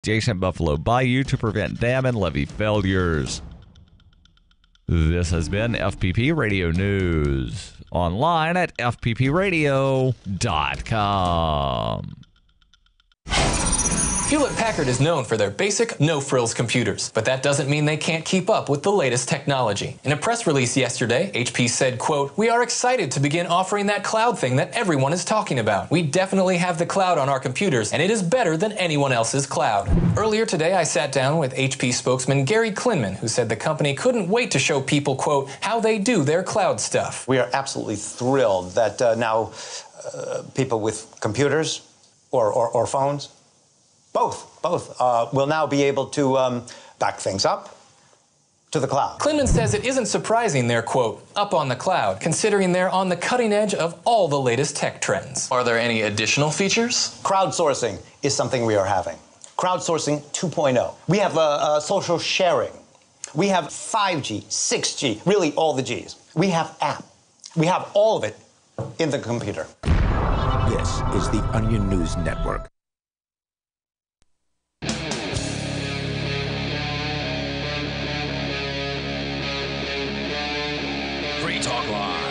Jason Buffalo Bayou to prevent dam and levee failures. This has been FPP Radio News. Online at fppradio.com. Hewlett-Packard is known for their basic, no-frills computers, but that doesn't mean they can't keep up with the latest technology. In a press release yesterday, HP said, quote, "We are excited to begin offering that cloud thing that everyone is talking about. We definitely have the cloud on our computers, and it is better than anyone else's cloud." Earlier today, I sat down with HP spokesman Gary Klinman, who said the company couldn't wait to show people, quote, how they do their cloud stuff. We are absolutely thrilled that now people with computers or phones, both will now be able to back things up to the cloud. Klinman says it isn't surprising they're, quote, up on the cloud, considering they're on the cutting edge of all the latest tech trends. Are there any additional features? Crowdsourcing is something we are having. Crowdsourcing 2.0. We have social sharing. We have 5G, 6G, really all the Gs. We have app. We have all of it in the computer. This is the Onion News Network. Free Talk Live.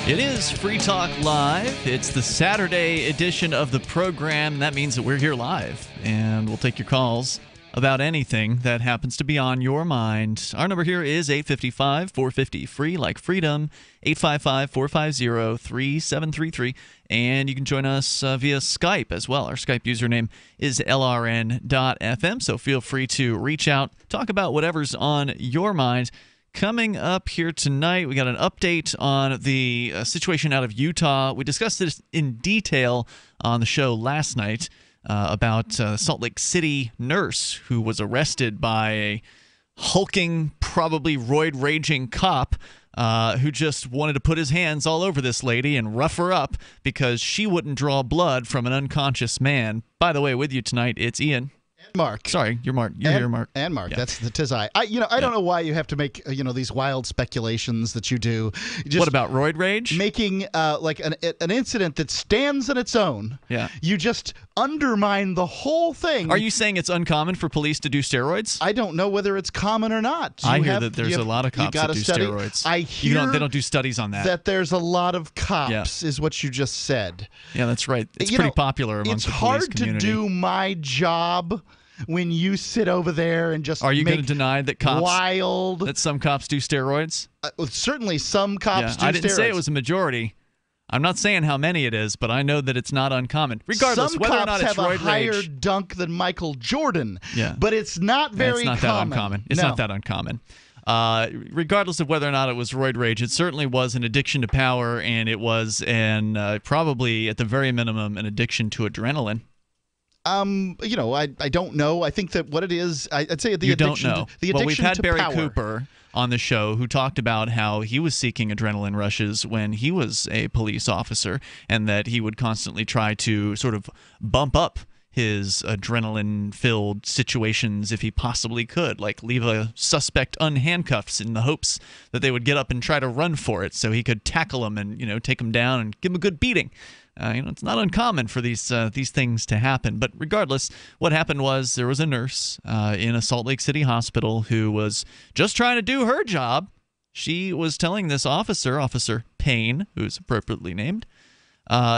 It is Free Talk Live. It's the Saturday edition of the program, and that means that we're here live, and we'll take your calls about anything that happens to be on your mind. Our number here is 855-450-FREE, like freedom, 855-450-3733, and you can join us via Skype as well. Our Skype username is lrn.fm, so feel free to reach out, talk about whatever's on your mind. Coming up here tonight, we got an update on the situation out of Utah. We discussed this in detail on the show last night about Salt Lake City nurse who was arrested by a hulking, probably roid-raging cop who just wanted to put his hands all over this lady and rough her up because she wouldn't draw blood from an unconscious man. By the way, with you tonight, it's Ian. Mark. Sorry, you're Mark. You're here, Mark. And Mark. Yeah. That's the tis I. I don't know why you have to make these wild speculations that you do. Just what about roid rage? Making like an incident that stands on its own. Yeah. You just undermine the whole thing. Are you saying it's uncommon for police to do steroids? I don't know whether it's common or not. I hear that there's a lot of cops that do steroids. I hear they don't do studies on that. That there's a lot of cops, is what you just said. Yeah, that's right. It's pretty popular amongst the police community. It's hard to do my job when you sit over there and just Are you going to deny that that some cops do steroids? Certainly some cops do steroids. I didn't say it was a majority. I'm not saying how many it is, but I know that it's not uncommon. Regardless, some whether cops or not it's have a roid higher rage, dunk than Michael Jordan, yeah. But it's not very common. that uncommon. It's not that uncommon. Regardless of whether or not it was roid rage, it certainly was an addiction to power, and it was probably, at the very minimum, an addiction to adrenaline. I don't know. I think that what it is, I'd say the addiction. Don't know. The addiction well, we've had to Barry power. Cooper on the show who talked about how he was seeking adrenaline rushes when he was a police officer, and that he would constantly try to sort of bump up his adrenaline-filled situations if he possibly could, like leave a suspect unhandcuffed in the hopes that they would get up and try to run for it so he could tackle him and take him down and give him a good beating. It's not uncommon for these things to happen. But regardless, what happened was there was a nurse in a Salt Lake City hospital who was just trying to do her job. She was telling this officer, Officer Payne, who's appropriately named,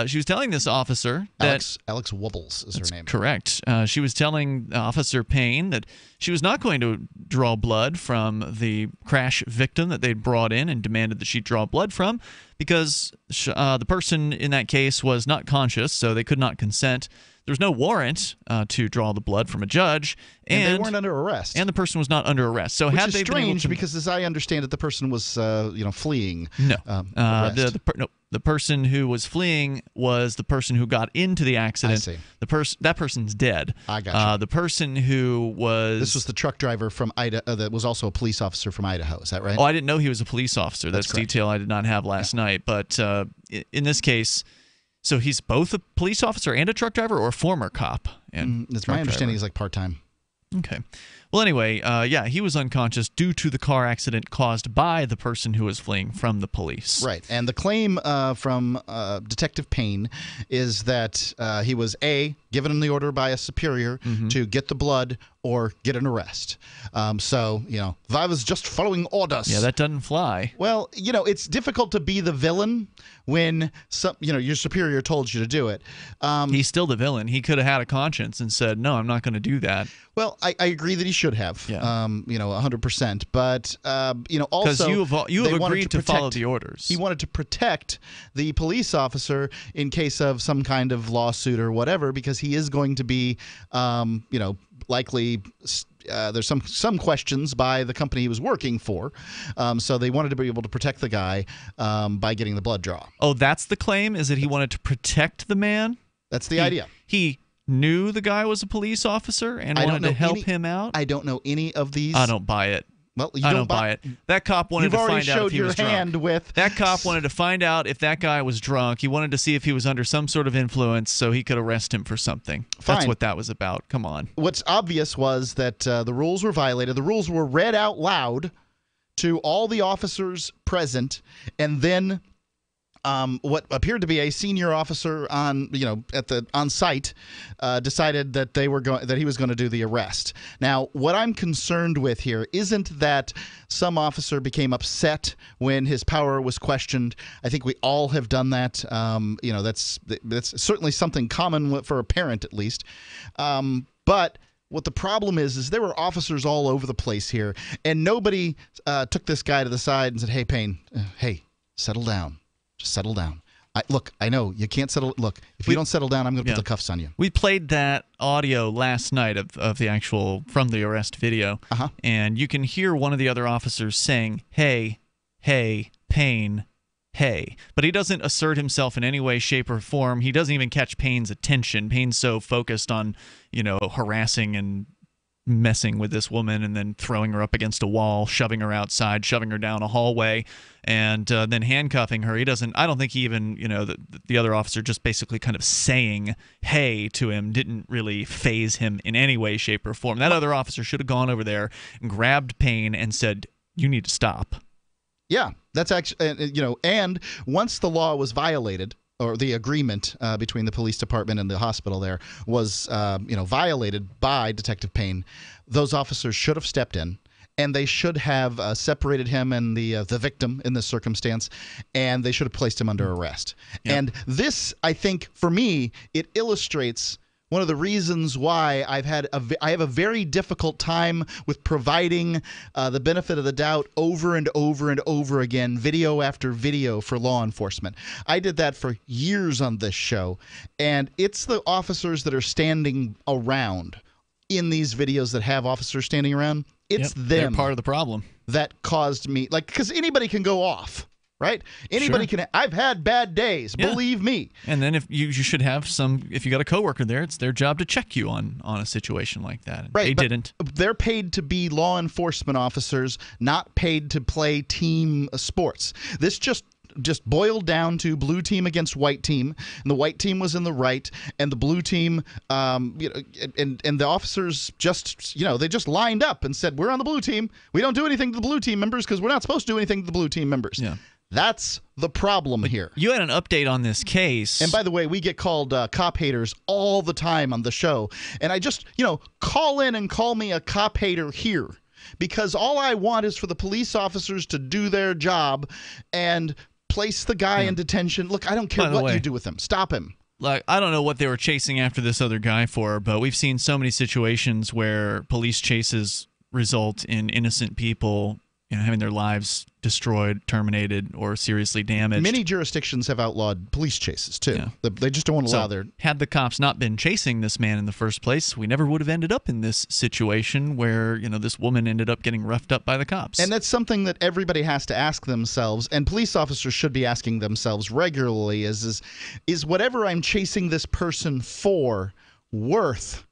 she was telling this officer that Alex Wubbles is her name. Correct. She was telling Officer Payne that she was not going to draw blood from the crash victim that they'd brought in and demanded that she draw blood from because the person in that case was not conscious, so they could not consent. There was no warrant to draw the blood from a judge, and they weren't under arrest, and the person was not under arrest. So which had is they strange because, as I understand it, the person was fleeing. No, no. The person who was fleeing was the person who got into the accident. I see. That person's dead. I got you. The person who was this was the truck driver from Idaho that was also a police officer from Idaho. Is that right? Oh, I didn't know he was a police officer. That's detail I did not have last night. But in this case. So he's both a police officer and a truck driver, or a former cop? That's my understanding. He's like part-time. Okay. Well, anyway, yeah, he was unconscious due to the car accident caused by the person who was fleeing from the police. Right. And the claim from Detective Payne is that he was, A, given the order by a superior to get the blood or get an arrest. So, I was just following orders. Yeah, that doesn't fly. Well, it's difficult to be the villain when your superior told you to do it. He's still the villain. He could have had a conscience and said, no, I'm not going to do that. Well, I agree that he should have, 100%. But, also, because you have agreed to follow the orders. He wanted to protect the police officer in case of some kind of lawsuit or whatever, because he is going to be, likely there's some questions by the company he was working for. So they wanted to be able to protect the guy by getting the blood draw. Oh, that's the claim? Is that he wanted to protect the man? That's the idea. He knew the guy was a police officer and wanted to help him out? I don't know any of these. I don't buy it. Well, I don't buy it. That cop wanted to find out if he was drunk. That cop wanted to find out if that guy was drunk. He wanted to see if he was under some sort of influence so he could arrest him for something. Fine. That's what that was about. Come on. What's obvious was that the rules were violated. The rules were read out loud to all the officers present, and then what appeared to be a senior officer on site decided that he was going to do the arrest. Now, what I'm concerned with here isn't that some officer became upset when his power was questioned. I think we all have done that. That's certainly something common for a parent, at least. But what the problem is there were officers all over the place here, and nobody took this guy to the side and said, "Hey, Payne, hey, settle down. Just settle down. I know you can't settle. Look, if you don't settle down, I'm going to put the cuffs on you." We played that audio last night of the actual from the arrest video, and you can hear one of the other officers saying, "Hey, Payne, hey." But he doesn't assert himself in any way, shape, or form. He doesn't even catch Payne's attention. Payne's so focused on, harassing and messing with this woman and then throwing her up against a wall, shoving her outside, shoving her down a hallway, and then handcuffing her. I don't think he even, the other officer just basically kind of saying hey to him didn't really faze him in any way, shape, or form. That other officer should have gone over there and grabbed Payne and said, "You need to stop." Yeah, that's actually, and once the law was violated, or the agreement between the police department and the hospital there was, violated by Detective Payne, those officers should have stepped in, and they should have separated him and the victim in this circumstance, and they should have placed him under arrest. Yep. And this, I think, for me, it illustrates one of the reasons why I have a very difficult time with providing the benefit of the doubt over and over and over again, video after video, for law enforcement. I did that for years on this show, and it's the officers that are standing around in these videos that have officers standing around. It's them. They're part of the problem. That caused me, because anybody can go off. Right? Anybody can. I've had bad days, believe me. And then if you should have if you got a coworker there, it's their job to check you on a situation like that. Right, they didn't. They're paid to be law enforcement officers, not paid to play team sports. This just boiled down to blue team against white team, and the white team was in the right, and the blue team, and the officers they just lined up and said, "We're on the blue team. We don't do anything to the blue team members because we're not supposed to do anything to the blue team members." Yeah. That's the problem here. You had an update on this case. And by the way, we get called cop haters all the time on the show. And I just, call in and call me a cop hater here. Because all I want is for the police officers to do their job and place the guy in detention. Look, I don't care what you do with him. Stop him. Like, I don't know what they were chasing after this other guy for, but we've seen so many situations where police chases result in innocent people having their lives destroyed, terminated, or seriously damaged. Many jurisdictions have outlawed police chases, too. Yeah. They just don't want to allow their... Had the cops not been chasing this man in the first place, we never would have ended up in this situation where, this woman ended up getting roughed up by the cops. And that's something that everybody has to ask themselves, and police officers should be asking themselves regularly, is whatever I'm chasing this person for worth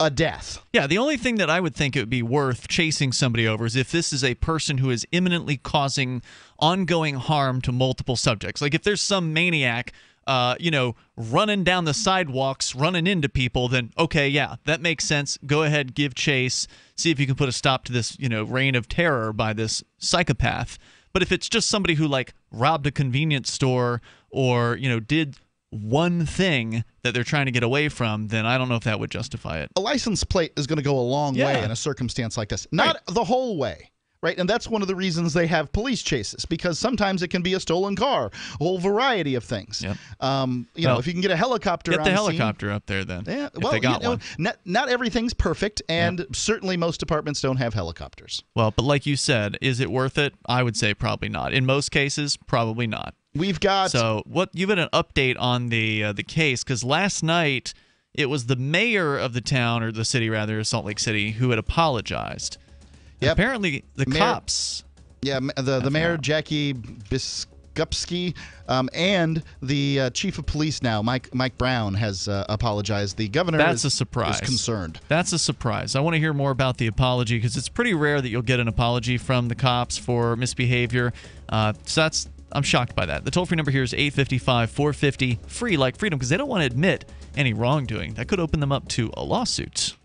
a death? Yeah, the only thing that I would think it would be worth chasing somebody over is if this is a person who is imminently causing ongoing harm to multiple subjects. Like if there's some maniac running down the sidewalks, running into people, then okay, yeah, that makes sense. Go ahead, give chase, see if you can put a stop to this, reign of terror by this psychopath. But if it's just somebody who robbed a convenience store or, did one thing that they're trying to get away from, then I don't know if that would justify it. A license plate is going to go a long way in a circumstance like this. Not the whole way. Right, and that's one of the reasons they have police chases, because sometimes it can be a stolen car, a whole variety of things. Yep. If you can get a helicopter get on the scene, helicopter up there then. Yeah, if they got one. Not everything's perfect, and certainly most departments don't have helicopters. Well, but like you said, is it worth it? I would say probably not. In most cases, probably not. We've got you've got an update on the case, because last night it was the mayor of the town, or the city rather, Salt Lake City, who had apologized. Yep. Apparently, the cops. Yeah, the mayor, Jackie Biskupski, and the chief of police now, Mike Brown, has apologized. The governor That's a surprise. is concerned. That's a surprise. I want to hear more about the apology, because it's pretty rare that you'll get an apology from the cops for misbehavior. So I'm shocked by that. The toll-free number here is 855-450-FREE, like freedom, because they don't want to admit any wrongdoing. That could open them up to a lawsuit.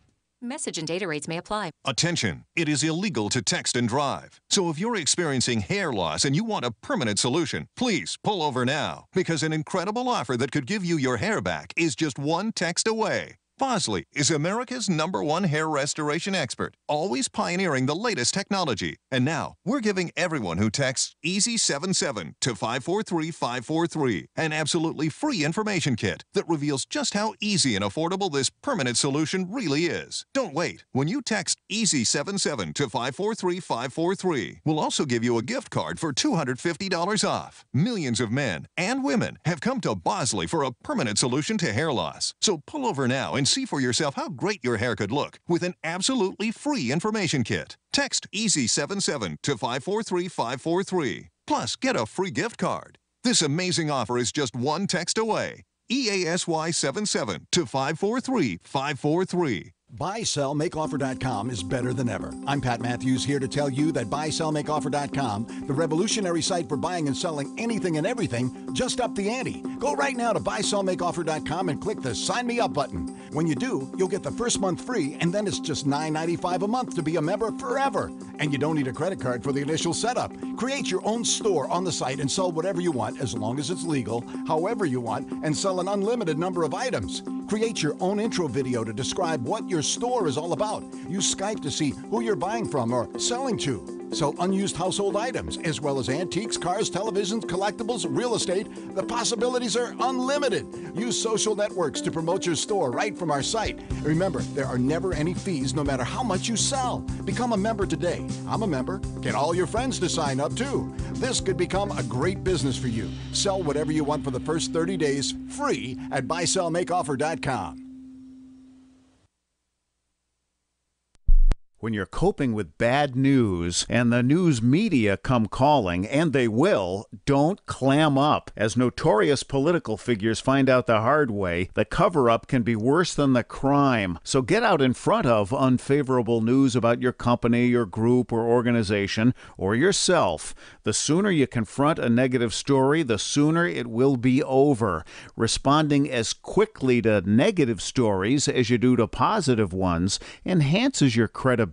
Message and data rates may apply. Attention, it is illegal to text and drive. So if you're experiencing hair loss and you want a permanent solution, please pull over now, because an incredible offer that could give you your hair back is just one text away. Bosley is America's #1 hair restoration expert, always pioneering the latest technology. And now, we're giving everyone who texts EASY77 to 543-543 an absolutely free information kit that reveals just how easy and affordable this permanent solution really is. Don't wait. When you text EASY77 to 543-543, we'll also give you a gift card for $250 off. Millions of men and women have come to Bosley for a permanent solution to hair loss. So pull over now and see for yourself how great your hair could look with an absolutely free information kit. Text EASY77 to 543-543. Plus, get a free gift card. This amazing offer is just one text away. EASY77 to 543-543. BuySellMakeOffer.com is better than ever. I'm Pat Matthews, here to tell you that BuySellMakeOffer.com, the revolutionary site for buying and selling anything and everything, just upped the ante. Go right now to BuySellMakeOffer.com and click the Sign Me Up button. When you do, you'll get the first month free, and then it's just $9.95 a month to be a member forever. And you don't need a credit card for the initial setup. Create your own store on the site and sell whatever you want, as long as it's legal, however you want, and sell an unlimited number of items. Create your own intro video to describe what your store is all about. Use Skype to see who you're buying from or selling to. Sell unused household items, as well as antiques, cars, televisions, collectibles, real estate. The possibilities are unlimited. Use social networks to promote your store right from our site. Remember, there are never any fees, no matter how much you sell. Become a member today. I'm a member. Get all your friends to sign up, too. This could become a great business for you. Sell whatever you want for the first 30 days, free at BuySellMakeOffer.com. When you're coping with bad news and the news media come calling, and they will, don't clam up. As notorious political figures find out the hard way, the cover-up can be worse than the crime. So get out in front of unfavorable news about your company, your group, or organization, or yourself. The sooner you confront a negative story, the sooner it will be over. Responding as quickly to negative stories as you do to positive ones enhances your credibility.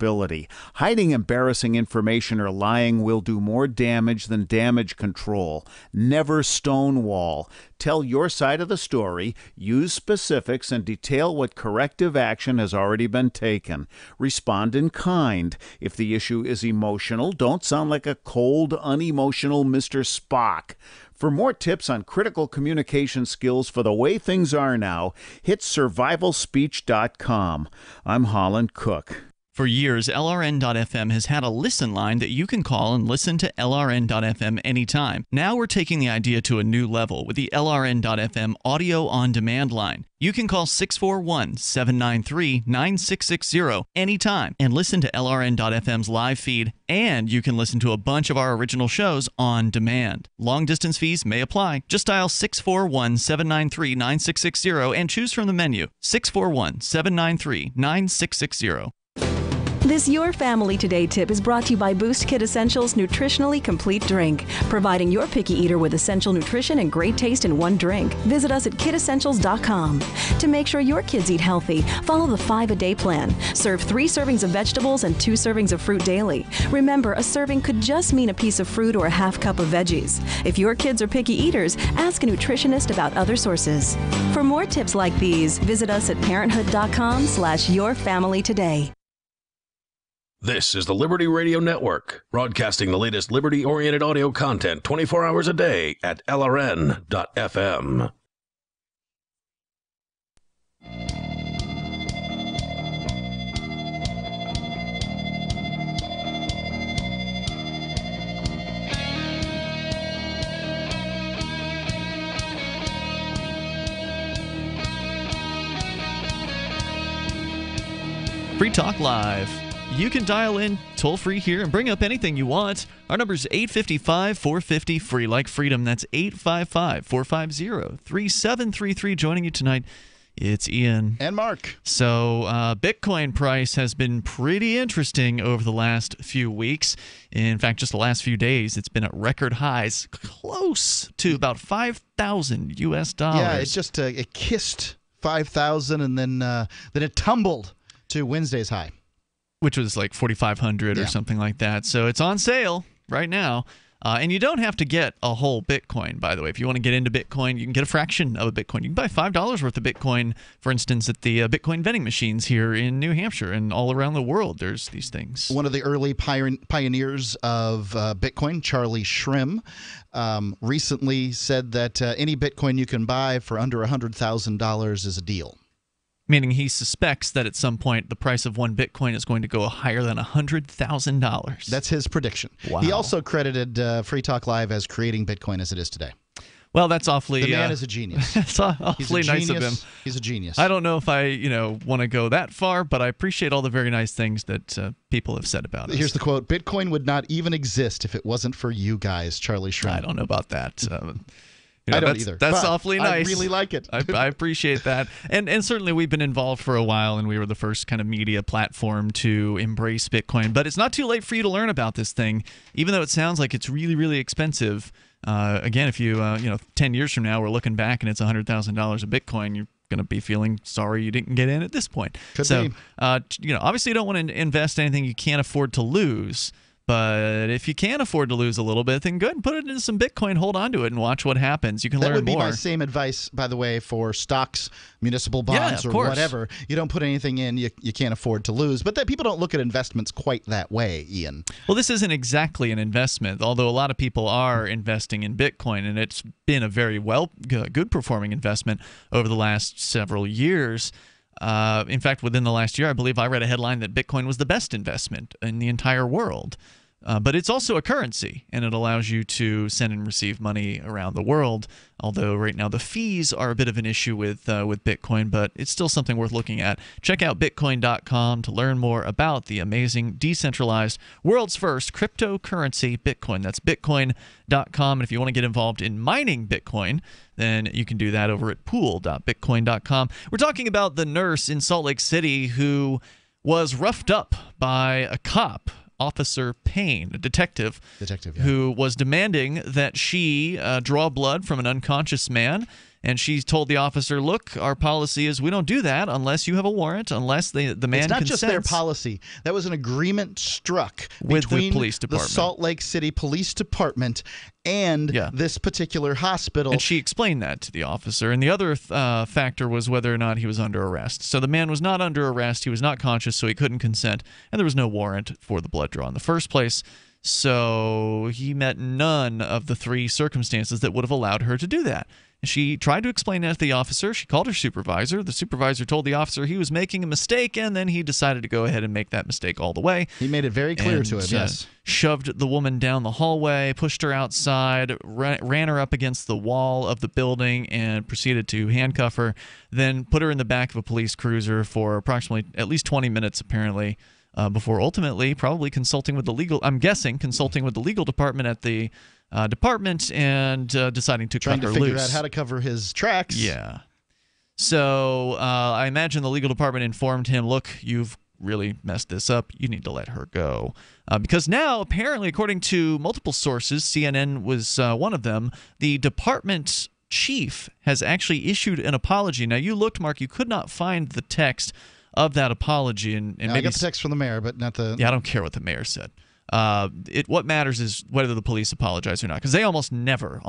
Hiding embarrassing information or lying will do more damage than damage control. Never stonewall. Tell your side of the story, use specifics, and detail what corrective action has already been taken. Respond in kind. If the issue is emotional, don't sound like a cold, unemotional Mr. Spock. For more tips on critical communication skills for the way things are now, hit survivalspeech.com. I'm Holland Cook. For years, LRN.FM has had a listen line that you can call and listen to LRN.FM anytime. Now we're taking the idea to a new level with the LRN.FM audio on-demand line. You can call 641-793-9660 anytime and listen to LRN.FM's live feed, and you can listen to a bunch of our original shows on demand. Long-distance fees may apply. Just dial 641-793-9660 and choose from the menu 641-793-9660. This Your Family Today tip is brought to you by Boost Kid Essentials Nutritionally Complete Drink, providing your picky eater with essential nutrition and great taste in one drink. Visit us at kidessentials.com. To make sure your kids eat healthy, follow the 5-a-day plan. Serve 3 servings of vegetables and 2 servings of fruit daily. Remember, a serving could just mean a piece of fruit or a half cup of veggies. If your kids are picky eaters, ask a nutritionist about other sources. For more tips like these, visit us at parenthood.com/yourfamilytoday. This is the Liberty Radio Network, broadcasting the latest liberty-oriented audio content 24 hours a day at LRN.FM. Free Talk Live. You can dial in toll-free here and bring up anything you want. Our number is 855-450-FREE, like freedom. That's 855-450-3733. Joining you tonight, it's Ian. And Mark. So Bitcoin price has been pretty interesting over the last few weeks. In fact, just the last few days, it's been at record highs, close to about $5,000 US. Yeah, it just it kissed 5,000 and then it tumbled to Wednesday's high, which was like 4,500 or something like that. So it's on sale right now. And you don't have to get a whole Bitcoin, by the way. If you want to get into Bitcoin, you can get a fraction of a Bitcoin. You can buy $5 worth of Bitcoin, for instance, at the Bitcoin vending machines here in New Hampshire and all around the world. There's these things. One of the early pioneers of Bitcoin, Charlie Shrem, recently said that any Bitcoin you can buy for under $100,000 is a deal. Meaning he suspects that at some point the price of one Bitcoin is going to go higher than $100,000. That's his prediction. Wow. He also credited Free Talk Live as creating Bitcoin as it is today. Well, that's awfully... The man is a genius. That's awfully nice of him. He's a genius. I don't know if I, want to go that far, but I appreciate all the very nice things that people have said about us. Here's the quote: "Bitcoin would not even exist if it wasn't for you guys, Charlie Shrem." I don't know about that. I don't either. That's awfully nice. I really like it. I appreciate that. And certainly we've been involved for a while, and we were the first kind of media platform to embrace Bitcoin. But it's not too late for you to learn about this thing, even though it sounds like it's really, really expensive. Again, if you, 10 years from now, we're looking back and it's $100,000 a Bitcoin, you're going to be feeling sorry you didn't get in at this point. Could be. Obviously you don't want to invest anything you can't afford to lose. But if you can afford to lose a little bit, then go ahead and put it into some Bitcoin, hold on to it, and watch what happens. You can learn more. That would be my same advice, by the way, for stocks, municipal bonds, or whatever. You don't put anything in you can't afford to lose. But that people don't look at investments quite that way, Ian. Well, this isn't exactly an investment, although a lot of people are investing in Bitcoin, and it's been a very good-performing investment over the last several years. In fact, within the last year, I believe I read a headline that Bitcoin was the best investment in the entire world. But it's also a currency, and it allows you to send and receive money around the world. Although right now the fees are a bit of an issue with Bitcoin, but it's still something worth looking at. Check out Bitcoin.com to learn more about the amazing, decentralized, world's first cryptocurrency, Bitcoin. That's Bitcoin.com. And if you want to get involved in mining Bitcoin, then you can do that over at pool.bitcoin.com. We're talking about the nurse in Salt Lake City who was roughed up by a cop, Officer Payne, a detective who was demanding that she draw blood from an unconscious man. And she told the officer, look, our policy is we don't do that unless you have a warrant, unless the man consents. It's not just their policy. That was an agreement struck with between the police department, the Salt Lake City Police Department, and this particular hospital. And she explained that to the officer. And the other factor was whether or not he was under arrest. So the man was not under arrest. He was not conscious, so he couldn't consent. And there was no warrant for the blood draw in the first place. So he met none of the 3 circumstances that would have allowed her to do that. She tried to explain that to the officer. She called her supervisor. The supervisor told the officer he was making a mistake, and then he decided to go ahead and make that mistake all the way. He made it very clear to him, yes. Shoved the woman down the hallway, pushed her outside, ran her up against the wall of the building, and proceeded to handcuff her, then put her in the back of a police cruiser for approximately at least 20 minutes, apparently, before ultimately probably consulting with the legal department at the department and deciding to trying cut her to figure loose. out how to cover his tracks. Yeah. So I imagine the legal department informed him, look, you've really messed this up. You need to let her go. Because now, apparently, according to multiple sources, CNN was one of them, the department chief has actually issued an apology. Now, you looked, Mark, you could not find the text of that apology. And maybe I got the text from the mayor, but not the... Yeah, I don't care what the mayor said. What matters is whether the police apologize or not, because they almost never,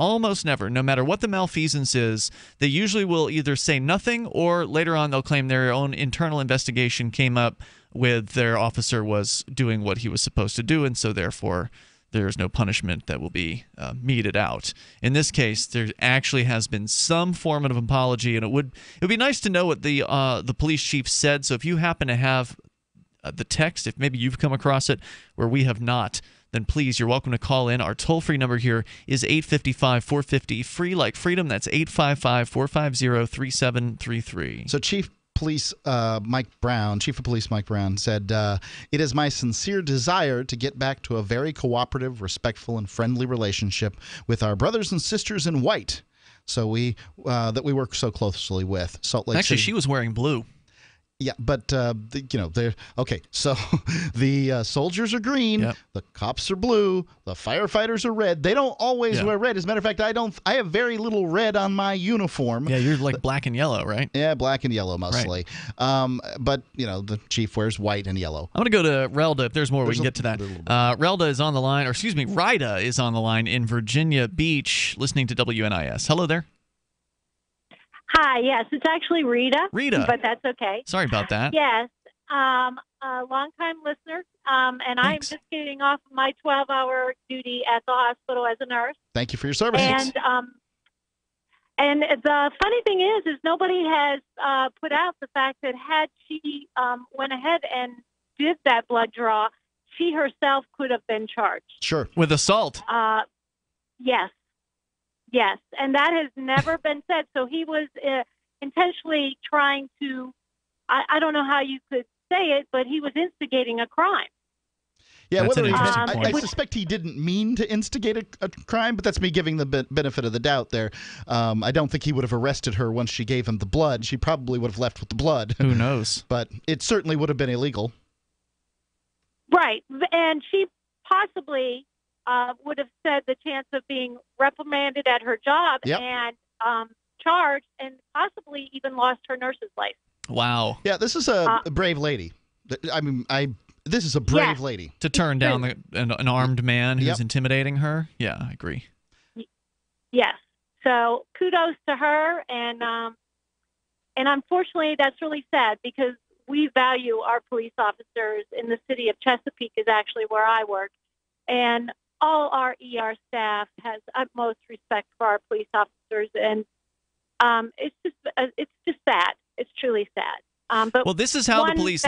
no matter what the malfeasance is, they usually will either say nothing or later on they'll claim their own internal investigation came up with their officer was doing what he was supposed to do, and so therefore there's no punishment that will be meted out. In this case, there actually has been some form of apology, and it would be nice to know what the police chief said. So if you happen to have the text, if maybe you've come across it where we have not, then please, you're welcome to call in. Our toll-free number here is 855-450, free like freedom. That's 855-450-3733. So Chief of Police Mike Brown said, "It is my sincere desire to get back to a very cooperative, respectful, and friendly relationship with our brothers and sisters in white, so that we work so closely with." Salt Lake Actually, City. she was wearing blue. Yeah, but they're okay. So the soldiers are green, the cops are blue, the firefighters are red. They don't always wear red. As a matter of fact, I have very little red on my uniform. Yeah, you're like black and yellow, right? Yeah, black and yellow mostly. Right. But the chief wears white and yellow. I'm going to go to Relda. If there's more, we can get to that. Relda is on the line, or excuse me, Rida is on the line in Virginia Beach, listening to WNIS. Hello there. Hi, yes, it's actually Rita. Rita. But that's okay. Sorry about that. Yes, a long-time listener, and I'm just getting off my 12-hour duty at the hospital as a nurse. Thank you for your service. And the funny thing is nobody has put out the fact that had she went ahead and did that blood draw, she herself could have been charged. Sure. With assault. Yes. Yes, and that has never been said. So he was intentionally trying to, I don't know how you could say it, but he was instigating a crime. Yeah, whether I suspect he didn't mean to instigate a crime, but that's me giving the benefit of the doubt there. I don't think he would have arrested her once she gave him the blood. She probably would have left with the blood. Who knows? But it certainly would have been illegal. Right, and she possibly... would have said the chance of being reprimanded at her job and charged and possibly even lost her nurse's life. Wow. Yeah, this is a brave lady. I mean, this is a brave lady. To turn down an armed man who's intimidating her? Yeah, I agree. Yes. So kudos to her. And unfortunately, that's really sad because we value our police officers in the city of Chesapeake is actually where I work. And all our ER staff has utmost respect for our police officers, and it's just sad. It's truly sad. But this is how the police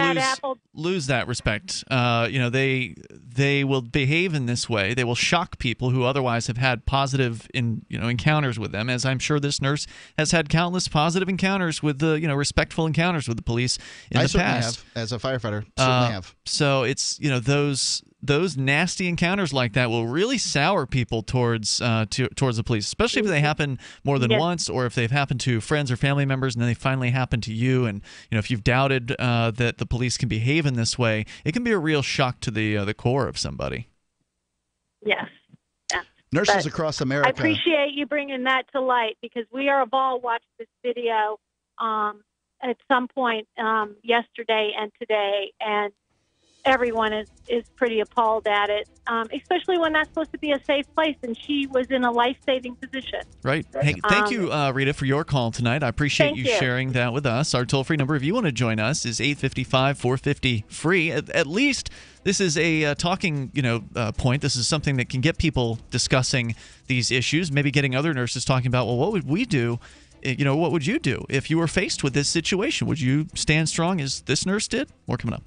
lose that respect. They will behave in this way. They will shock people who otherwise have had positive encounters with them, as I'm sure this nurse has had countless positive encounters with respectful encounters with the police in the past. I certainly have, as a firefighter. Certainly have. So it's those nasty encounters like that will really sour people towards the police, especially if they happen more than once, or if they've happened to friends or family members, and then they finally happen to you. And if you've doubted that the police can behave in this way, it can be a real shock to the core of somebody. Yes. Yeah. Nurses across America. I appreciate you bringing that to light because we have all watched this video at some point yesterday and today, and everyone is pretty appalled at it, especially when that's supposed to be a safe place, and she was in a life-saving position. Right. Hey, thank you, Rita, for your call tonight. I appreciate you sharing that with us. Our toll-free number, if you want to join us, is 855-450-FREE. At least this is a talking point. This is something that can get people discussing these issues, maybe getting other nurses talking about, well, what would we do? What would you do if you were faced with this situation? Would you stand strong as this nurse did? More coming up.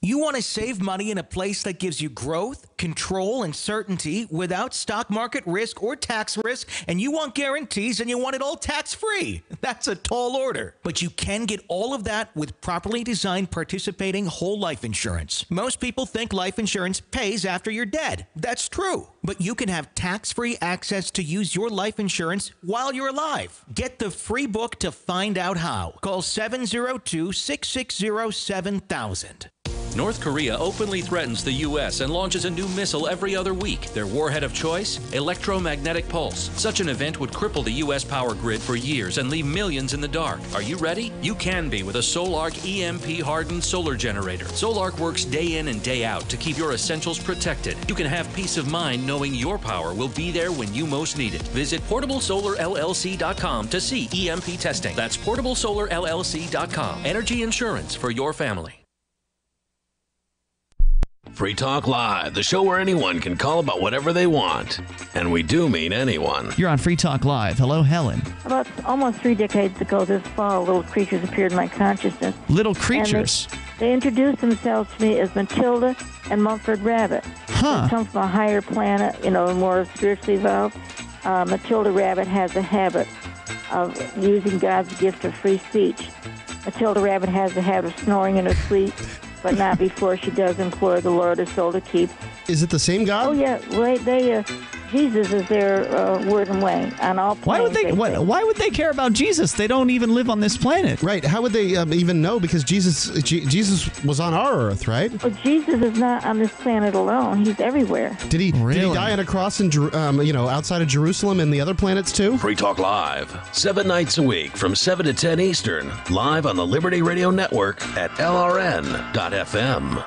You want to save money in a place that gives you growth, control, and certainty without stock market risk or tax risk, and you want guarantees and you want it all tax-free. That's a tall order. But you can get all of that with properly designed participating whole life insurance. Most people think life insurance pays after you're dead. That's true. But you can have tax-free access to use your life insurance while you're alive. Get the free book to find out how. Call 702-660-7000. North Korea openly threatens the U.S. and launches a new missile every other week. Their warhead of choice? Electromagnetic pulse. Such an event would cripple the U.S. power grid for years and leave millions in the dark. Are you ready? You can be with a Solarc EMP-hardened solar generator. Solarc works day in and day out to keep your essentials protected. You can have peace of mind knowing your power will be there when you most need it. Visit PortableSolarLLC.com to see EMP testing. That's PortableSolarLLC.com. Energy insurance for your family. Free Talk Live, the show where anyone can call about whatever they want. And we do mean anyone. You're on Free Talk Live. Hello, Helen. About almost 3 decades ago this fall, little creatures appeared in my consciousness. Little creatures? And they introduced themselves to me as Matilda and Mumford Rabbit. Huh. They come from a higher planet, more spiritually evolved. Matilda Rabbit has a habit of using God's gift of free speech. Matilda Rabbit has the habit of snoring in her sleep, but not before she does implore the Lord her soul to keep. Is it the same God? Oh, yeah. Jesus is their word and way on all planes. Why would they care about Jesus? They don't even live on this planet. Right. How would they even know? Because Jesus was on our earth, right? Well, Jesus is not on this planet alone. He's everywhere. Did he Really? die on a cross in outside of Jerusalem and the other planets too? Free Talk Live, 7 nights a week from 7 to 10 Eastern, live on the Liberty Radio Network at LRN.FM.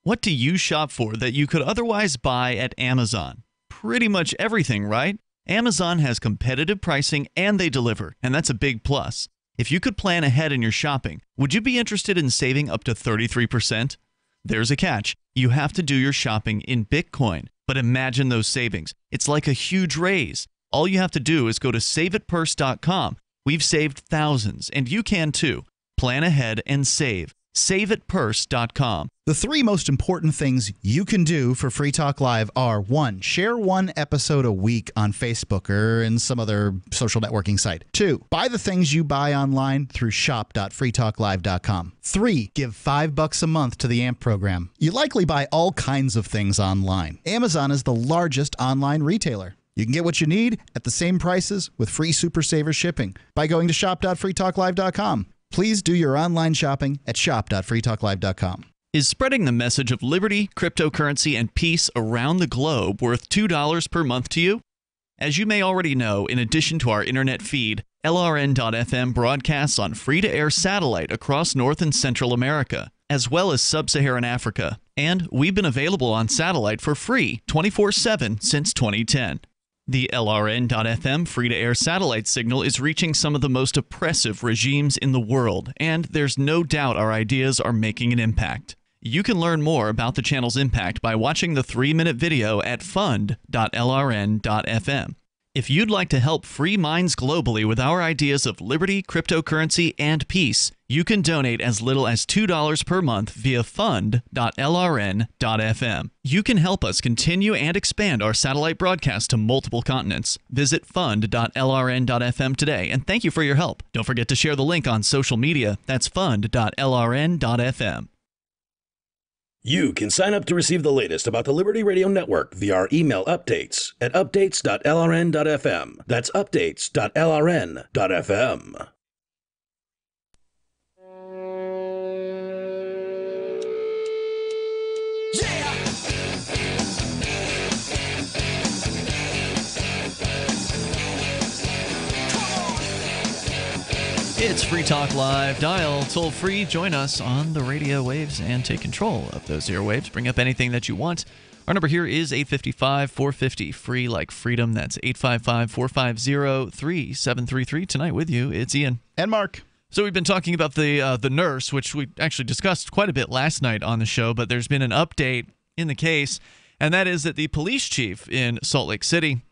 What do you shop for that you could otherwise buy at Amazon? Pretty much everything, right? Amazon has competitive pricing and they deliver, and that's a big plus. If you could plan ahead in your shopping, would you be interested in saving up to 33%? There's a catch. You have to do your shopping in Bitcoin. But imagine those savings. It's like a huge raise. All you have to do is go to saveitpurse.com. We've saved thousands, and you can too. Plan ahead and save. SaveItPurse.com. The 3 most important things you can do for Free Talk Live are 1. Share 1 episode a week on Facebook or in some other social networking site. 2. Buy the things you buy online through shop.freetalklive.com. 3. Give $5 a month to the AMP program. You likely buy all kinds of things online. Amazon is the largest online retailer. You can get what you need at the same prices with free Super Saver shipping by going to shop.freetalklive.com. Please do your online shopping at shop.freetalklive.com. Is spreading the message of liberty, cryptocurrency, and peace around the globe worth $2 per month to you? As you may already know, in addition to our internet feed, LRN.FM broadcasts on free-to-air satellite across North and Central America, as well as Sub-Saharan Africa. And we've been available on satellite for free 24/7 since 2010. The LRN.FM free-to-air satellite signal is reaching some of the most oppressive regimes in the world, and there's no doubt our ideas are making an impact. You can learn more about the channel's impact by watching the 3-minute video at fund.lrn.fm. If you'd like to help free minds globally with our ideas of liberty, cryptocurrency, and peace, you can donate as little as $2 per month via fund.lrn.fm. You can help us continue and expand our satellite broadcast to multiple continents. Visit fund.lrn.fm today, and thank you for your help. Don't forget to share the link on social media. That's fund.lrn.fm. You can sign up to receive the latest about the Liberty Radio Network via our email updates at updates.lrn.fm. That's updates.lrn.fm. It's Free Talk Live. Dial toll free. Join us on the radio waves and take control of those airwaves. Bring up anything that you want. Our number here is 855-450 free like freedom. That's 855-450-3733. Tonight with you, it's Ian and Mark. So we've been talking about the nurse, which we actually discussed quite a bit last night on the show, but there's been an update in the case, and that is that the police chief in Salt Lake City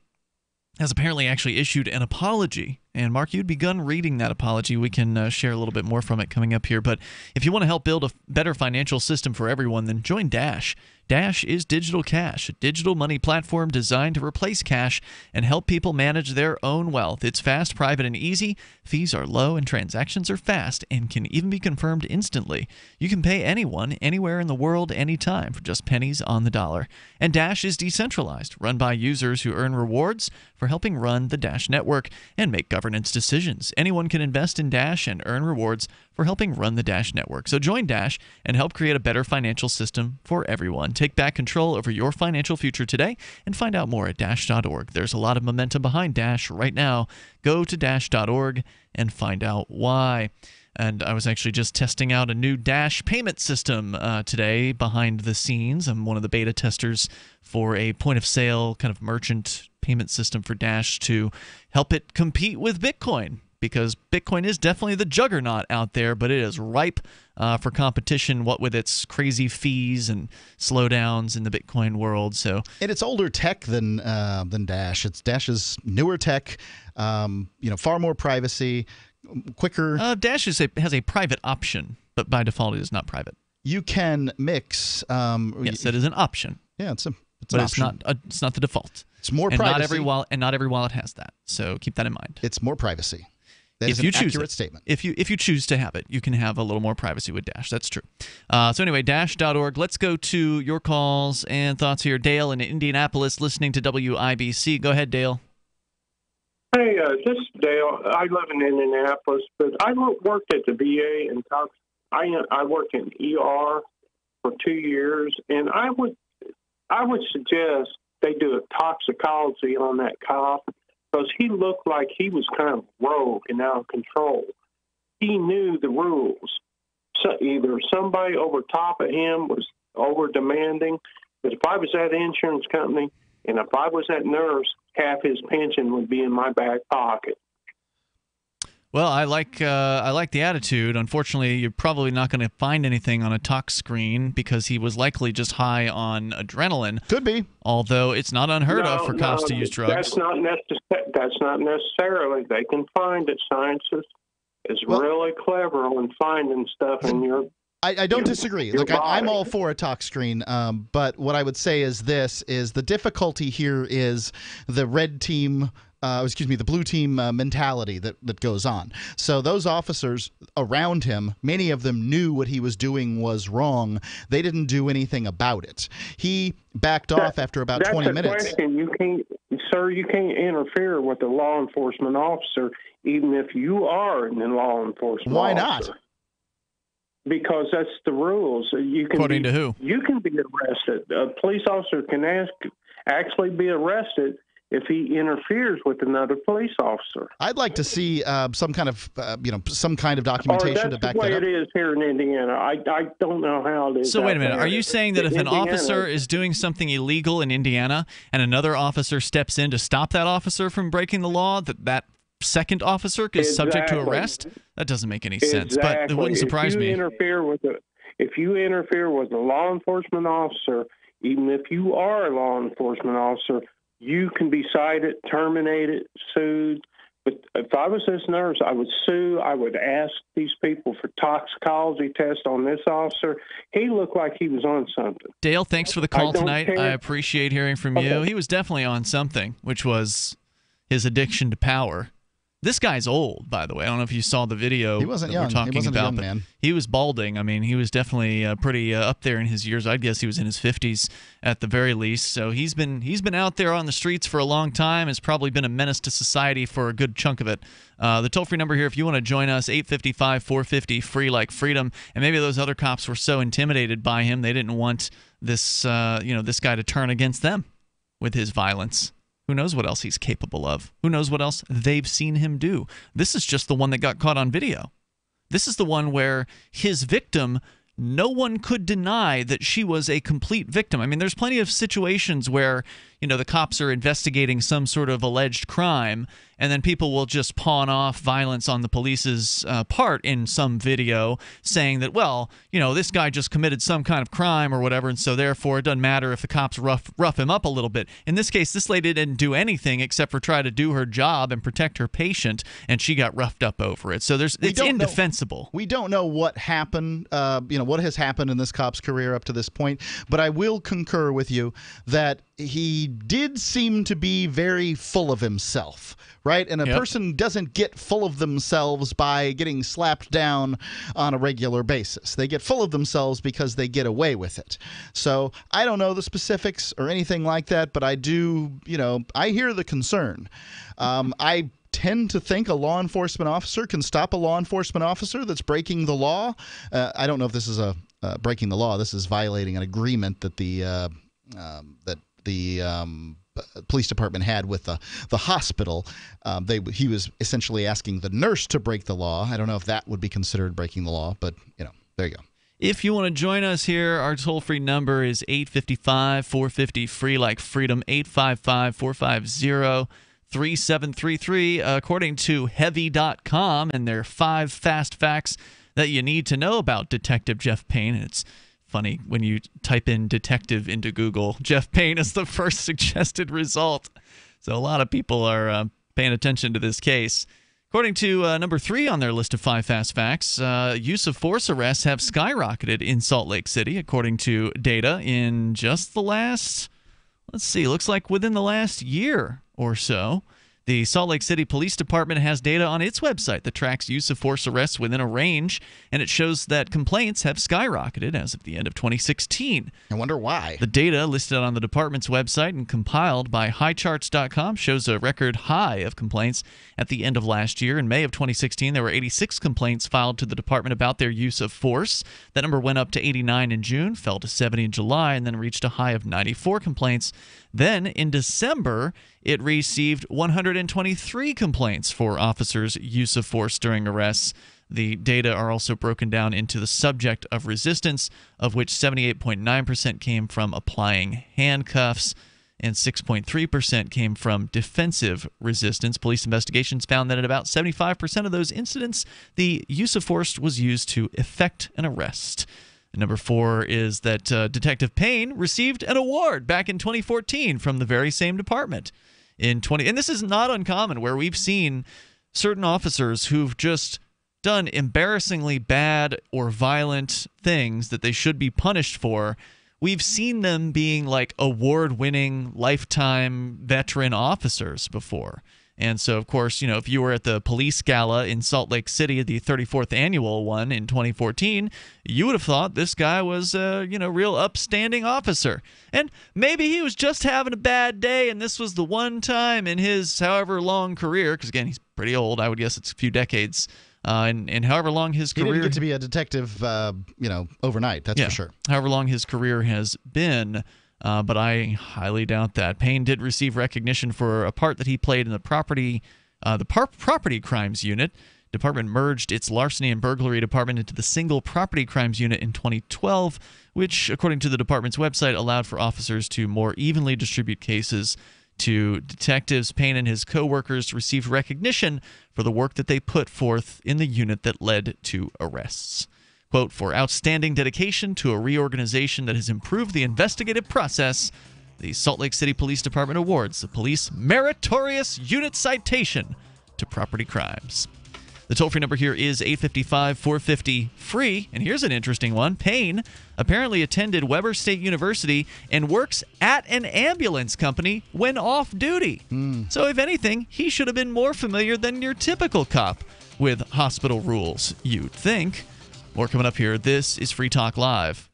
has apparently actually issued an apology. And Mark, you'd begun reading that apology. We can share a little bit more from it coming up here. But if you want to help build a better financial system for everyone, then join Dash. Dash is digital cash, a digital money platform designed to replace cash and help people manage their own wealth. It's fast, private, and easy. Fees are low and transactions are fast and can even be confirmed instantly. You can pay anyone, anywhere in the world, anytime for just pennies on the dollar. And Dash is decentralized, run by users who earn rewards for helping run the Dash network and make governance decisions. Anyone can invest in Dash and earn rewards for for helping run the Dash network. So join Dash and help create a better financial system for everyone. Take back control over your financial future today and find out more at Dash.org. There's a lot of momentum behind Dash right now. Go to Dash.org and find out why. And I was actually just testing out a new Dash payment system today behind the scenes. I'm one of the beta testers for a point-of-sale kind of merchant payment system for Dash to help it compete with Bitcoin, because Bitcoin is definitely the juggernaut out there, but it is ripe for competition, what with its crazy fees and slowdowns in the Bitcoin world. So, and it's older tech than Dash. Dash's newer tech, far more privacy, quicker. Dash has a private option, but by default it is not private. You can mix. Yes, it is an option. Yeah, it's an option. It's not the default. It's more and privacy. Not every wallet has that. So keep that in mind. It's more privacy. That if is an you choose accurate it. statement. If you choose to have it, you can have a little more privacy with Dash. That's true. So anyway, Dash.org. Let's go to your calls and thoughts here. Dale in Indianapolis, listening to WIBC. Go ahead, Dale. Hey, this is Dale. I live in Indianapolis, but I worked at the VA and I worked in ER for 2 years, and I would suggest they do a toxicology on that cop, because he looked like he was kind of rogue and out of control. He knew the rules. So either somebody over top of him was over demanding, but if I was at an insurance company and if I was that nurse, half his pension would be in my back pocket. Well, I like the attitude. Unfortunately, you're probably not going to find anything on a tox screen because he was likely just high on adrenaline. Could be. Although it's not unheard of for cops to use drugs. That's not necessarily. They can find it. Science is really clever on finding stuff in your. I don't disagree. Look, I'm all for a tox screen, but what I would say is the difficulty here is the red team. The blue team mentality that goes on. So those officers around him, many of them knew what he was doing was wrong. They didn't do anything about it. He backed off after about 20 minutes. That's a question. You can't interfere with a law enforcement officer, even if you are a law enforcement Why officer. not? Because that's the rules. According to who? You can be arrested. A police officer can actually be arrested if he interferes with another police officer. I'd like to see some kind of documentation to back that up. That's the way it is here in Indiana. I don't know how it is. So wait a minute. Are you saying that if an officer is doing something illegal in Indiana and another officer steps in to stop that officer from breaking the law, that second officer is subject to arrest? That doesn't make any sense. But it wouldn't surprise me. If you interfere with a law enforcement officer, even if you are a law enforcement officer, you can be cited, terminated, sued. But if I was this nurse, I would sue. I would ask these people for toxicology tests on this officer. He looked like he was on something. Dale, thanks for the call tonight. I appreciate hearing from you. He was definitely on something, which was his addiction to power. This guy's old, by the way. I don't know if you saw the video. He wasn't young. We're talking he wasn't about, a young but man. He was balding. I mean, he was definitely pretty up there in his years. I'd guess he was in his 50s at the very least. So he's been out there on the streets for a long time. Has probably been a menace to society for a good chunk of it. The toll-free number here, if you want to join us, 855-450, free like freedom. And maybe those other cops were so intimidated by him they didn't want this this guy to turn against them with his violence. Who knows what else he's capable of? Who knows what else they've seen him do? This is just the one that got caught on video. This is the one where his victim, no one could deny that she was a complete victim. I mean, there's plenty of situations where, the cops are investigating some sort of alleged crime, and then people will just pawn off violence on the police's part in some video, saying that, well, this guy just committed some kind of crime or whatever, and so therefore it doesn't matter if the cops rough him up a little bit. In this case, this lady didn't do anything except for try to do her job and protect her patient, and she got roughed up over it. So it's indefensible. We don't know what happened, what has happened in this cop's career up to this point, but I will concur with you that he did seem to be very full of himself, right? And a person doesn't get full of themselves by getting slapped down on a regular basis. They get full of themselves because they get away with it. So I don't know the specifics or anything like that, but I do, I hear the concern. I tend to think a law enforcement officer can stop a law enforcement officer that's breaking the law. I don't know if this is a breaking the law. This is violating an agreement that the police department had with the hospital. He was essentially asking the nurse to break the law. I don't know if that would be considered breaking the law, but there you go. If you want to join us here, our toll-free number is 855-450-FREE, like freedom, 855-450-3733. According to Heavy.com and their 5 fast facts that you need to know about Detective Jeff Payne. And it's funny, when you type in detective into Google, Jeff Payne is the first suggested result. So a lot of people are paying attention to this case. According to number 3 on their list of 5 fast facts, use of force arrests have skyrocketed in Salt Lake City, according to data in just the last, looks like within the last year or so. The Salt Lake City Police Department has data on its website that tracks use of force arrests within a range, and it shows that complaints have skyrocketed as of the end of 2016. I wonder why. The data listed on the department's website and compiled by highcharts.com shows a record high of complaints at the end of last year. In May of 2016, there were 86 complaints filed to the department about their use of force. That number went up to 89 in June, fell to 70 in July, and then reached a high of 94 complaints. Then, in December, it received 123 complaints for officers' use of force during arrests. The data are also broken down into the subject of resistance, of which 78.9% came from applying handcuffs and 6.3% came from defensive resistance. Police investigations found that in about 75% of those incidents, the use of force was used to effect an arrest. Number 4 is that Detective Payne received an award back in 2014 from the very same department. And this is not uncommon, where we've seen certain officers who've just done embarrassingly bad or violent things that they should be punished for. We've seen them being like award-winning lifetime veteran officers before. And so, of course, if you were at the police gala in Salt Lake City, the 34th annual one in 2014, you would have thought this guy was a, real upstanding officer. And maybe he was just having a bad day, and this was the one time in his however long career, because, again, he's pretty old. I would guess it's a few decades. And however long his career... He didn't get to be a detective, overnight, that's for sure. However long his career has been... but I highly doubt that. Payne did receive recognition for a part that he played in the property crimes unit. Department merged its larceny and burglary department into the single property crimes unit in 2012, which, according to the department's website, allowed for officers to more evenly distribute cases to detectives. Payne and his co-workers received recognition for the work that they put forth in the unit that led to arrests. Quote, for outstanding dedication to a reorganization that has improved the investigative process, the Salt Lake City Police Department awards the Police Meritorious Unit Citation to Property Crimes. The toll-free number here is 855-450-FREE, and here's an interesting one. Payne apparently attended Weber State University and works at an ambulance company when off duty. So if anything, he should have been more familiar than your typical cop with hospital rules, you'd think. More coming up here. This is Free Talk Live.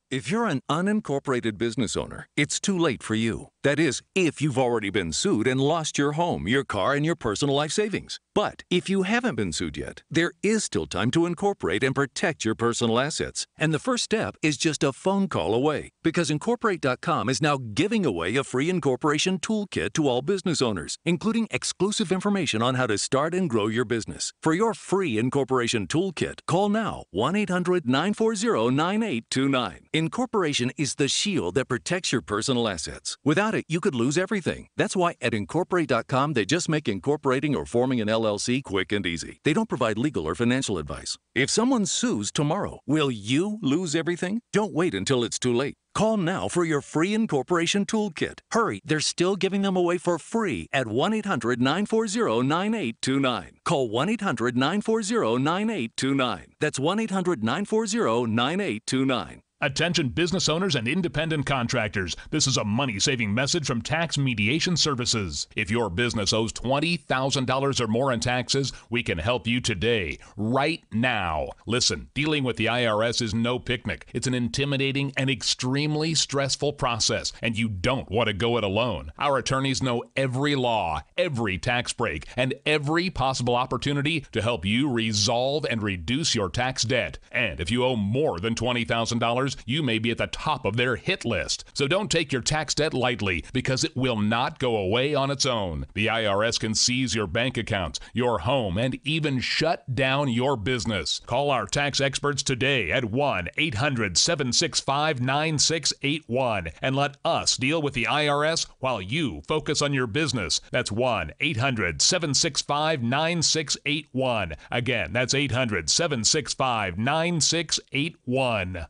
If you're an unincorporated business owner, it's too late for you. That is, if you've already been sued and lost your home, your car, and your personal life savings. But if you haven't been sued yet, there is still time to incorporate and protect your personal assets. And the first step is just a phone call away, because Incorporate.com is now giving away a free incorporation toolkit to all business owners, including exclusive information on how to start and grow your business. For your free incorporation toolkit, call now 1-800-940-9829. Incorporation is the shield that protects your personal assets. Without it, you could lose everything. That's why at Incorporate.com, they just make incorporating or forming an LLC quick and easy. They don't provide legal or financial advice. If someone sues tomorrow, will you lose everything? Don't wait until it's too late. Call now for your free incorporation toolkit. Hurry, they're still giving them away for free at 1-800-940-9829. Call 1-800-940-9829. That's 1-800-940-9829. Attention business owners and independent contractors. This is a money-saving message from Tax Mediation Services. If your business owes $20,000 or more in taxes, we can help you today, right now. Listen, dealing with the IRS is no picnic. It's an intimidating and extremely stressful process, and you don't want to go it alone. Our attorneys know every law, every tax break, and every possible opportunity to help you resolve and reduce your tax debt. And if you owe more than $20,000, you may be at the top of their hit list. So don't take your tax debt lightly, because it will not go away on its own. The IRS can seize your bank accounts, your home, and even shut down your business. Call our tax experts today at 1-800-765-9681 and let us deal with the IRS while you focus on your business. That's 1-800-765-9681. Again, that's 800-765-9681.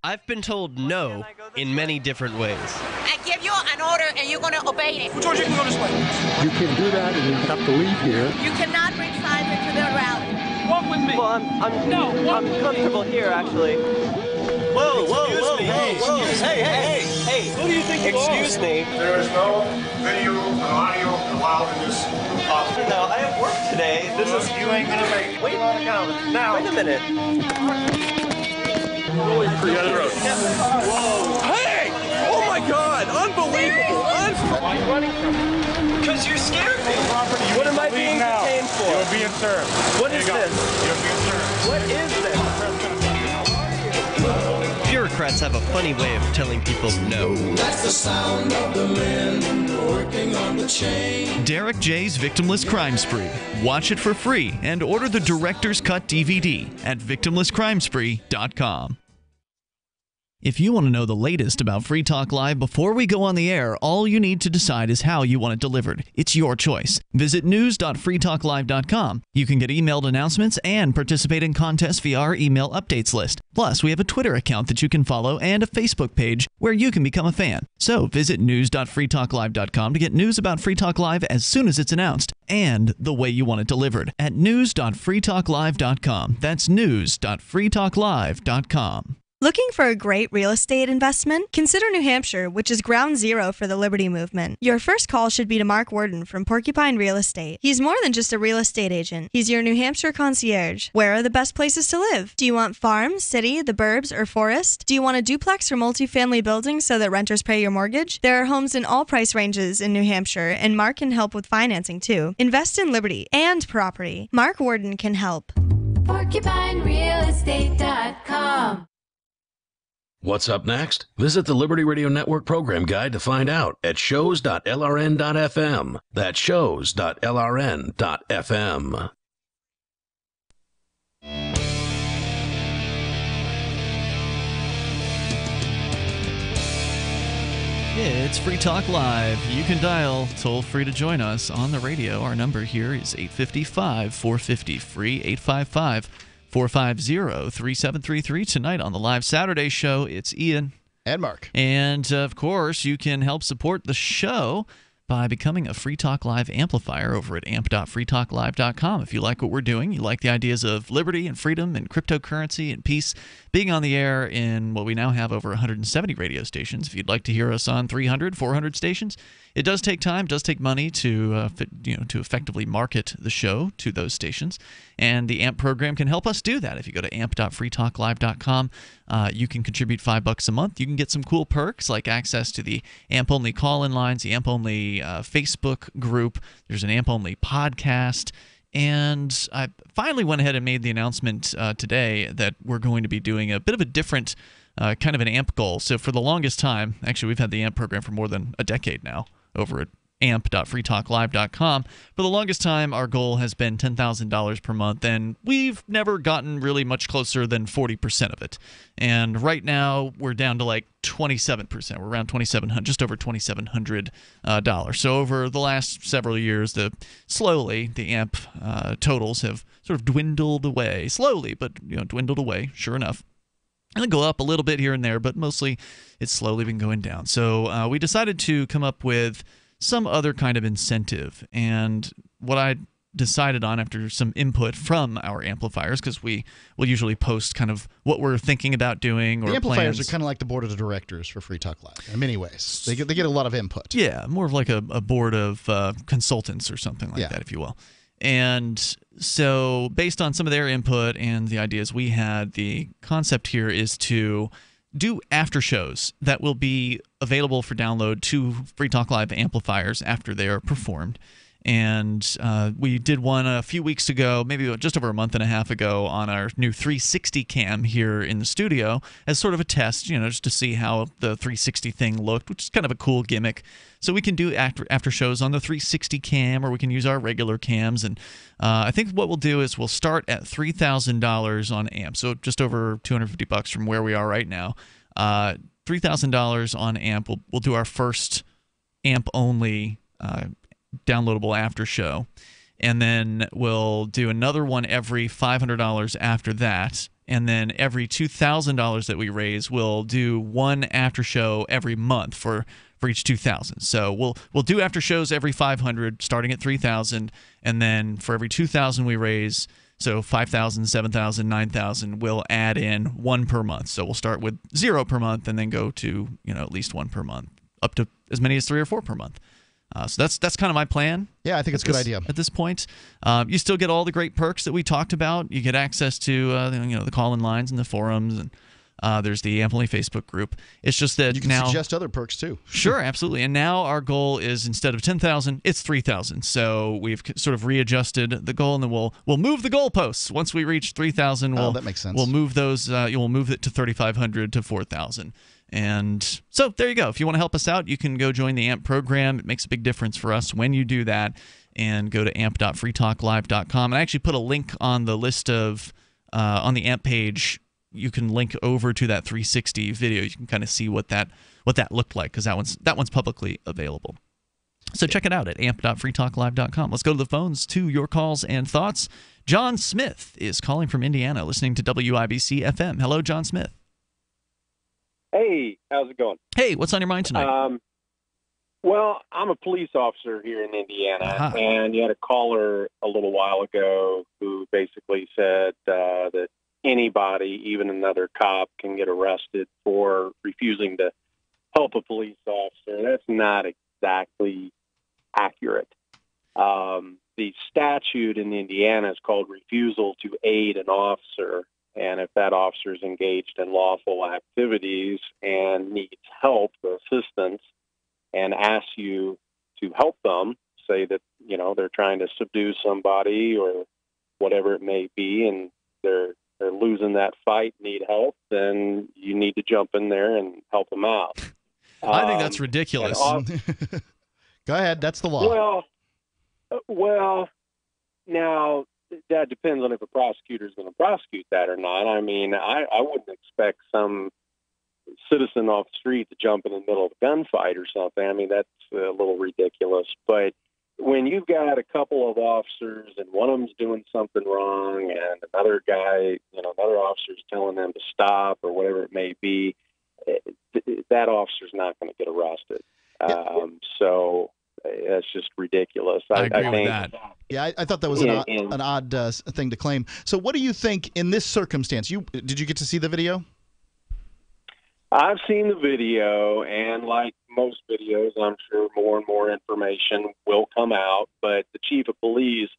I've been told no in many different ways. I give you an order and you're going to obey it. George, you can go this way. You can't do that and you have to leave here. You cannot bring signs into the rally. Walk with me. Well, I'm comfortable here, actually. Whoa, hey, who do you think you are? Excuse me. There is no video and audio allowed in this office. No, I have work today. You ain't going to make it. Wait a minute. Really pretty on the road. Whoa. Hey! Oh my God! Unbelievable! Why are you running from me? Because you're scared me. What am I being detained for? You're being served. What is this? You're being served. What is this? Bureaucrats have a funny way of telling people no. That's the sound of the men working on the chain. Derek J's Victimless Crime Spree. Watch it for free and order the Director's Cut DVD at victimlesscrimespree.com. If you want to know the latest about Free Talk Live before we go on the air, all you need to decide is how you want it delivered. It's your choice. Visit news.freetalklive.com. You can get emailed announcements and participate in contests via our email updates list. Plus, we have a Twitter account that you can follow and a Facebook page where you can become a fan. So visit news.freetalklive.com to get news about Free Talk Live as soon as it's announced and the way you want it delivered at news.freetalklive.com. That's news.freetalklive.com. Looking for a great real estate investment? Consider New Hampshire, which is ground zero for the Liberty Movement. Your first call should be to Mark Worden from Porcupine Real Estate. He's more than just a real estate agent. He's your New Hampshire concierge. Where are the best places to live? Do you want farm, city, the burbs, or forest? Do you want a duplex or multifamily building so that renters pay your mortgage? There are homes in all price ranges in New Hampshire, and Mark can help with financing too. Invest in Liberty and property. Mark Worden can help. PorcupineRealEstate.com. What's up next? Visit the Liberty Radio Network program guide to find out at shows.lrn.fm. That's shows.lrn.fm. It's Free Talk Live. You can dial toll free to join us on the radio. Our number here is 855-450-FREE, 855-450-3733. Tonight on the live Saturday show, it's Ian and Mark. And, of course, you can help support the show by becoming a Free Talk Live amplifier over at amp.freetalklive.com. If you like what we're doing, you like the ideas of liberty and freedom and cryptocurrency and peace being on the air in what we now have over 170 radio stations. If you'd like to hear us on 300, 400 stations, it does take time, does take money to to effectively market the show to those stations. And the AMP program can help us do that. If you go to amp.freetalklive.com, you can contribute $5 a month. You can get some cool perks like access to the AMP-only call-in lines, the AMP-only Facebook group. There's an AMP-only podcast. And I finally went ahead and made the announcement today that we're going to be doing a bit of a different kind of an AMP goal. So for the longest time, actually we've had the AMP program for more than a decade now over at amp.freetalklive.com. For the longest time, our goal has been $10,000 per month, and we've never gotten really much closer than 40% of it. And right now, we're down to like 27%. We're around $2,700, just over $2,700. So over the last several years, slowly the AMP totals have sort of dwindled away. Slowly, but dwindled away, sure enough. It'll go up a little bit here and there, but mostly it's slowly been going down. So we decided to come up with some other kind of incentive. And what I decided on after some input from our amplifiers, because we will usually post kind of what we're thinking about doing or the amplifiers plans. are kind of like the board of directors for Free Talk Live in many ways. They get a lot of input. Yeah, more of like a board of consultants or something like that, if you will. And so based on some of their input and the ideas we had, the concept here is to do after shows that will be available for download to Free Talk Live amplifiers after they are performed. And we did one a few weeks ago, maybe just over a month and a half ago, on our new 360 cam here in the studio as sort of a test, just to see how the 360 thing looked, which is kind of a cool gimmick. So we can do after shows on the 360 cam, or we can use our regular cams. And I think what we'll do is we'll start at $3,000 on amp, so just over $250 from where we are right now. $3,000 on amp. We'll do our first amp only downloadable after show, and then we'll do another one every $500 after that, and then every $2,000 that we raise, we'll do one after show every month for each $2,000. So we'll do after shows every $500, starting at $3,000, and then for every $2,000 we raise, so $5,000, $7,000, $9,000, we'll add in one per month. So we'll start with 0 per month, and then go to at least 1 per month, up to as many as 3 or 4 per month. So that's kind of my plan. Yeah, I think it's a good idea. At this point, you still get all the great perks that we talked about. You get access to the call-in lines and the forums, and there's the Amp Only Facebook group. It's just that you can now suggest other perks too. Sure, absolutely. And now our goal is, instead of 10,000, it's 3,000. So we've sort of readjusted the goal, and then we'll move the goalposts. Once we reach 3,000, that makes sense. We'll move those. We'll move it to 3,500 to 4,000. And so there you go. If you want to help us out, you can go join the AMP program. It makes a big difference for us when you do that. And go to amp.freetalklive.com. And I actually put a link on the list of on the AMP page. You can link over to that 360 video. You can kind of see what that looked like, because that one's publicly available. So check it out at amp.freetalklive.com. Let's go to the phones to your calls and thoughts. John Smith is calling from Indiana, listening to WIBC FM. Hello, John Smith. Hey, how's it going? Hey, what's on your mind tonight? Well, I'm a police officer here in Indiana, and you had a caller a little while ago who basically said that anybody, even another cop, can get arrested for refusing to help a police officer. That's not exactly accurate. The statute in Indiana is called refusal to aid an officer. And if that officer is engaged in lawful activities and needs help or assistance and asks you to help them, say that, they're trying to subdue somebody or whatever it may be, and they're losing that fight, need help, then you need to jump in there and help them out. I think that's ridiculous. Go ahead. That's the law. Well, now, that depends on if a prosecutor is going to prosecute that or not. I mean, I wouldn't expect some citizen off the street to jump in the middle of a gunfight or something. I mean, that's a little ridiculous. But when you've got a couple of officers and one of them's doing something wrong and another guy, another officer's telling them to stop or whatever it may be, that officer's not going to get arrested. So that's just ridiculous. I agree with that. Yeah, I thought that was an odd thing to claim. So what do you think in this circumstance? Did you get to see the video? I've seen the video, and like most videos, I'm sure more and more information will come out, but the chief of police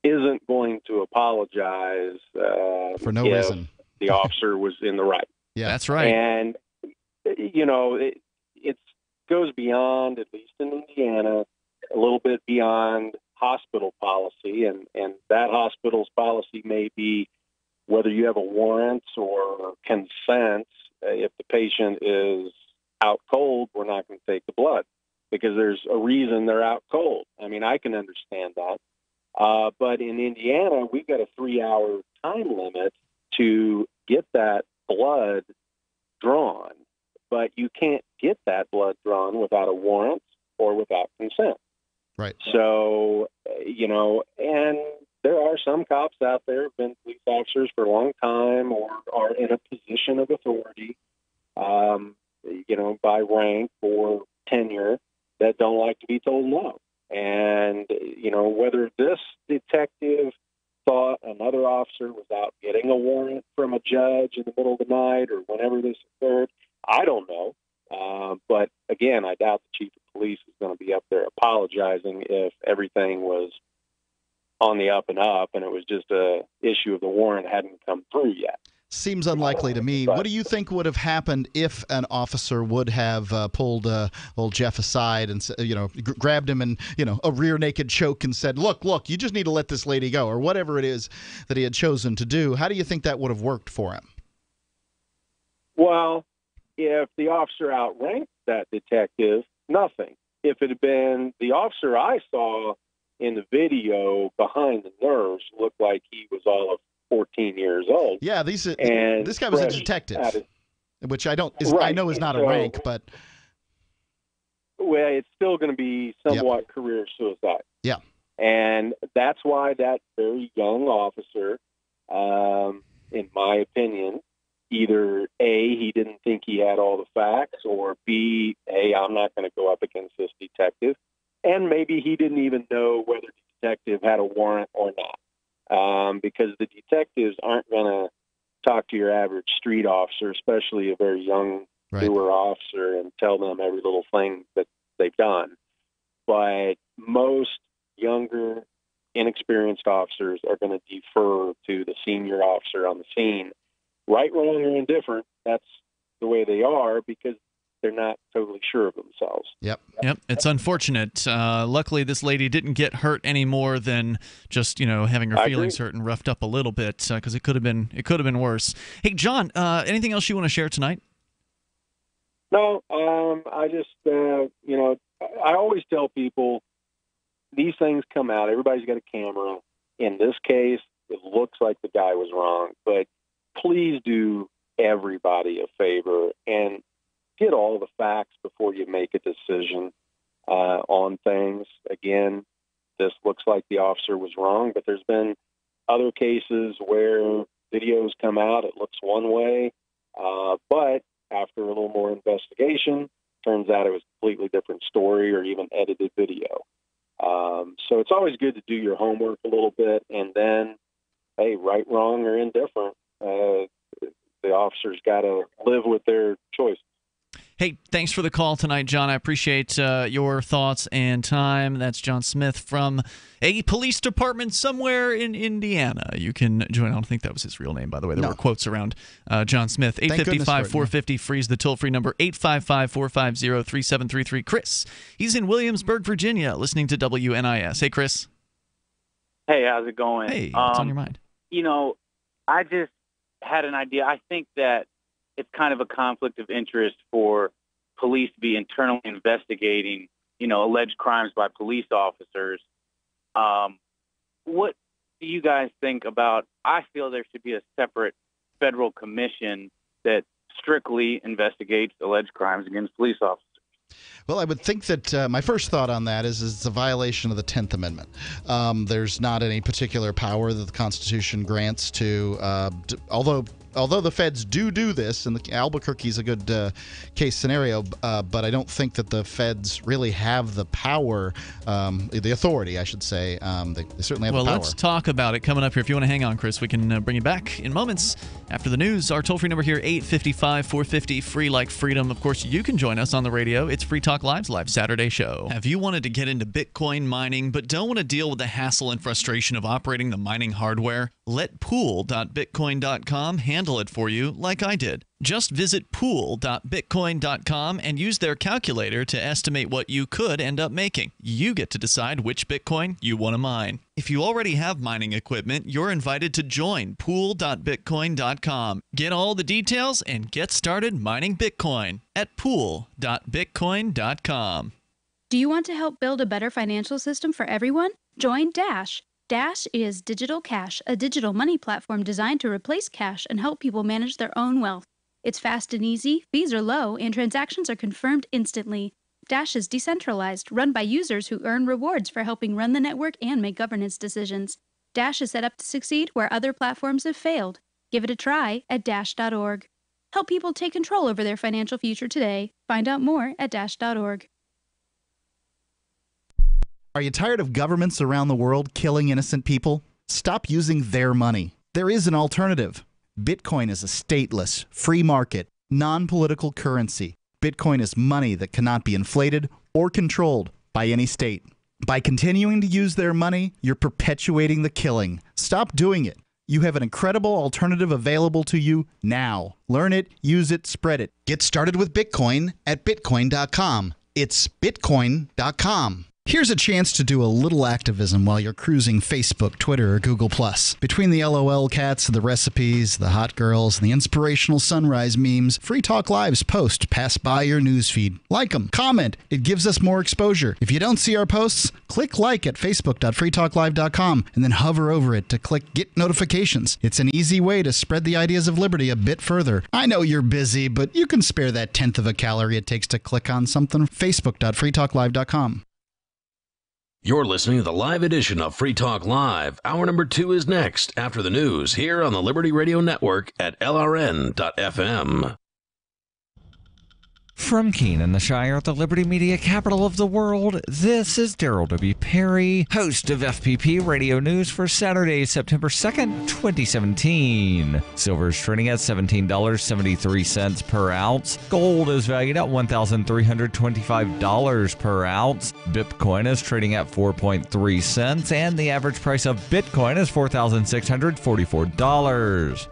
isn't going to apologize for no reason. The officer was in the right. Yeah, that's right. And, it goes beyond, at least in Indiana, a little bit beyond hospital policy, and that hospital's policy may be whether you have a warrant or consent. If the patient is out cold, we're not going to take the blood because there's a reason they're out cold. I mean, I can understand that. But in Indiana, we've got a 3-hour time limit to get that blood drawn. But you can't get that blood drawn without a warrant or without consent. Right. So, and there are some cops out there who've been police officers for a long time or are in a position of authority, by rank or tenure, that don't like to be told no. And, whether this detective thought another officer was out getting a warrant from a judge in the middle of the night or whenever this occurred, I don't know. But again, I doubt the chief of police is going to be up there apologizing if everything was on the up and up and it was just a issue of the warrant hadn't come through yet. Seems unlikely to me. What do you think would have happened if an officer would have pulled old Jeff aside and grabbed him in a rear naked choke and said, "Look, you just need to let this lady go," or whatever it is that he had chosen to do? How do you think that would have worked for him? Well, if the officer outranked that detective, nothing. If it had been the officer I saw in the video behind the nerves, looked like he was all of 14 years old. Yeah, this guy was a detective, which I know is not a rank, but it's still going to be somewhat career suicide. Yeah, and that's why that very young officer, in my opinion, either A, he didn't think he had all the facts, or B, hey, I'm not going to go up against this detective, and maybe he didn't even know whether the detective had a warrant or not. Because the detectives aren't going to talk to your average street officer, especially a very young, newer officer, and tell them every little thing that they've done. But most younger, inexperienced officers are going to defer to the senior officer on the scene. Right, wrong, or indifferent, that's the way they are because they're not totally sure of themselves. Yep. It's unfortunate. Luckily, this lady didn't get hurt any more than just having her feelings hurt and roughed up a little bit, because it could have been worse. Hey, John, anything else you want to share tonight? No, I just I always tell people these things come out. Everybody's got a camera. In this case, it looks like the guy was wrong, but please do everybody a favor and get all the facts before you make a decision on things. Again, this looks like the officer was wrong, but there's been other cases where videos come out, it looks one way, but after a little more investigation, turns out it was a completely different story or even edited video. So it's always good to do your homework a little bit, and then, hey, right, wrong, or indifferent, the officer's got to live with their choices. Hey, thanks for the call tonight, John. I appreciate your thoughts and time. That's John Smith from a police department somewhere in Indiana. You can join. I don't think that was his real name, by the way. There were quotes around John Smith. 855-450-FREE is the toll-free number, 855-450-3733. Chris, he's in Williamsburg, Virginia, listening to WNIS. Hey, Chris. Hey, how's it going? Hey, what's on your mind? I just had an idea. I think that it's kind of a conflict of interest for police to be internally investigating, alleged crimes by police officers. What do you guys think about? I feel there should be a separate federal commission that strictly investigates alleged crimes against police officers. Well, I would think that my first thought on that is it's a violation of the 10th Amendment. There's not any particular power that the Constitution grants to although the feds do this, and Albuquerque's a good case scenario, but I don't think that the feds really have the power, the authority, I should say. They certainly have the power. Well, let's talk about it coming up here. If you want to hang on, Chris, we can bring you back in moments after the news. Our toll-free number here, 855-450-FREE like freedom. Of course, you can join us on the radio. It's Free Talk Live's live Saturday show. Have you wanted to get into Bitcoin mining but don't want to deal with the hassle and frustration of operating the mining hardware? Let pool.bitcoin.com handle it for you like I did. Just visit pool.bitcoin.com and use their calculator to estimate what you could end up making. You get to decide which Bitcoin you want to mine. If you already have mining equipment, you're invited to join pool.bitcoin.com. Get all the details and get started mining Bitcoin at pool.bitcoin.com. Do you want to help build a better financial system for everyone? Join Dash. Dash is Digital Cash, a digital money platform designed to replace cash and help people manage their own wealth. It's fast and easy, fees are low, and transactions are confirmed instantly. Dash is decentralized, run by users who earn rewards for helping run the network and make governance decisions. Dash is set up to succeed where other platforms have failed. Give it a try at dash.org. Help people take control over their financial future today. Find out more at dash.org. Are you tired of governments around the world killing innocent people? Stop using their money. There is an alternative. Bitcoin is a stateless, free market, non-political currency. Bitcoin is money that cannot be inflated or controlled by any state. By continuing to use their money, you're perpetuating the killing. Stop doing it. You have an incredible alternative available to you now. Learn it, use it, spread it. Get started with Bitcoin at Bitcoin.com. It's Bitcoin.com. Here's a chance to do a little activism while you're cruising Facebook, Twitter, or Google+. Between the LOL cats, the recipes, the hot girls, and the inspirational sunrise memes, Free Talk Live's posts pass by your newsfeed. Like them, comment. It gives us more exposure. If you don't see our posts, click like at facebook.freetalklive.com and then hover over it to click Get Notifications. It's an easy way to spread the ideas of liberty a bit further. I know you're busy, but you can spare that 1/10 of a calorie it takes to click on something. facebook.freetalklive.com. You're listening to the live edition of Free Talk Live. Hour number 2 is next after the news here on the Liberty Radio Network at LRN.FM. From Keene in the Shire, the Liberty Media capital of the world, this is Daryl W. Perry, host of FPP Radio News for Saturday, September 2nd, 2017. Silver is trading at $17.73 per ounce. Gold is valued at $1,325 per ounce. Bitcoin is trading at 4.3 cents, and the average price of Bitcoin is $4,644.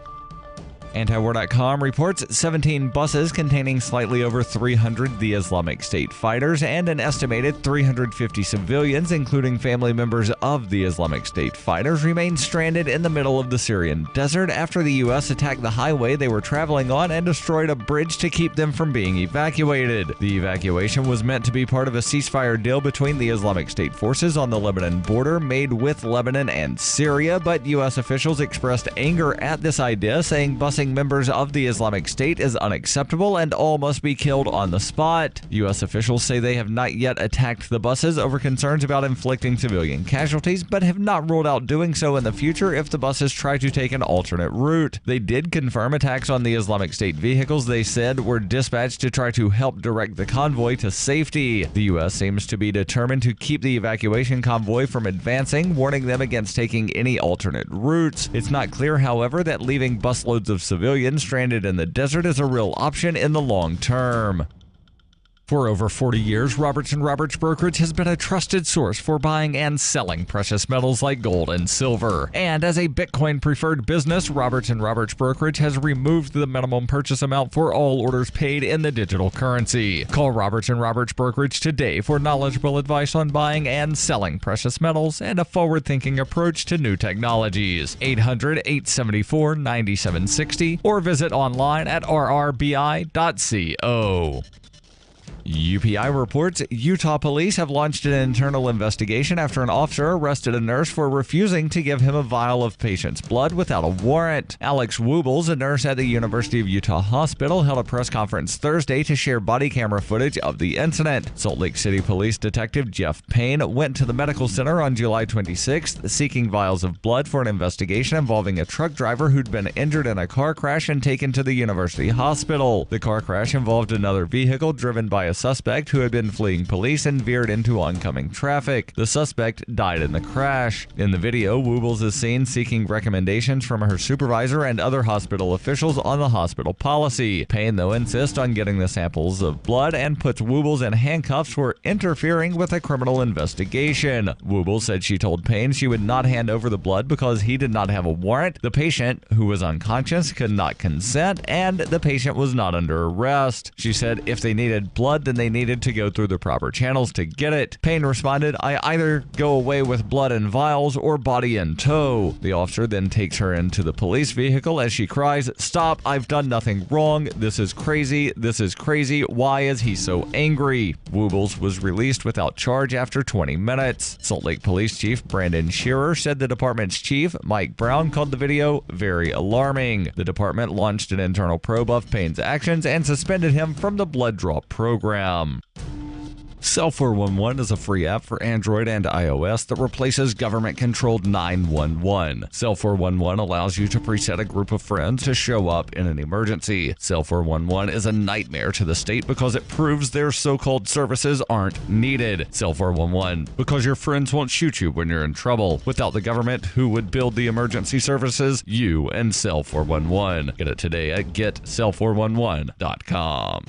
Antiwar.com reports 17 buses containing slightly over 300 the Islamic State fighters and an estimated 350 civilians, including family members of the Islamic State fighters, remain stranded in the middle of the Syrian desert after the U.S. attacked the highway they were traveling on and destroyed a bridge to keep them from being evacuated. The evacuation was meant to be part of a ceasefire deal between the Islamic State forces on the Lebanon border made with Lebanon and Syria, but U.S. officials expressed anger at this idea, saying busing members of the Islamic State is unacceptable and all must be killed on the spot. U.S. officials say they have not yet attacked the buses over concerns about inflicting civilian casualties, but have not ruled out doing so in the future if the buses try to take an alternate route. They did confirm attacks on the Islamic State vehicles they said were dispatched to try to help direct the convoy to safety. The U.S. seems to be determined to keep the evacuation convoy from advancing, warning them against taking any alternate routes. It's not clear, however, that leaving busloads of civilians stranded in the desert is a real option in the long term. For over 40 years, Roberts & Roberts Brokerage has been a trusted source for buying and selling precious metals like gold and silver. And as a Bitcoin-preferred business, Roberts & Roberts Brokerage has removed the minimum purchase amount for all orders paid in the digital currency. Call Roberts & Roberts Brokerage today for knowledgeable advice on buying and selling precious metals and a forward-thinking approach to new technologies. 800-874-9760 or visit online at rrbi.co. UPI reports Utah police have launched an internal investigation after an officer arrested a nurse for refusing to give him a vial of patient's blood without a warrant. Alex Woobles, a nurse at the University of Utah Hospital, held a press conference Thursday to share body camera footage of the incident. Salt Lake City Police Detective Jeff Payne went to the medical center on July 26th seeking vials of blood for an investigation involving a truck driver who'd been injured in a car crash and taken to the university hospital. The car crash involved another vehicle driven by a suspect who had been fleeing police and veered into oncoming traffic. The suspect died in the crash. In the video, Woobles is seen seeking recommendations from her supervisor and other hospital officials on the hospital policy. Payne, though, insists on getting the samples of blood and puts Woobles in handcuffs for interfering with a criminal investigation. Woobles said she told Payne she would not hand over the blood because he did not have a warrant, the patient, who was unconscious, could not consent, and the patient was not under arrest. She said if they needed blood, then they needed to go through the proper channels to get it. Payne responded, "I either go away with blood in vials or body in tow." The officer then takes her into the police vehicle as she cries, "Stop, I've done nothing wrong. This is crazy. This is crazy. Why is he so angry?" Woobles was released without charge after 20 minutes. Salt Lake Police Chief Brandon Shearer said the department's chief, Mike Brown, called the video very alarming. The department launched an internal probe of Payne's actions and suspended him from the blood draw program. Cell 411 is a free app for Android and iOS that replaces government-controlled 911. Cell 411 allows you to preset a group of friends to show up in an emergency. Cell 411 is a nightmare to the state because it proves their so-called services aren't needed. Cell 411, because your friends won't shoot you when you're in trouble. Without the government, who would build the emergency services? You and Cell 411. Get it today at getcell411.com.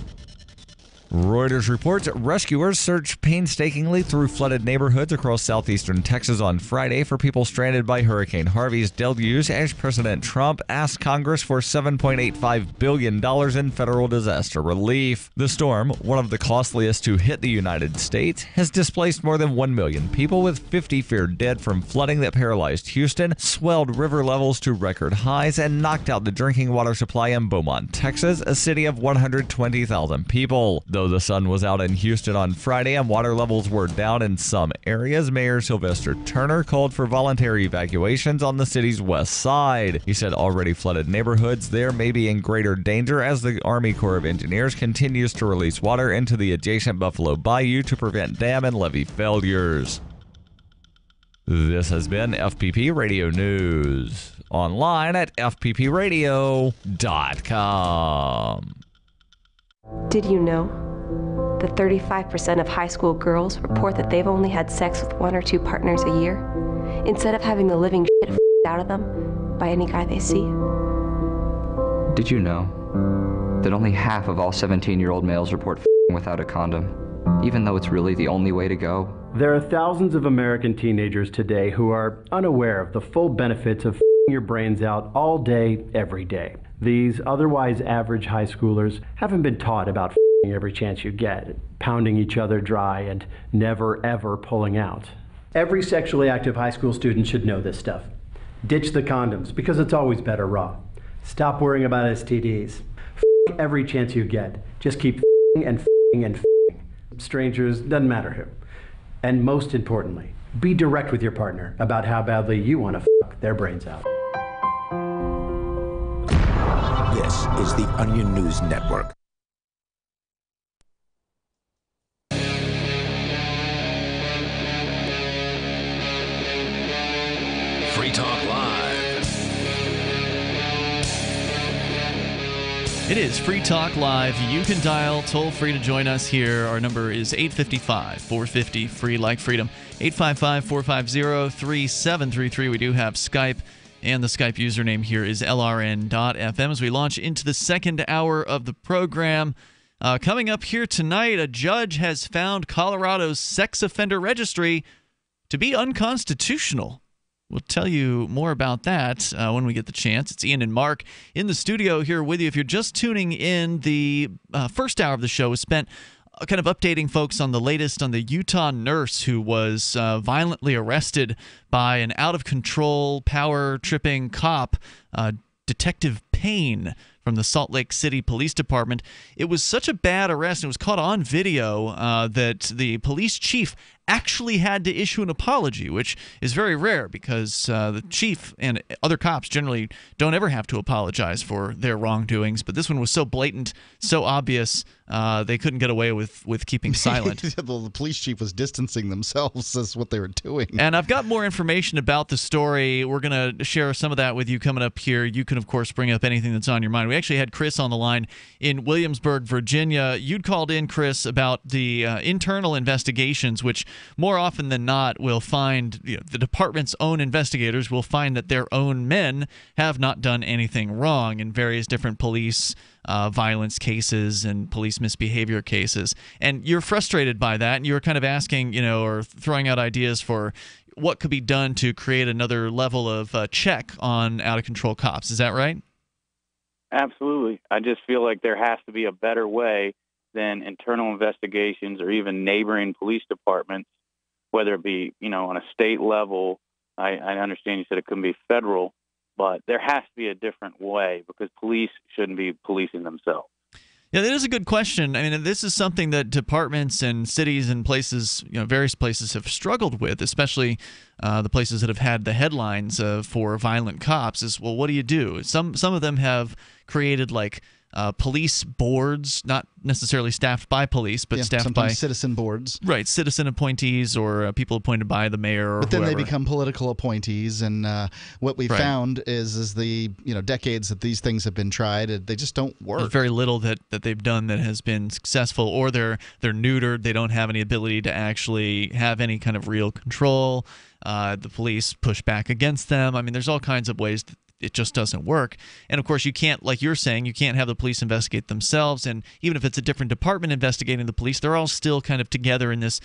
Reuters reports rescuers searched painstakingly through flooded neighborhoods across southeastern Texas on Friday for people stranded by Hurricane Harvey's deluge as President Trump asked Congress for $7.85 billion in federal disaster relief. The storm, one of the costliest to hit the United States, has displaced more than 1 million people, with 50 feared dead from flooding that paralyzed Houston, swelled river levels to record highs, and knocked out the drinking water supply in Beaumont, Texas, a city of 120,000 people. Though the sun was out in Houston on Friday and water levels were down in some areas, Mayor Sylvester Turner called for voluntary evacuations on the city's west side. He said already flooded neighborhoods there may be in greater danger as the Army Corps of Engineers continues to release water into the adjacent Buffalo Bayou to prevent dam and levee failures. This has been FPP Radio News. Online at fppradio.com. Did you know that 35% of high school girls report that they've only had sex with 1 or 2 partners a year, instead of having the living shit out of them by any guy they see? Did you know that only half of all 17-year-old males report without a condom, even though it's really the only way to go? There are thousands of American teenagers today who are unaware of the full benefits of your brains out all day, every day. These otherwise average high schoolers haven't been taught about every chance you get, pounding each other dry, and never ever pulling out. Every sexually active high school student should know this stuff. Ditch the condoms, because it's always better raw. Stop worrying about STDs. Every chance you get. Just keep and strangers, doesn't matter who. And most importantly, be direct with your partner about how badly you want to their brains out. This is the Onion News Network. Free Talk Live. It is Free Talk Live. You can dial toll free to join us here. Our number is 855-450-FREE like freedom. 855-450-3733. We do have Skype, and the Skype username here is LRN.FM as we launch into the second hour of the program. Coming up here tonight, a judge has found Colorado's sex offender registry to be unconstitutional. We'll tell you more about that when we get the chance. It's Ian and Mark in the studio here with you. If you're just tuning in, the first hour of the show was spent kind of updating folks on the latest on the Utah nurse who was violently arrested by an out-of-control, power-tripping cop, Detective Payne, from the Salt Lake City Police Department. It was such a bad arrest, and it was caught on video, that the police chief actually had to issue an apology, which is very rare because the chief and other cops generally don't ever have to apologize for their wrongdoings. But this one was so blatant, so obvious, they couldn't get away with keeping silent. The police chief was distancing themselves. That's what they were doing. And I've got more information about the story. We're going to share some of that with you coming up here. You can, of course, bring up anything that's on your mind. We actually had Chris on the line in Williamsburg, Virginia. You'd called in, Chris, about the internal investigations, which more often than not will find, the department's own investigators will find that their own men have not done anything wrong in various different police violence cases and police misbehavior cases. And you're frustrated by that, and you're kind of asking, or throwing out ideas for what could be done to create another level of check on out-of-control cops. Is that right? Absolutely. I just feel like there has to be a better way than internal investigations or even neighboring police departments, whether it be, on a state level. I understand you said it couldn't be federal, but there has to be a different way because police shouldn't be policing themselves. Yeah, that is a good question. I mean, this is something that departments and cities and places, various places have struggled with, especially the places that have had the headlines for violent cops is, well, what do you do? Some of them have created police boards, not necessarily staffed by police, but staffed by citizen boards. Right, citizen appointees or people appointed by the mayor or But then whoever. they become political appointees, and what we found is the decades that these things have been tried, they just don't work. There's very little that they've done that has been successful, or they're neutered. They don't have any ability to actually have any kind of real control. The police push back against them. I mean, there's all kinds of ways that it just doesn't work. And of course, you can't, like you're saying, you can't have the police investigate themselves. And even if it's a different department investigating the police, they're all still kind of together in this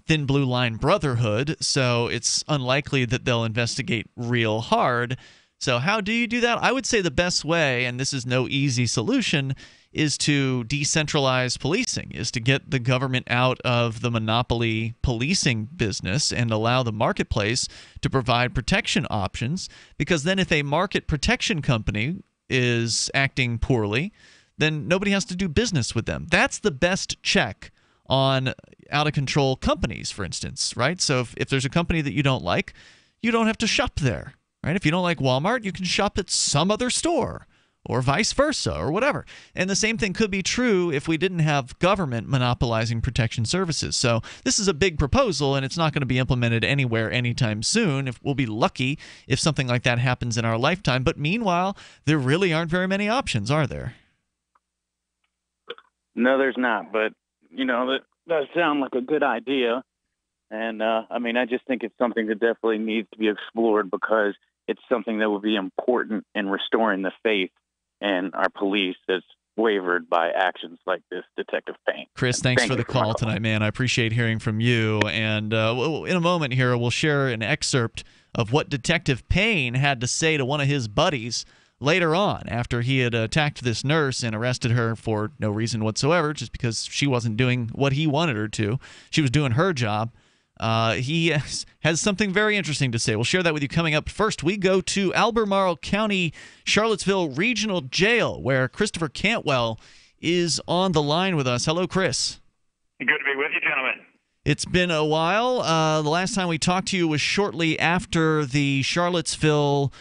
thin blue line brotherhood. So it's unlikely that they'll investigate real hard. So how do you do that? I would say the best way, and this is no easy solution, is to decentralize policing, is to get the government out of the monopoly policing business and allow the marketplace to provide protection options. Because then if a market protection company is acting poorly, then nobody has to do business with them. That's the best check on out-of-control companies, for instance, right? So if there's a company that you don't like, you don't have to shop there, right? If you don't like Walmart, you can shop at some other store, or vice versa, or whatever. And the same thing could be true if we didn't have government monopolizing protection services. So this is a big proposal, and it's not going to be implemented anywhere anytime soon. We'll be lucky if something like that happens in our lifetime. But meanwhile, there really aren't very many options, are there? No, there's not. But, that does sound like a good idea. And, I just think it's something that definitely needs to be explored, because it's something that will be important in restoring the faith in our police that's wavered by actions like this, Detective Payne. Chris, thanks for the call tonight, man. I appreciate hearing from you. And in a moment here, we'll share an excerpt of what Detective Payne had to say to one of his buddies later on, after he had attacked this nurse and arrested her for no reason whatsoever, just because she wasn't doing what he wanted her to. She was doing her job. He has something very interesting to say. We'll share that with you coming up. First, we go to Albemarle County, Charlottesville Regional Jail, where Christopher Cantwell is on the line with us. Hello, Chris. Good to be with you, gentlemen. It's been a while. The last time we talked to you was shortly after the Charlottesville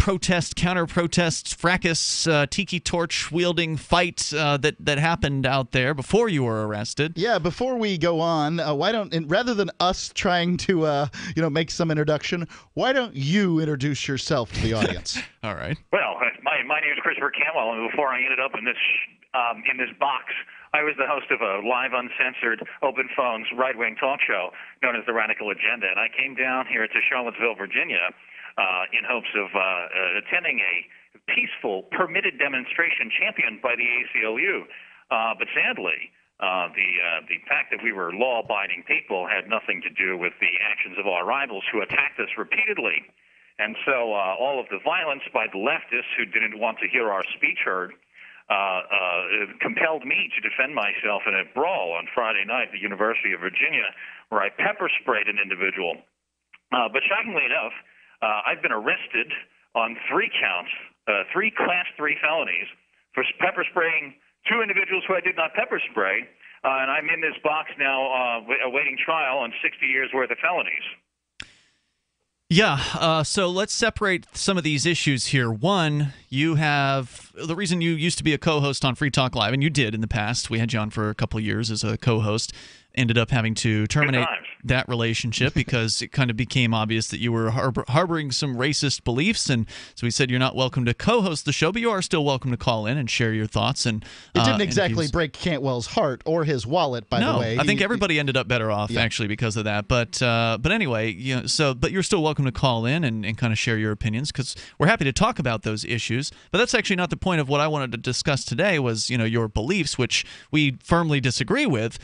counter-protest, fracas, tiki torch-wielding fight that happened out there before you were arrested. Yeah, before we go on, why don't, rather than us trying to, make some introduction, why don't you introduce yourself to the audience? All right. Well, my name is Christopher Cantwell, and before I ended up in this box, I was the host of a live, uncensored, open phones, right-wing talk show known as The Radical Agenda, and I came down here to Charlottesville, Virginia, in hopes of attending a peaceful, permitted demonstration championed by the ACLU. But sadly, the fact that we were law-abiding people had nothing to do with the actions of our rivals who attacked us repeatedly. And so all of the violence by the leftists who didn't want to hear our speech heard compelled me to defend myself in a brawl on Friday night at the University of Virginia, where I pepper sprayed an individual. But shockingly enough, I've been arrested on 3 counts, 3 Class 3 felonies for pepper spraying 2 individuals who I did not pepper spray, and I'm in this box now awaiting trial on 60 years' worth of felonies. Yeah, so let's separate some of these issues here. One, you have the reason you used to be a co-host on Free Talk Live, and you did in the past. We had you on for a couple of years as a co-host. Ended up having to terminate that relationship because it kind of became obvious that you were harboring some racist beliefs, and so we said you're not welcome to co-host the show, but you are still welcome to call in and share your thoughts. And it didn't exactly break Cantwell's heart or his wallet, by the way. I think everybody ended up better off actually because of that. But anyway, but you're still welcome to call in and kind of share your opinions, because we're happy to talk about those issues. But that's actually not the point of what I wanted to discuss today. Was your beliefs, which we firmly disagree with.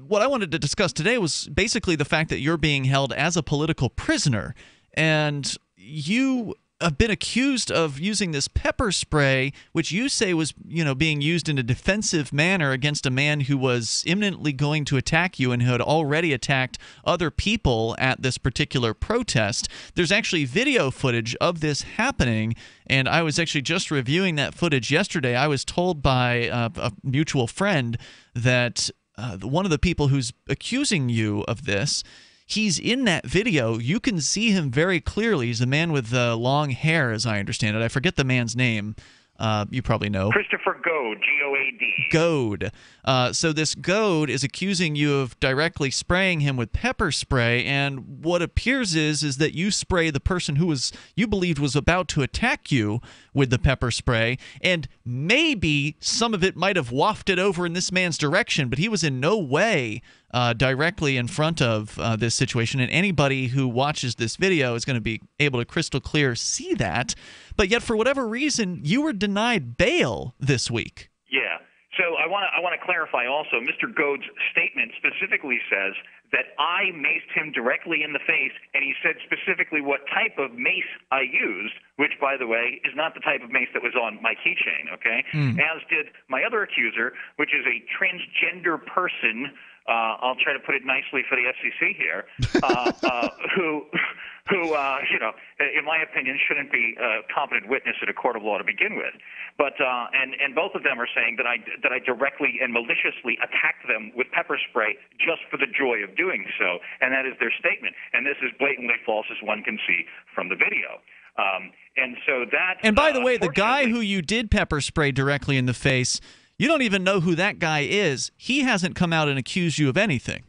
What I wanted to discuss today was basically the fact that you're being held as a political prisoner, and you have been accused of using this pepper spray, which you say was, being used in a defensive manner against a man who was imminently going to attack you and who had already attacked other people at this particular protest. There's actually video footage of this happening, and I was actually just reviewing that footage yesterday. I was told by a mutual friend that one of the people who's accusing you of this, he's in that video. You can see him very clearly. He's a man with long hair, as I understand it. I forget the man's name. You probably know. Christopher Goad, G-O-A-D. Goad. So this Goad is accusing you of directly spraying him with pepper spray, and what appears is that you spray the person who you believed was about to attack you with the pepper spray, and maybe some of it might have wafted over in this man's direction, but he was in no way directly in front of this situation, and anybody who watches this video is going to be able to crystal clear see that. But yet, for whatever reason, you were denied bail this week. Yeah. So I want to clarify also, Mr. Goad's statement specifically says that I maced him directly in the face, and he said specifically what type of mace I used, which, by the way, is not the type of mace that was on my keychain, okay? As did my other accuser, which is a transgender person. I'll try to put it nicely for the FCC here, who in my opinion, shouldn't be a competent witness at a court of law to begin with. But and both of them are saying that I directly and maliciously attacked them with pepper spray just for the joy of doing so, and that is their statement. And this is blatantly false, as one can see from the video. And so that. And by the way, the guy who you did pepper spray directly in the face, you don't even know who that guy is. He hasn't come out and accused you of anything.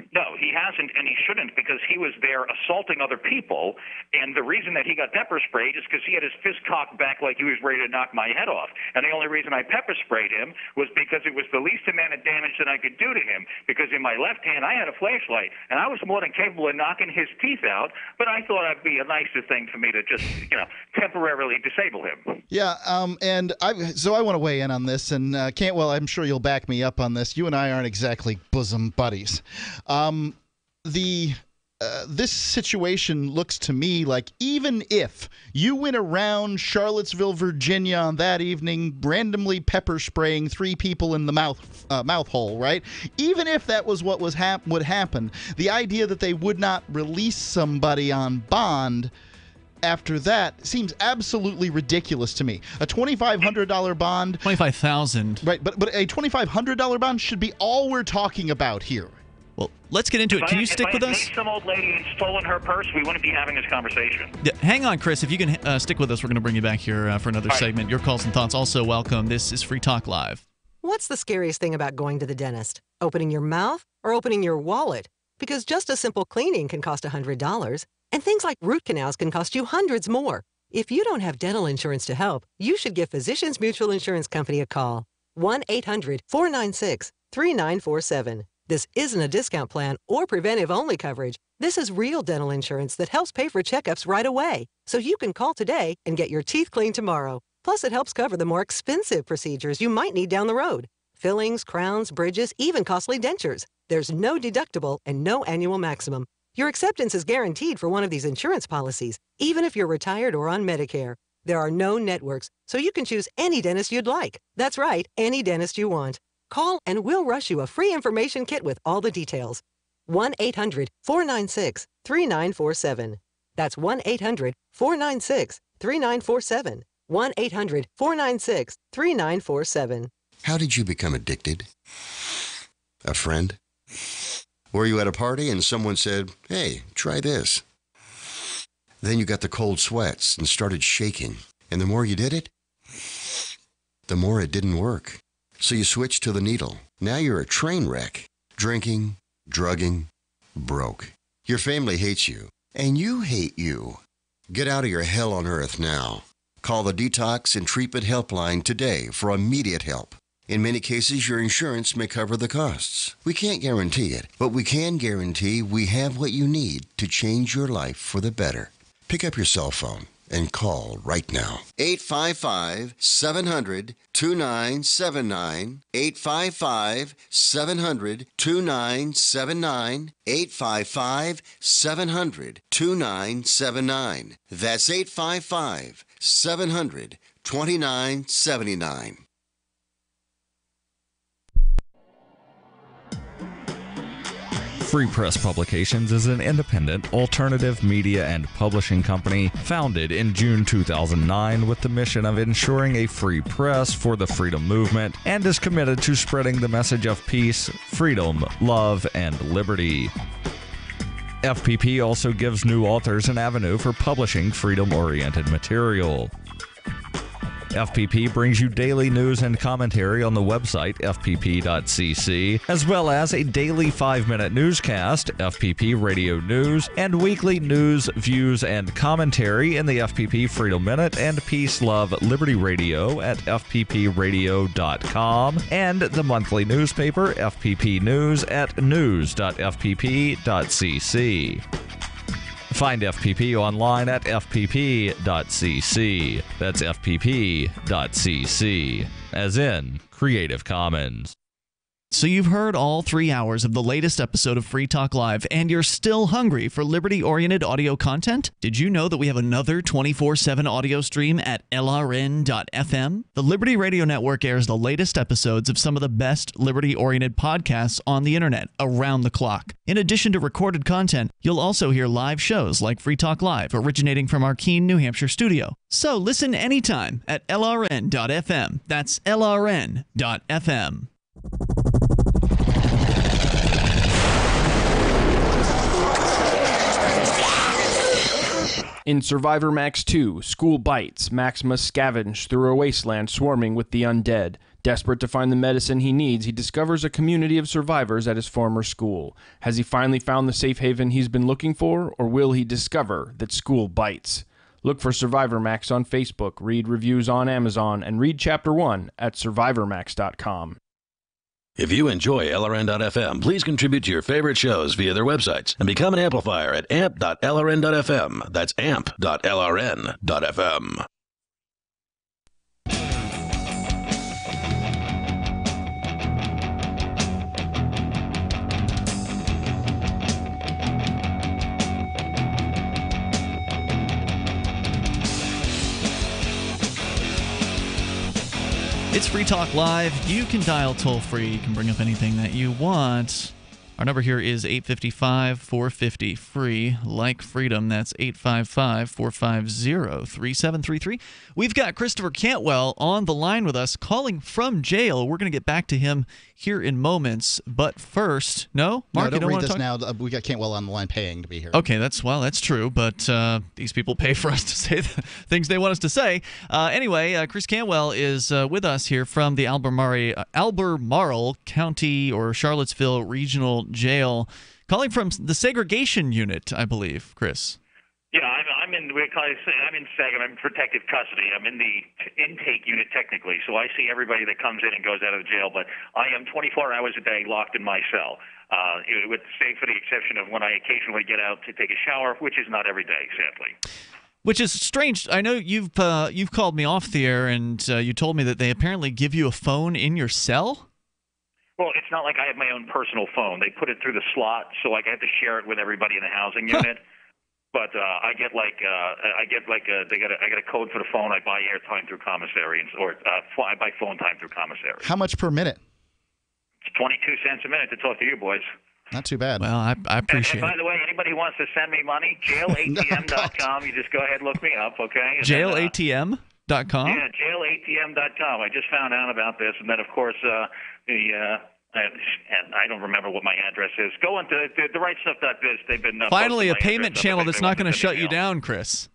No, he hasn't, and he shouldn't, because he was there assaulting other people, and the reason that he got pepper sprayed is because he had his fist cocked back like he was ready to knock my head off. And the only reason I pepper sprayed him was because it was the least amount of damage that I could do to him, because in my left hand I had a flashlight, and I was more than capable of knocking his teeth out, but I thought it'd be a nicer thing for me to just, temporarily disable him. Yeah, and I want to weigh in on this, and Cantwell, I'm sure you'll back me up on this. You and I aren't exactly bosom buddies. This situation looks to me like even if you went around Charlottesville, Virginia on that evening, randomly pepper spraying 3 people in the mouth hole, right? Even if that was what would happen, the idea that they would not release somebody on bond after that seems absolutely ridiculous to me. A $2,500 bond, $25,000, right? But a $2,500 bond should be all we're talking about here. Well, let's get into it. Can you stick with us? If I had some old lady and stolen her purse, we wouldn't be having this conversation. Yeah, hang on, Chris. If you can stick with us, we're going to bring you back here for another segment. Your calls and thoughts also welcome. This is Free Talk Live. What's the scariest thing about going to the dentist? Opening your mouth or opening your wallet? Because just a simple cleaning can cost $100, and things like root canals can cost you hundreds more. If you don't have dental insurance to help, you should give Physicians Mutual Insurance Company a call. 1-800-496-3947. This isn't a discount plan or preventive-only coverage. This is real dental insurance that helps pay for checkups right away. So you can call today and get your teeth cleaned tomorrow. Plus, it helps cover the more expensive procedures you might need down the road. Fillings, crowns, bridges, even costly dentures. There's no deductible and no annual maximum. Your acceptance is guaranteed for one of these insurance policies, even if you're retired or on Medicare. There are no networks, so you can choose any dentist you'd like. That's right, any dentist you want. Call and we'll rush you a free information kit with all the details. 1-800-496-3947. That's 1-800-496-3947. 1-800-496-3947. How did you become addicted? A friend? Were you at a party and someone said, "Hey, try this"? Then you got the cold sweats and started shaking. And the more you did it, the more it didn't work. So you switched to the needle. Now you're a train wreck. Drinking, drugging, broke. Your family hates you, and you hate you. Get out of your hell on earth now. Call the Detox and Treatment Helpline today for immediate help. In many cases, your insurance may cover the costs. We can't guarantee it, but we can guarantee we have what you need to change your life for the better. Pick up your cell phone and call right now. 855-700-2979. 855-700-2979. 855-700-2979. That's 855-700-2979. Free Press Publications is an independent, alternative media and publishing company founded in June 2009 with the mission of ensuring a free press for the freedom movement and is committed to spreading the message of peace, freedom, love, and liberty. FPP also gives new authors an avenue for publishing freedom-oriented material. FPP brings you daily news and commentary on the website fpp.cc, as well as a daily 5-minute newscast, FPP Radio News, and weekly news, views, and commentary in the FPP Freedom Minute and Peace, Love, Liberty Radio at fppradio.com, and the monthly newspaper FPP News at news.fpp.cc. Find FPP online at fpp.cc. That's fpp.cc, as in Creative Commons. So you've heard all 3 hours of the latest episode of Free Talk Live, and you're still hungry for liberty-oriented audio content? Did you know that we have another 24/7 audio stream at LRN.FM? The Liberty Radio Network airs the latest episodes of some of the best liberty-oriented podcasts on the internet around the clock. In addition to recorded content, you'll also hear live shows like Free Talk Live, originating from our Keene, New Hampshire studio. So listen anytime at LRN.FM. That's LRN.FM. In Survivor Max 2, School Bites, Max must scavenge through a wasteland swarming with the undead. Desperate to find the medicine he needs, he discovers a community of survivors at his former school. Has he finally found the safe haven he's been looking for, or will he discover that school bites? Look for Survivor Max on Facebook, read reviews on Amazon, and read Chapter 1 at survivormax.com. If you enjoy LRN.FM, please contribute to your favorite shows via their websites and become an amplifier at amp.lrn.fm. That's amp.lrn.fm. It's Free Talk Live. You can dial toll-free. You can bring up anything that you want. Our number here is 855-450-FREE, like freedom. That's 855-450-3733. We've got Christopher Cantwell on the line with us, calling from jail. We're going to get back to him here in moments. But first, Mark, don't you don't read want to this talk? now. We got Cantwell on the line paying to be here. Okay, that's true, but these people pay for us to say the things they want us to say. Anyway, Chris Cantwell is with us here from the Albemarle County or Charlottesville Regional Jail, calling from the segregation unit, I believe, Chris. Yeah, I'm in protective custody. I'm in the intake unit technically, so I see everybody that comes in and goes out of the jail, but I am 24 hours a day locked in my cell, with for the exception of when I occasionally get out to take a shower, which is not every day, sadly. Which is strange. I know you've called me off the air, and you told me that they apparently give you a phone in your cell? Well, it's not like I have my own personal phone. They put it through the slot, so I have to share it with everybody in the housing unit. But I get I got a code for the phone. I buy airtime through commissary, I buy phone time through commissary. How much per minute? It's 22 cents a minute to talk to you boys. Not too bad. Well, I appreciate it. And by the way, anybody who wants to send me money, jailatm.com. You just go ahead and look me up, okay? Jailatm.com? Yeah, jailatm.com. I just found out about this, and then of course and I don't remember what my address is. Go on to the rightstuff.biz. They've been finally a payment channel that's not going to shut you down, Chris.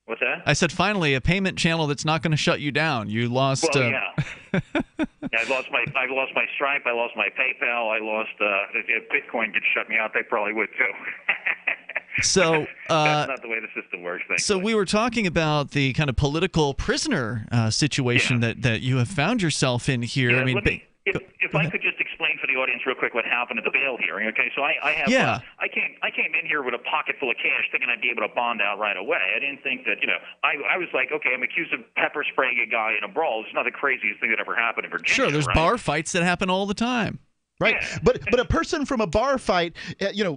What's that? I said finally a payment channel that's not going to shut you down. You lost. Well, yeah. I lost my Stripe. I lost my PayPal. I lost if Bitcoin could shut me out. They probably would too. So that's not the way the system works. So we were talking about the kind of political prisoner situation that you have found yourself in here. Yeah, I mean, if I could just explain for the audience real quick what happened at the bail hearing. Okay, so I have I came in here with a pocket full of cash, thinking I'd be able to bond out right away. I didn't think that I was like, okay, I'm accused of pepper spraying a guy in a brawl. It's not the craziest thing that ever happened in Virginia. Sure, there's bar fights that happen all the time. Right, yeah. But a person from a bar fight,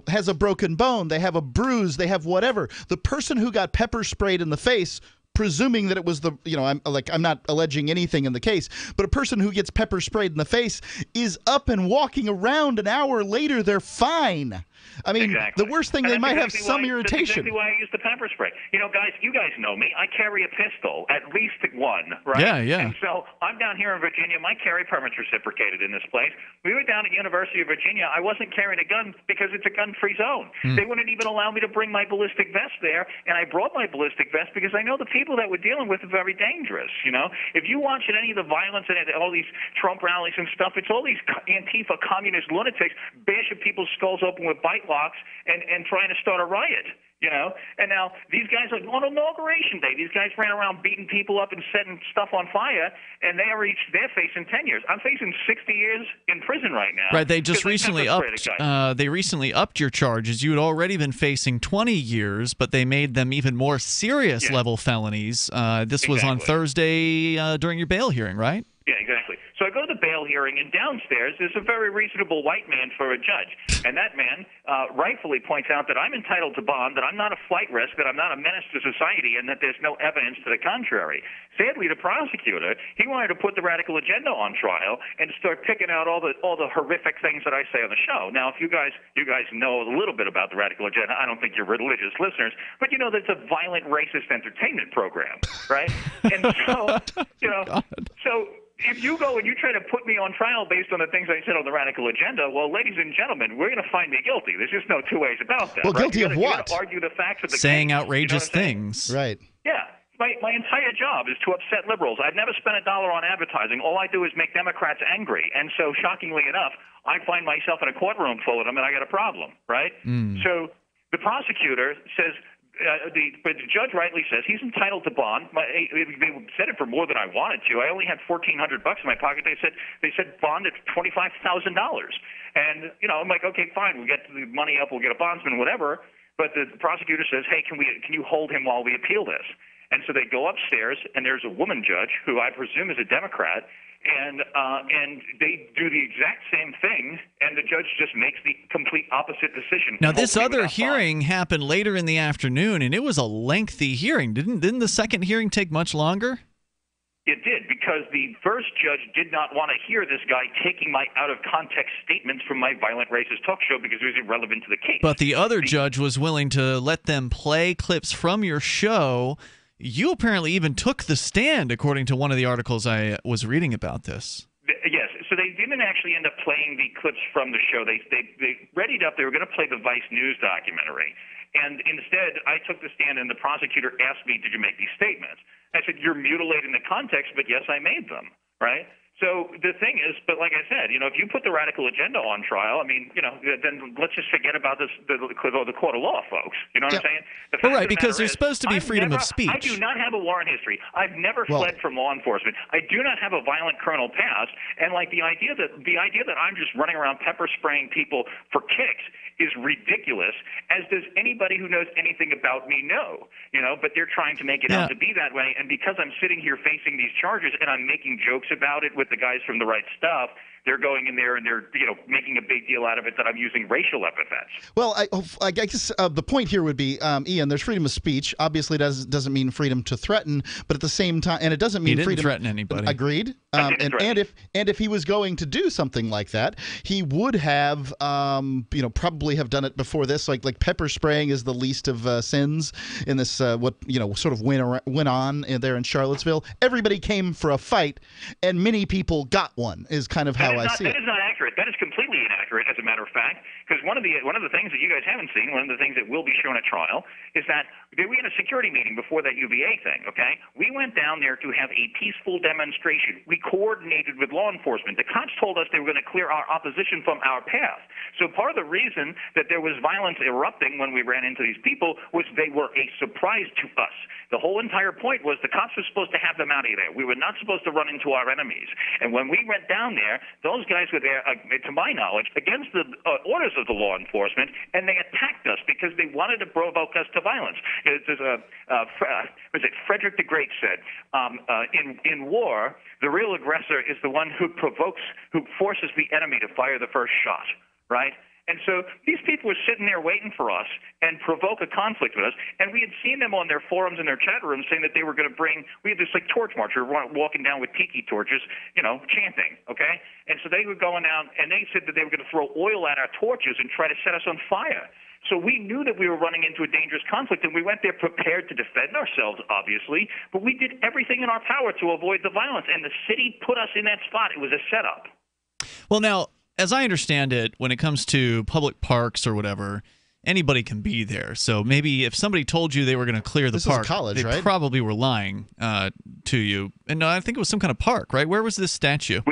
has a broken bone, they have a bruise, they have whatever. The person who got pepper sprayed in the face, presuming that it was I'm not alleging anything in the case, but a person who gets pepper sprayed in the face is up and walking around an hour later, they're fine. I mean, exactly. The worst thing, they might have some irritation. That's exactly why I use the pepper spray. Guys, you guys know me. I carry a pistol, at least one, right? Yeah. And so I'm down here in Virginia. My carry permit's reciprocated in this place. We were down at University of Virginia. I wasn't carrying a gun because it's a gun-free zone. They wouldn't even allow me to bring my ballistic vest there, and I brought my ballistic vest because I know the people people that we're dealing with are very dangerous. If you watch any of the violence and all these Trump rallies and stuff, it's all these Antifa communist lunatics bashing people's skulls open with bite locks and trying to start a riot. And now these guys, on Inauguration Day, these guys ran around beating people up and setting stuff on fire, and they're facing 10 years. I'm facing 60 years in prison right now. Right, they just recently upped your charges. You had already been facing 20 years, but they made them even more serious level felonies. This was on Thursday during your bail hearing, right? Yeah, exactly. So I go to the bail hearing, and downstairs there's a very reasonable white man for a judge. And that man rightfully points out that I'm entitled to bond, that I'm not a flight risk, that I'm not a menace to society, and that there's no evidence to the contrary. Sadly, the prosecutor, he wanted to put the radical agenda on trial and start picking out all the horrific things that I say on the show. Now, if you guys know a little bit about the radical agenda, I don't think you're religious listeners, but you know that's a violent racist entertainment program, right? And so, so if you go and you try to put me on trial based on the things I said on the radical agenda, well, ladies and gentlemen, we're going to find me guilty. There's just no two ways about that. Well, right? guilty of what? Argue the facts of the saying case, outrageous things. Right. Yeah. My entire job is to upset liberals. I've never spent $1 on advertising. All I do is make Democrats angry. And so, shockingly enough, I find myself in a courtroom full of them, and I got a problem, right? So the prosecutor says, but the judge rightly says he's entitled to bond. They said it for more than I wanted to. I only had $1,400 in my pocket. They said bond at $25,000, and I'm like, okay, fine. We'll get the money up. We'll get a bondsman, whatever. But the prosecutor says, hey, can you hold him while we appeal this? And so they go upstairs, and there's a woman judge who I presume is a Democrat. And they do the exact same thing, and the judge just makes the complete opposite decision. Now, this other hearing happened later in the afternoon, and it was a lengthy hearing. Didn't the second hearing take much longer? It did, because the first judge did not want to hear this guy taking my out-of-context statements from my violent racist talk show because it was irrelevant to the case. But the other judge was willing to let them play clips from your show. You apparently even took the stand, according to one of the articles I was reading about this. Yes, so they didn't actually end up playing the clips from the show. They readied up. They were going to play the Vice News documentary. And instead, I took the stand, and the prosecutor asked me, did you make these statements? I said, you're mutilating the context, but yes, I made them, right? So the thing is, but like I said, if you put the radical agenda on trial, then let's just forget about the court of law, folks. You know what I'm saying? The fact right, because there's supposed to be freedom of speech. I do not have a warrant history. I've never fled from law enforcement. I do not have a violent criminal past. And like the idea that I'm just running around pepper spraying people for kicks is ridiculous, as does anybody who knows anything about me know. But they're trying to make it out to be that way. And because I'm sitting here facing these charges and I'm making jokes about it with the guys from the right stuff, they're going in there and they're making a big deal out of it that I'm using racial epithets. Well, I guess the point here would be, Ian, there's freedom of speech. Obviously, doesn't mean freedom to threaten, but at the same time, and it doesn't mean freedom to threaten anybody. Agreed. And if he was going to do something like that, he would have probably have done it before this. Like pepper spraying is the least of sins in this. What sort of went on there in Charlottesville. Everybody came for a fight, and many people got one. Is kind of how I see it. That is not accurate. That is completely inaccurate, as a matter of fact, because one of the things that you guys haven't seen, one of the things that will be shown at trial, is that we had a security meeting before that UVA thing, okay? We went down there to have a peaceful demonstration. We coordinated with law enforcement. The cops told us they were going to clear our opposition from our path. So part of the reason that there was violence erupting when we ran into these people was they were a surprise to us. The whole entire point was the cops were supposed to have them out of there. We were not supposed to run into our enemies. And when we went down there, those guys were there, to my knowledge, against the orders of the law enforcement, and they attacked us because they wanted to provoke us to violence. Frederick the Great said, in war, the real aggressor is the one who forces the enemy to fire the first shot, right? And so these people were sitting there waiting for us and provoke a conflict with us. And we had seen them on their forums and their chat rooms saying that they were going to we had this torch march. We were walking down with tiki torches, chanting, okay? And so they were going out and they said that they were going to throw oil at our torches and try to set us on fire. So we knew that we were running into a dangerous conflict, and we went there prepared to defend ourselves, obviously, but we did everything in our power to avoid the violence, and the city put us in that spot. It was a setup. Well, now, as I understand it, when it comes to public parks or whatever, anybody can be there. So maybe if somebody told you they were going to clear the This is park, college, they right? probably were lying to you. And I think it was some kind of park, right? Where was this statue?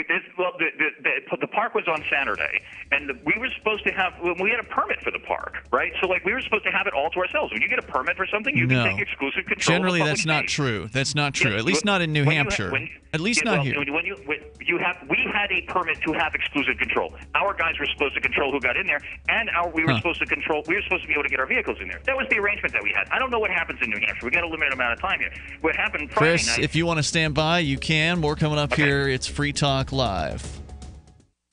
The park was on Saturday, and we were supposed to have. We had a permit for the park, right? So we were supposed to have it all to ourselves. When you get a permit for something, you can take exclusive control. Generally, of the that's public not space. true. That's not true. Yes, At least not in New when Hampshire. At least well, not here. We had a permit to have exclusive control. Our guys were supposed to control who got in there, and we were supposed to control. We were supposed to be able to get our vehicles in there. That was the arrangement that we had. I don't know what happens in New Hampshire. We got a limited amount of time here. What happened Friday Chris, night? if you want to stand by, you can. More coming up here. It's Free Talk Live.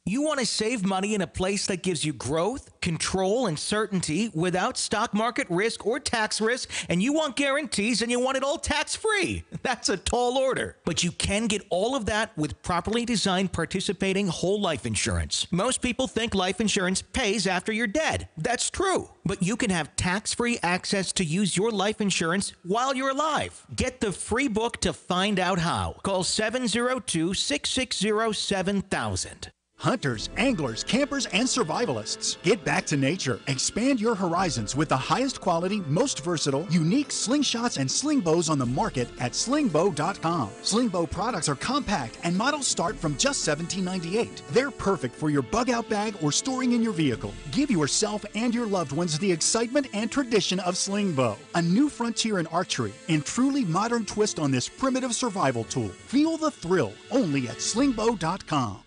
You want to save money in a place that gives you growth, control, and certainty without stock market risk or tax risk, and you want guarantees and you want it all tax-free. That's a tall order. But you can get all of that with properly designed participating whole life insurance. Most people think life insurance pays after you're dead. That's true. But you can have tax-free access to use your life insurance while you're alive. Get the free book to find out how. Call 702-660-7000. Hunters, anglers, campers, and survivalists. Get back to nature. Expand your horizons with the highest quality, most versatile, unique slingshots and sling bows on the market at slingbow.com. Slingbow products are compact and models start from just $17.98. They're perfect for your bug out bag or storing in your vehicle. Give yourself and your loved ones the excitement and tradition of Slingbow, a new frontier in archery and truly modern twist on this primitive survival tool. Feel the thrill only at slingbow.com.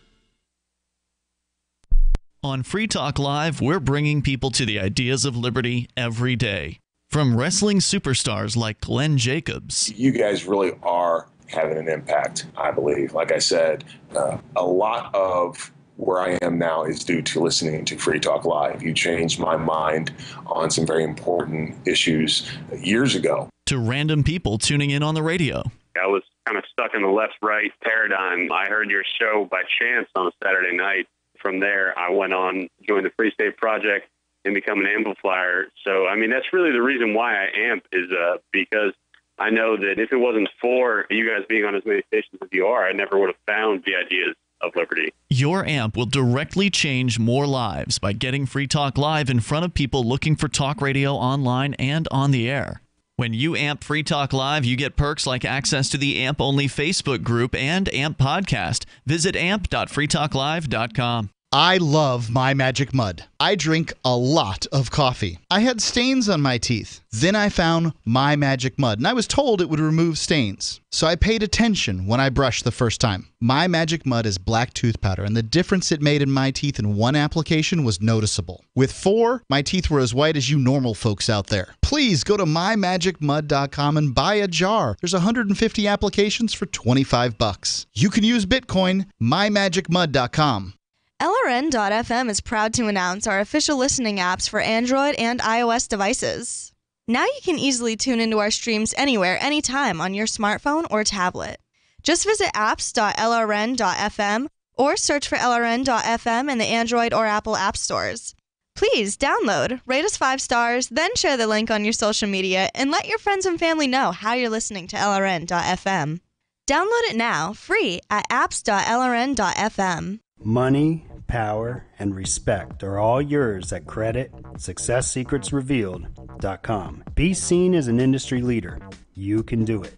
On Free Talk Live, we're bringing people to the ideas of liberty every day. From wrestling superstars like Glenn Jacobs. You guys really are having an impact, I believe. Like I said, a lot of where I am now is due to listening to Free Talk Live. You changed my mind on some very important issues years ago. To random people tuning in on the radio. I was kind of stuck in the left-right paradigm. I heard your show by chance on a Saturday night. From there, I went on, joined the Free State Project, and become an amplifier. So, I mean, that's really the reason why I amp is because I know that if it wasn't for you guys being on as many stations as you are, I never would have found the ideas of liberty. Your amp will directly change more lives by getting Free Talk Live in front of people looking for talk radio online and on the air. When you amp Free Talk Live, you get perks like access to the AMP-only Facebook group and AMP podcast. Visit amp.freetalklive.com. I love My Magic Mud. I drink a lot of coffee. I had stains on my teeth. Then I found My Magic Mud, and I was told it would remove stains. So I paid attention when I brushed the first time. My Magic Mud is black tooth powder, and the difference it made in my teeth in one application was noticeable. With 4, my teeth were as white as you normal folks out there. Please go to mymagicmud.com and buy a jar. There's 150 applications for $25. You can use Bitcoin, mymagicmud.com. LRN.FM is proud to announce our official listening apps for Android and iOS devices. Now you can easily tune into our streams anywhere, anytime on your smartphone or tablet. Just visit apps.lrn.fm or search for LRN.FM in the Android or Apple app stores. Please download, rate us 5 stars, then share the link on your social media and let your friends and family know how you're listening to LRN.FM. Download it now, free at apps.lrn.fm. Money, power, and respect are all yours at creditsuccesssecretsrevealed.com. Be seen as an industry leader. You can do it.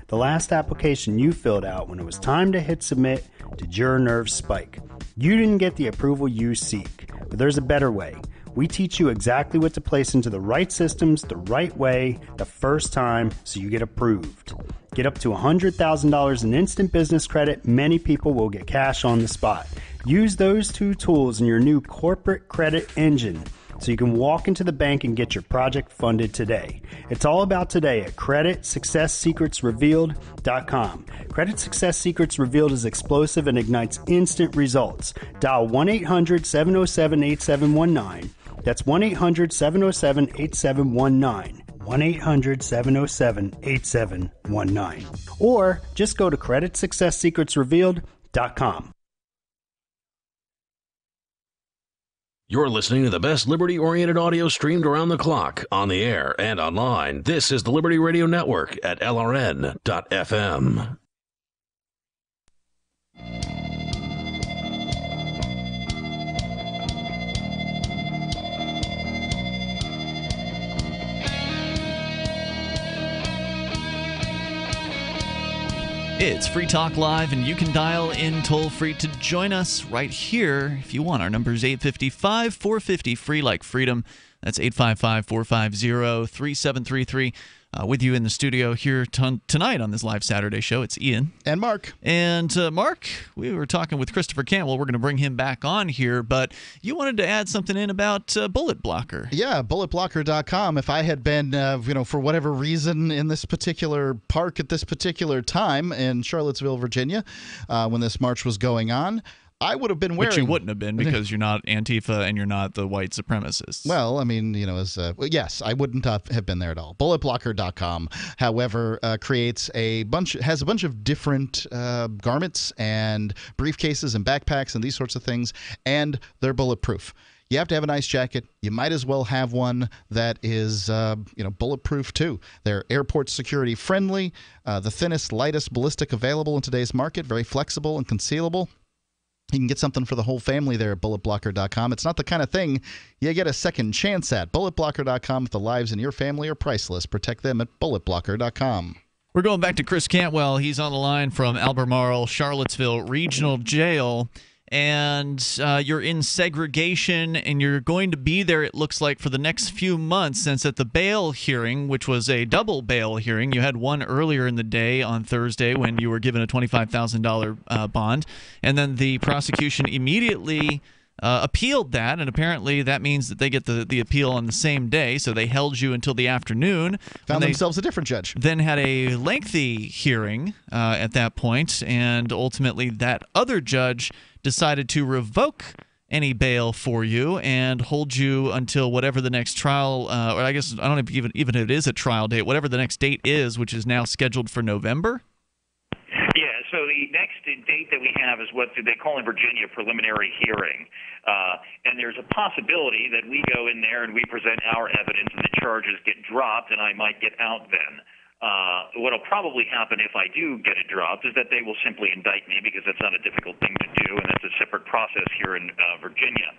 The last application you filled out when it was time to hit submit, did your nerves spike? You didn't get the approval you seek, but there's a better way. We teach you exactly what to place into the right systems the right way the first time so you get approved. Get up to $100,000 in instant business credit. Many people will get cash on the spot. Use those 2 tools in your new corporate credit engine so you can walk into the bank and get your project funded today. It's all about today at creditsuccesssecretsrevealed.com. Credit Success Secrets Revealed is explosive and ignites instant results. Dial 1-800-707-8719. That's 1-800-707-8719. 1-800-707-8719. Or just go to creditsuccesssecretsrevealed.com. You're listening to the best liberty-oriented audio streamed around the clock, on the air, and online. This is the Liberty Radio Network at LRN.FM. It's Free Talk Live, and you can dial in toll-free to join us right here if you want. Our number is 855-450-FREE, like freedom. That's 855-450-3733. With you in the studio here tonight on this live Saturday show, it's Ian. And Mark. And Mark, we were talking with Christopher Cantwell. We're going to bring him back on here, but you wanted to add something in about Bullet Blocker. Yeah, bulletblocker.com. If I had been, for whatever reason in this particular park at this particular time in Charlottesville, Virginia, when this march was going on, I would have been wearing... Which you wouldn't have been because you're not Antifa and you're not the white supremacists. Well, I mean, yes, I wouldn't have been there at all. Bulletblocker.com, however, has a bunch of different garments and briefcases and backpacks and these sorts of things, and they're bulletproof. You have to have a nice jacket. You might as well have one that is, bulletproof too. They're airport security friendly, the thinnest, lightest ballistic available in today's market, very flexible and concealable. You can get something for the whole family there at bulletblocker.com. It's not the kind of thing you get a second chance at. Bulletblocker.com. If the lives in your family are priceless, protect them at bulletblocker.com. We're going back to Chris Cantwell. He's on the line from Albemarle, Charlottesville Regional Jail. And you're in segregation, and you're going to be there, it looks like, for the next few months, since at the bail hearing, which was a double bail hearing, you had one earlier in the day on Thursday when you were given a $25,000 bond, and then the prosecution immediately appealed that, and apparently that means that they get the appeal on the same day, so they held you until the afternoon. Found themselves a different judge. Then had a lengthy hearing at that point, and ultimately that other judge decided to revoke any bail for you and hold you until whatever the next trial, or I guess I don't know even if it is a trial date, whatever the next date is, which is now scheduled for November. Yeah, so the next date that we have is what they call in Virginia a preliminary hearing. And there's a possibility that we go in there and we present our evidence and the charges get dropped and I might get out then. What'll probably happen if I do get it dropped is that they will simply indict me because that's not a difficult thing to do, and that's a separate process here in Virginia.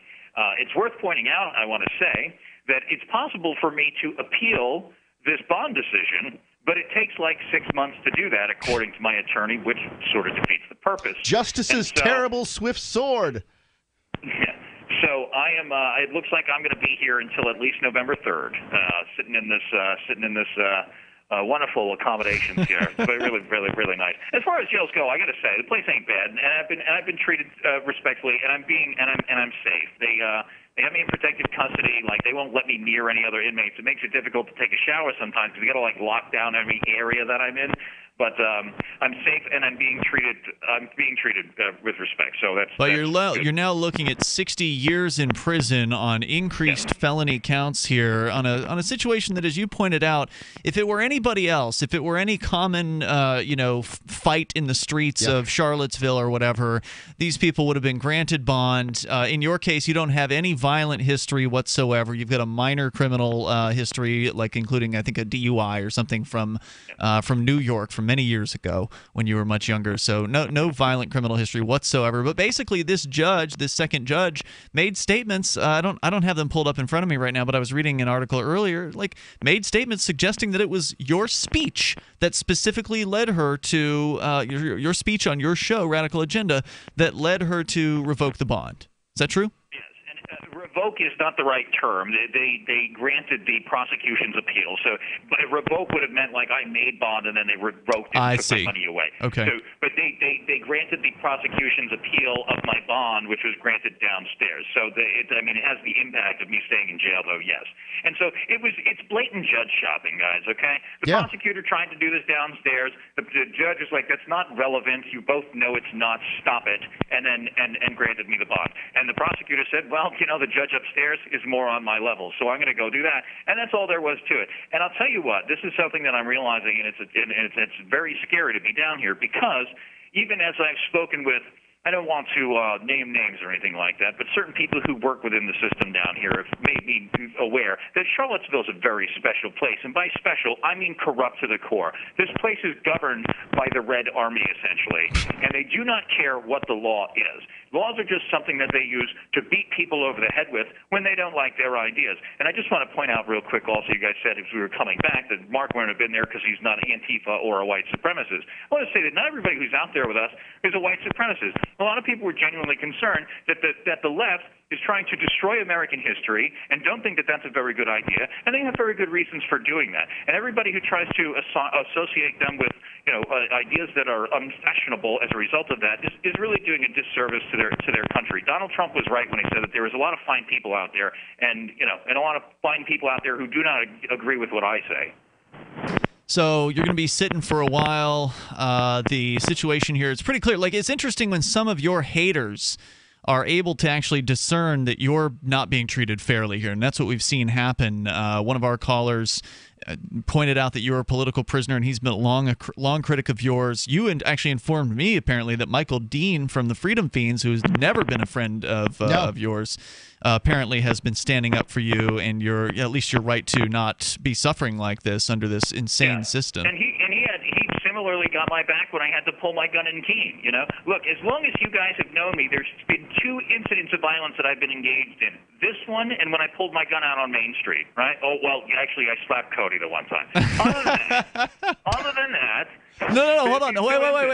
It's worth pointing out, I want to say, that it's possible for me to appeal this bond decision, but it takes like 6 months to do that, according to my attorney, which sort of defeats the purpose. Justice's terrible swift sword. So I am. It looks like I'm going to be here until at least November 3rd, sitting in this wonderful accommodations here. It's really, really, really nice. As far as jails go, I got to say the place ain't bad, and I've been treated respectfully, and I'm safe. They have me in protective custody. Like, they won't let me near any other inmates. It makes it difficult to take a shower sometimes because we got to like lock down every area that I'm in. But I'm safe, and I'm being treated with respect. So that's. But you're now looking at 60 years in prison on increased felony counts here on a situation that, as you pointed out, if it were anybody else, if it were any common fight in the streets of Charlottesville or whatever, these people would have been granted bond. In your case, you don't have any violent history whatsoever. You've got a minor criminal history, like including I think a DUI or something from New York from many years ago when you were much younger. So no violent criminal history whatsoever. But basically, this second judge, made statements. I don't have them pulled up in front of me right now, but I was reading an article earlier. Made statements suggesting that it was your speech that specifically led her to your speech on your show, Radical Agenda, that led her to revoke the bond. Is that true? Revoke is not the right term. They granted the prosecution's appeal. So revoke would have meant like I made bond and then they revoked it and took my money away. Okay. So, but they granted the prosecution's appeal of my bond, which was granted downstairs. So it has the impact of me staying in jail, though, yes. And so it's blatant judge shopping, guys, okay? The prosecutor trying to do this downstairs. The judge is like, that's not relevant. You both know it's not. Stop it. And then granted me the bond. And the prosecutor said, well, the judge upstairs is more on my level, so I'm going to go do that. And that's all there was to it. And I'll tell you what, this is something that I'm realizing, and it's very scary to be down here because even as I've spoken with I don't want to name names or anything like that, but certain people who work within the system down here have made me aware that Charlottesville is a very special place. And by special, I mean corrupt to the core. This place is governed by the Red Army, essentially, and they do not care what the law is. Laws are just something that they use to beat people over the head with when they don't like their ideas. And I just want to point out real quick also, you guys said as we were coming back that Mark wouldn't have been there because he's not Antifa or a white supremacist. I want to say that not everybody who's out there with us is a white supremacist. A lot of people were genuinely concerned that the left is trying to destroy American history and don't think that that's a very good idea, and they have very good reasons for doing that. And everybody who tries to associate them with ideas that are unfashionable as a result of that is really doing a disservice to their country. Donald Trump was right when he said that there was a lot of fine people out there, and a lot of fine people out there who do not agree with what I say. So you're going to be sitting for a while. The situation here is pretty clear. Like, it's interesting when some of your haters are able to actually discern that you're not being treated fairly here, and that's what we've seen happen. One of our callers pointed out that you're a political prisoner, and he's been a long critic of yours. You actually informed me, apparently, that Michael Dean from the Freedom Fiends, who's never been a friend of yours, apparently has been standing up for you and at least your right to not be suffering like this under this insane system. And he similarly got my back when I had to pull my gun in Keene. Look, as long as you guys have known me, there's been 2 incidents of violence that I've been engaged in. This one and when I pulled my gun out on Main Street, right? Oh, well, actually, I slapped Cody the one time. Other than that, No, hold on.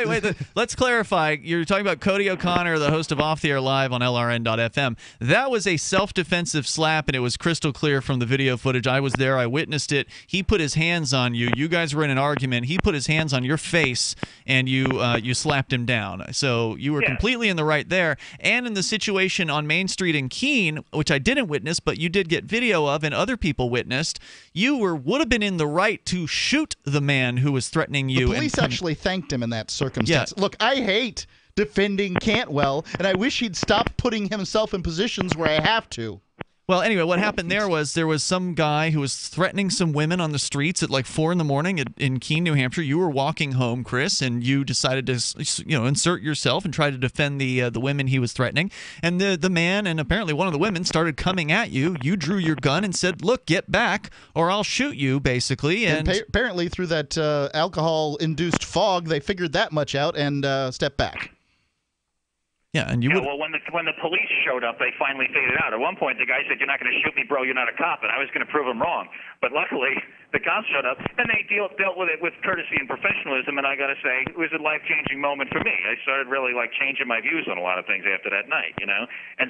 Wait. Let's clarify. You're talking about Cody O'Connor, the host of Off the Air Live on LRN.FM. That was a self-defensive slap, and it was crystal clear from the video footage. I was there. I witnessed it. He put his hands on you. You guys were in an argument. He put his hands on your face, and you slapped him down. So you were completely in the right there. And in the situation on Main Street in Keene, which I didn't witness, but you did get video of and other people witnessed, you would have been in the right to shoot the man who was threatening you. The police actually thanked him in that circumstance. Yeah. Look, I hate defending Cantwell, and I wish he'd stop putting himself in positions where I have to. Well, anyway, what happened there was some guy who was threatening some women on the streets at like 4 in the morning in Keene, New Hampshire. You were walking home, Chris, and you decided to insert yourself and try to defend the women he was threatening. And the man and apparently one of the women started coming at you. You drew your gun and said, "Look, get back, or I'll shoot you," basically. And apparently, through that alcohol-induced fog, they figured that much out and stepped back. Yeah, and well, when the police showed up, they finally figured it out. At one point, the guy said, "You're not going to shoot me, bro. You're not a cop," and I was going to prove him wrong. But luckily, the cops showed up, and they dealt with it with courtesy and professionalism. And I got to say, it was a life-changing moment for me. I started really changing my views on a lot of things after that night, And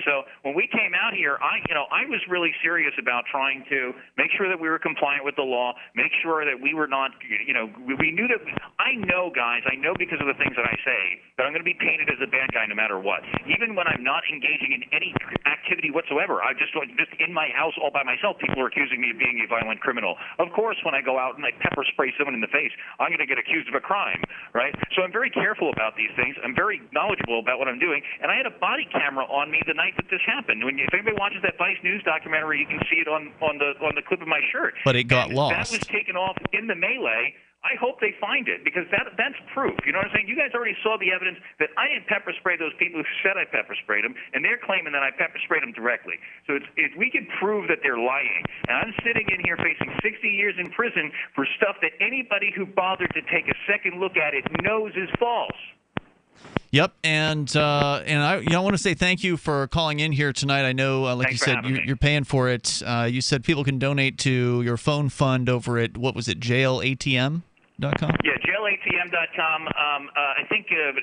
so when we came out here, I was really serious about trying to make sure that we were compliant with the law, make sure that we were not, we knew that. I know, guys, because of the things that I say, that I'm going to be painted as a bad guy no matter what. Even when I'm not engaging in any activity whatsoever, I just in my house all by myself, people are accusing me of being a violent criminal. Of course, when I go out and I pepper spray someone in the face, I'm going to get accused of a crime, right? So I'm very careful about these things. I'm very knowledgeable about what I'm doing, and I had a body camera on me the night that this happened. If anybody watches that Vice News documentary, you can see it on the clip of my shirt. But it got lost. That was taken off in the melee. I hope they find it, because that's proof. You know what I'm saying? You guys already saw the evidence that I didn't pepper spray those people who said I pepper sprayed them, and they're claiming that I pepper sprayed them directly. So if we can prove that they're lying, and I'm sitting in here facing 60 years in prison for stuff that anybody who bothered to take a second look at it knows is false. Yep, and I want to say thank you for calling in here tonight. I know, like you said, you're paying for it. You said people can donate to your phone fund over at, what was it, JailATM.com? Yeah, JailATM.com. I think if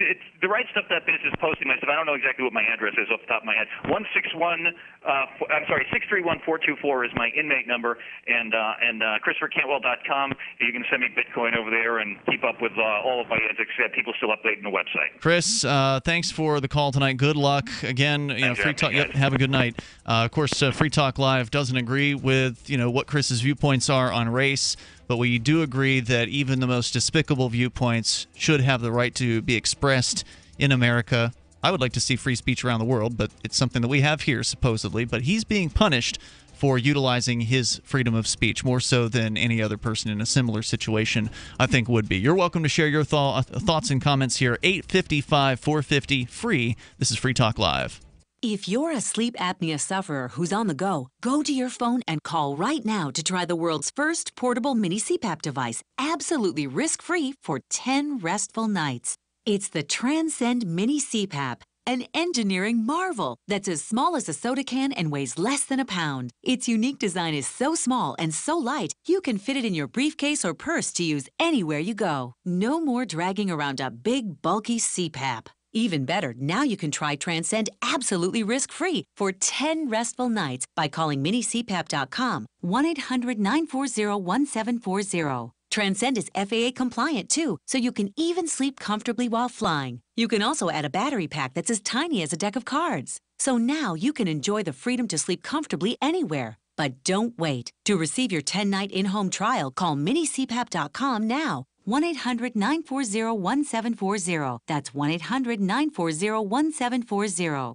it's the Right Stuff Biz is posting my stuff. I don't know exactly what my address is off the top of my head. 631-424 is my inmate number, and ChristopherCantwell.com. You can send me Bitcoin over there and keep up with all of my, as I said, people still updating the website. Chris, thanks for the call tonight. Good luck. Again, Free Talk. Yep, have a good night. Of course, Free Talk Live doesn't agree with what Chris's viewpoints are on race. But we do agree that even the most despicable viewpoints should have the right to be expressed in America. I would like to see free speech around the world, but it's something that we have here, supposedly. But he's being punished for utilizing his freedom of speech, more so than any other person in a similar situation, I think, would be. You're welcome to share your thoughts and comments here. 855-450-FREE. This is Free Talk Live. If you're a sleep apnea sufferer who's on the go to your phone and call right now to try the world's first portable mini CPAP device, absolutely risk-free for 10 restful nights. It's the Transcend Mini CPAP, an engineering marvel that's as small as a soda can and weighs less than a pound. Its unique design is so small and so light, you can fit it in your briefcase or purse to use anywhere you go. No more dragging around a big, bulky CPAP. Even better, now you can try Transcend absolutely risk-free for 10 restful nights by calling minicpap.com, 1-800-940-1740. Transcend is FAA compliant too, so you can even sleep comfortably while flying. You can also add a battery pack that's as tiny as a deck of cards. So now you can enjoy the freedom to sleep comfortably anywhere. But don't wait. To receive your 10-night in-home trial, call minicpap.com now. 1-800-940-1740. That's 1-800-940-1740.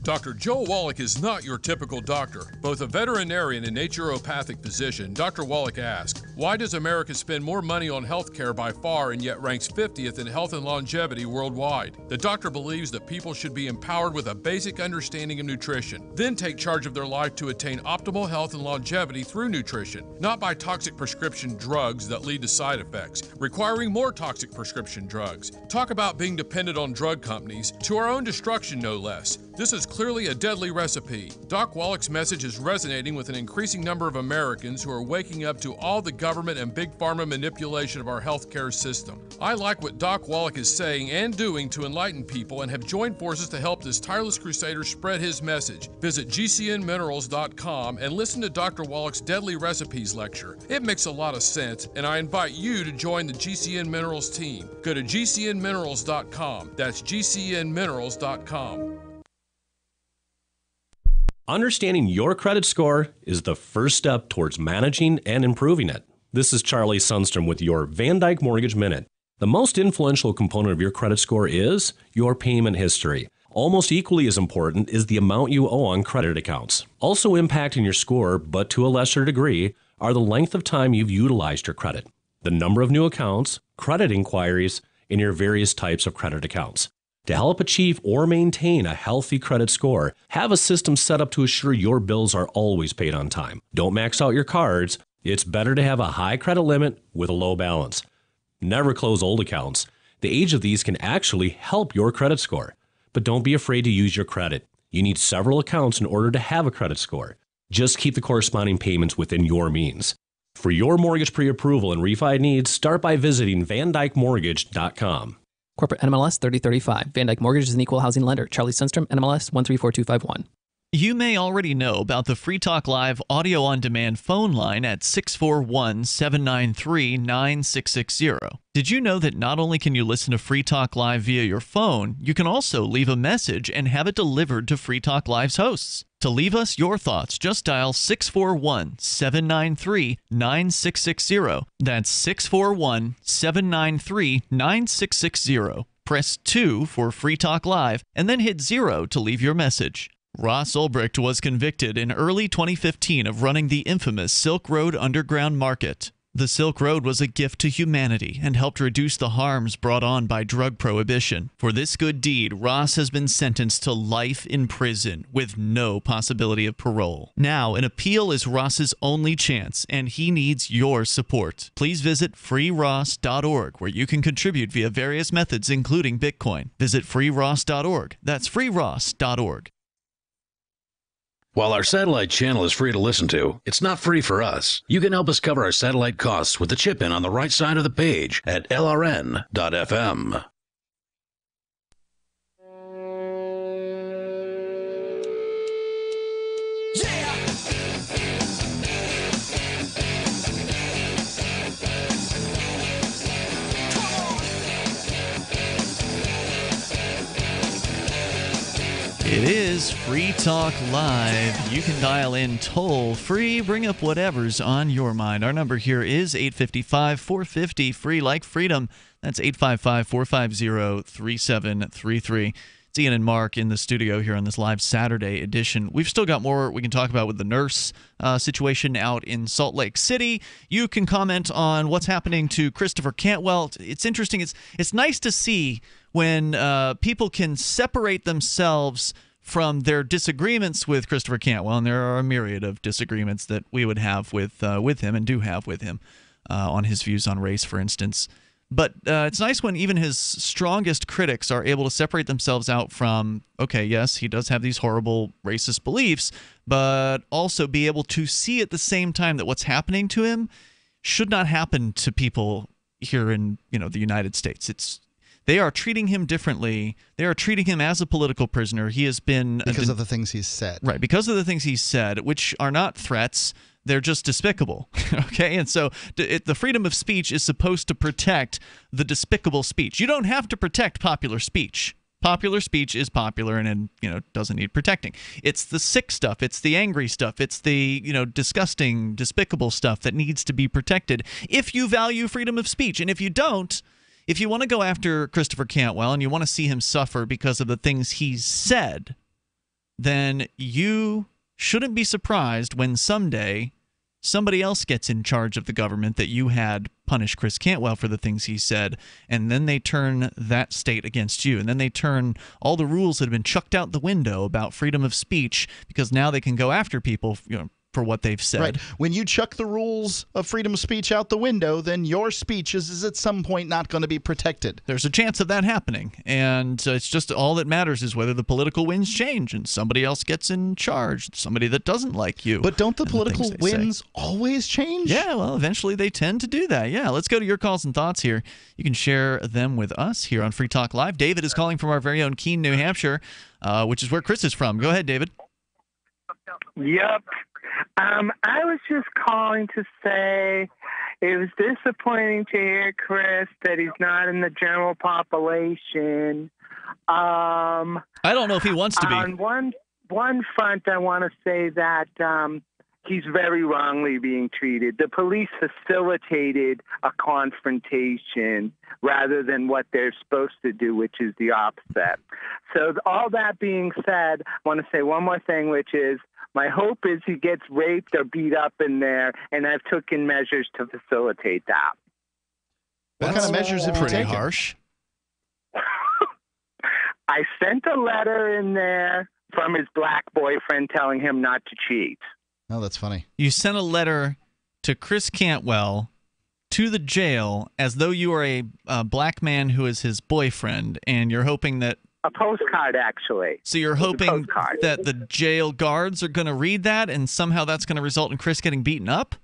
Dr. Joe Wallach is not your typical doctor. Both a veterinarian and naturopathic physician, Dr. Wallach asks, why does America spend more money on health care by far and yet ranks 50th in health and longevity worldwide? The doctor believes that people should be empowered with a basic understanding of nutrition, then take charge of their life to attain optimal health and longevity through nutrition, not by toxic prescription drugs that lead to side effects, requiring more toxic prescription drugs. Talk about being dependent on drug companies, to our own destruction no less. This is clearly a deadly recipe. Doc Wallach's message is resonating with an increasing number of Americans who are waking up to all the government and big pharma manipulation of our healthcare system. I like what Doc Wallach is saying and doing to enlighten people and have joined forces to help this tireless crusader spread his message. Visit gcnminerals.com and listen to Dr. Wallach's Deadly Recipes lecture. It makes a lot of sense, and I invite you to join the GCN Minerals team. Go to gcnminerals.com. That's gcnminerals.com. Understanding your credit score is the first step towards managing and improving it. This is Charlie Sundstrom with your Van Dyke Mortgage Minute. The most influential component of your credit score is your payment history. Almost equally as important is the amount you owe on credit accounts. Also impacting your score, but to a lesser degree, are the length of time you've utilized your credit, the number of new accounts, credit inquiries, and your various types of credit accounts. To help achieve or maintain a healthy credit score, have a system set up to assure your bills are always paid on time. Don't max out your cards. It's better to have a high credit limit with a low balance. Never close old accounts. The age of these can actually help your credit score. But don't be afraid to use your credit. You need several accounts in order to have a credit score. Just keep the corresponding payments within your means. For your mortgage pre-approval and refi needs, start by visiting vandykemortgage.com. Corporate NMLS 3035. Van Dyke Mortgage is an equal housing lender. Charlie Sundstrom, NMLS 134251. You may already know about the Free Talk Live audio on demand phone line at 641-793-9660. Did you know that not only can you listen to Free Talk Live via your phone, you can also leave a message and have it delivered to Free Talk Live's hosts? To leave us your thoughts, just dial 641-793-9660. That's 641-793-9660. Press 2 for Free Talk Live, and then hit 0 to leave your message. Ross Ulbricht was convicted in early 2015 of running the infamous Silk Road Underground Market. The Silk Road was a gift to humanity and helped reduce the harms brought on by drug prohibition. For this good deed, Ross has been sentenced to life in prison with no possibility of parole. Now, an appeal is Ross's only chance, and he needs your support. Please visit freeross.org, where you can contribute via various methods, including Bitcoin. Visit freeross.org. That's freeross.org. While our satellite channel is free to listen to, it's not free for us. You can help us cover our satellite costs with the chip-in on the right side of the page at lrn.fm. It is Free Talk Live. You can dial in toll-free, bring up whatever's on your mind. Our number here is 855-450-FREE, like freedom. That's 855-450-3733. It's Ian and Mark in the studio here on this live Saturday edition. We've still got more we can talk about with the nurse situation out in Salt Lake City. You can comment on what's happening to Christopher Cantwell. It's interesting. It's nice to see when people can separate themselves from their disagreements with Christopher Cantwell, and there are a myriad of disagreements that we would have with him and do have with him on his views on race, for instance. But it's nice when even his strongest critics are able to separate themselves out from, okay, yes, he does have these horrible racist beliefs, but also be able to see at the same time that what's happening to him should not happen to people here in the United States. They are treating him differently. They are treating him as a political prisoner. He has been because of the things he's said. Right, because of the things he's said, which are not threats. They're just despicable, okay? And so the freedom of speech is supposed to protect the despicable speech. You don't have to protect popular speech. Popular speech is popular and doesn't need protecting. It's the sick stuff. It's the angry stuff. It's the disgusting, despicable stuff that needs to be protected if you value freedom of speech. And if you don't, if you want to go after Christopher Cantwell and you want to see him suffer because of the things he's said, then you shouldn't be surprised when someday somebody else gets in charge of the government that you had punish Chris Cantwell for the things he said, and then they turn that state against you, and then they turn all the rules that have been chucked out the window about freedom of speech because now they can go after people for what they've said. Right. When you chuck the rules of freedom of speech out the window, then your speech is at some point not going to be protected. There's a chance of that happening, and it's just all that matters is whether the political winds change and somebody else gets in charge, somebody that doesn't like you. But don't the political winds always change? Yeah, well, eventually they tend to do that. Yeah, let's go to your calls and thoughts here. You can share them with us here on Free Talk Live. David is calling from our very own Keene, New Hampshire, which is where Chris is from. Go ahead, David. Yep. I was just calling to say it was disappointing to hear, Chris, that he's not in the general population. I don't know if he wants to be. On one front, I want to say that he's very wrongly being treated. The police facilitated a confrontation rather than what they're supposed to do, which is the opposite. So all that being said, I want to say one more thing, which is my hope is he gets raped or beat up in there, and I've taken measures to facilitate that. What kind of measures have you taken? Pretty harsh. I sent a letter in there from his black boyfriend telling him not to cheat. Oh, that's funny. You sent a letter to Chris Cantwell to the jail as though you are a black man who is his boyfriend, and you're hoping that... A postcard, actually. So you're hoping that the jail guards are going to read that, and somehow that's going to result in Chris getting beaten up?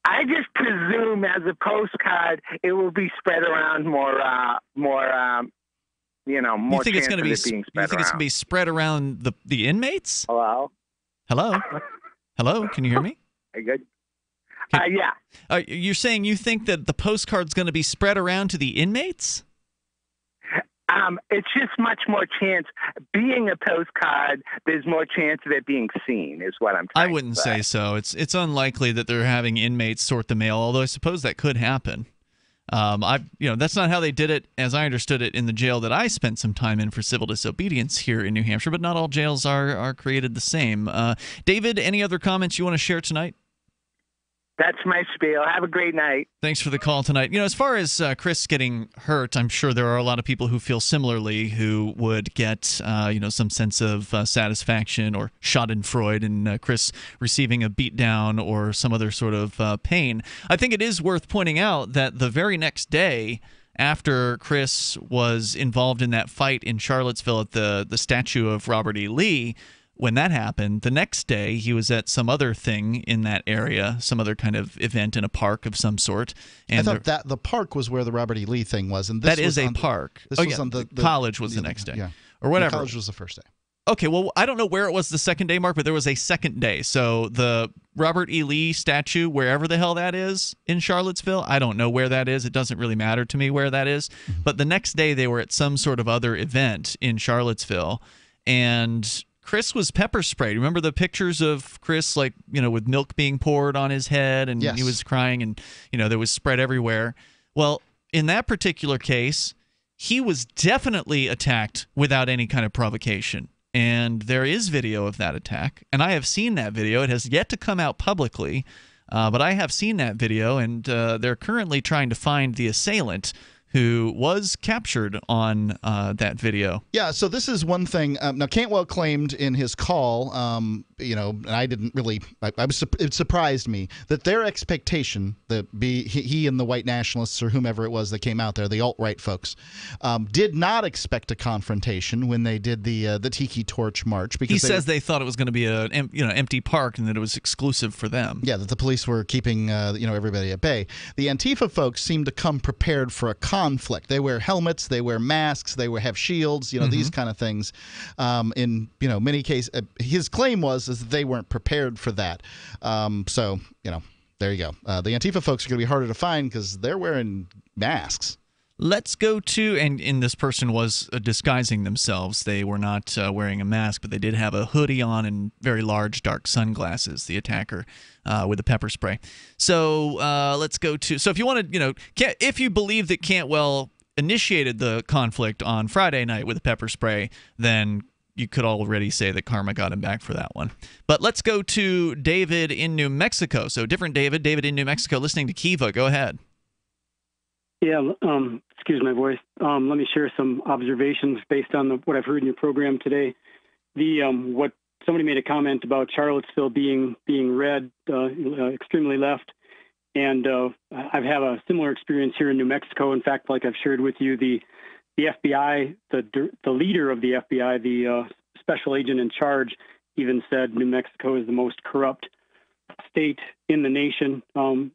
I just presume as a postcard, it will be spread around more You think it's going to be? being spread You think it's going around. to be spread around the inmates? Hello? Hello? Hello? Can you hear me? Are you good? Yeah. You're saying you think that the postcard's going to be spread around to the inmates? It's just much more chance. Being a postcard, there's more chance of it being seen, is what I'm trying I wouldn't to say. say so. It's unlikely that they're having inmates sort the mail, although I suppose that could happen. That's not how they did it, as I understood it, in the jail that I spent some time in for civil disobedience here in New Hampshire, but not all jails are created the same. David, any other comments you want to share tonight? That's my spiel. Have a great night. Thanks for the call tonight. As far as Chris getting hurt, I'm sure there are a lot of people who feel similarly who would get, some sense of satisfaction or schadenfreude in Chris receiving a beatdown or some other sort of pain. I think it is worth pointing out that the very next day after Chris was involved in that fight in Charlottesville at the statue of Robert E. Lee, when that happened, the next day he was at some other thing in that area, some other kind of event in a park of some sort. And I thought that the park was where the Robert E. Lee thing was, and this that is a park. This was on the college was the next day, yeah, or whatever. The college was the first day. Okay, well, I don't know where it was the second day, Mark, but there was a second day. So the Robert E. Lee statue, wherever the hell that is in Charlottesville, I don't know where that is. It doesn't really matter to me where that is. But the next day they were at some sort of other event in Charlottesville, and Chris was pepper sprayed. Remember the pictures of Chris, with milk being poured on his head, and yes. He was crying, and there was spread everywhere. Well, in that particular case, he was definitely attacked without any kind of provocation. And there is video of that attack. And I have seen that video. It has yet to come out publicly, but I have seen that video, and they're currently trying to find the assailant who was captured on that video. Yeah, so this is one thing. Now, Cantwell claimed in his call, and I didn't really, it surprised me that their expectation, that he and the white nationalists or whomever it was that came out there, the alt-right folks, did not expect a confrontation when they did the Tiki Torch March. Because he says they thought it was going to be an empty park and that it was exclusive for them. Yeah, that the police were keeping everybody at bay. The Antifa folks seem to come prepared for a conflict. They wear helmets, they wear masks, they have shields, these kind of things. In many cases, his claim was that they weren't prepared for that. So there you go. The Antifa folks are going to be harder to find because they're wearing masks. Let's go to, and this person was disguising themselves. They were not wearing a mask, but they did have a hoodie on and very large dark sunglasses, the attacker, with a pepper spray. So let's go to, so if you want to, if you believe that Cantwell initiated the conflict on Friday night with a pepper spray, then you could already say that karma got him back for that one. But let's go to David in New Mexico. So different David in New Mexico, listening to Kiva. Go ahead. Yeah, excuse my voice. Let me share some observations based on what I've heard in your program today. What somebody made a comment about Charlottesville being red, extremely left, and I've had a similar experience here in New Mexico. In fact, like I've shared with you, the FBI, the leader of the FBI, the special agent in charge, even said New Mexico is the most corrupt state in the nation,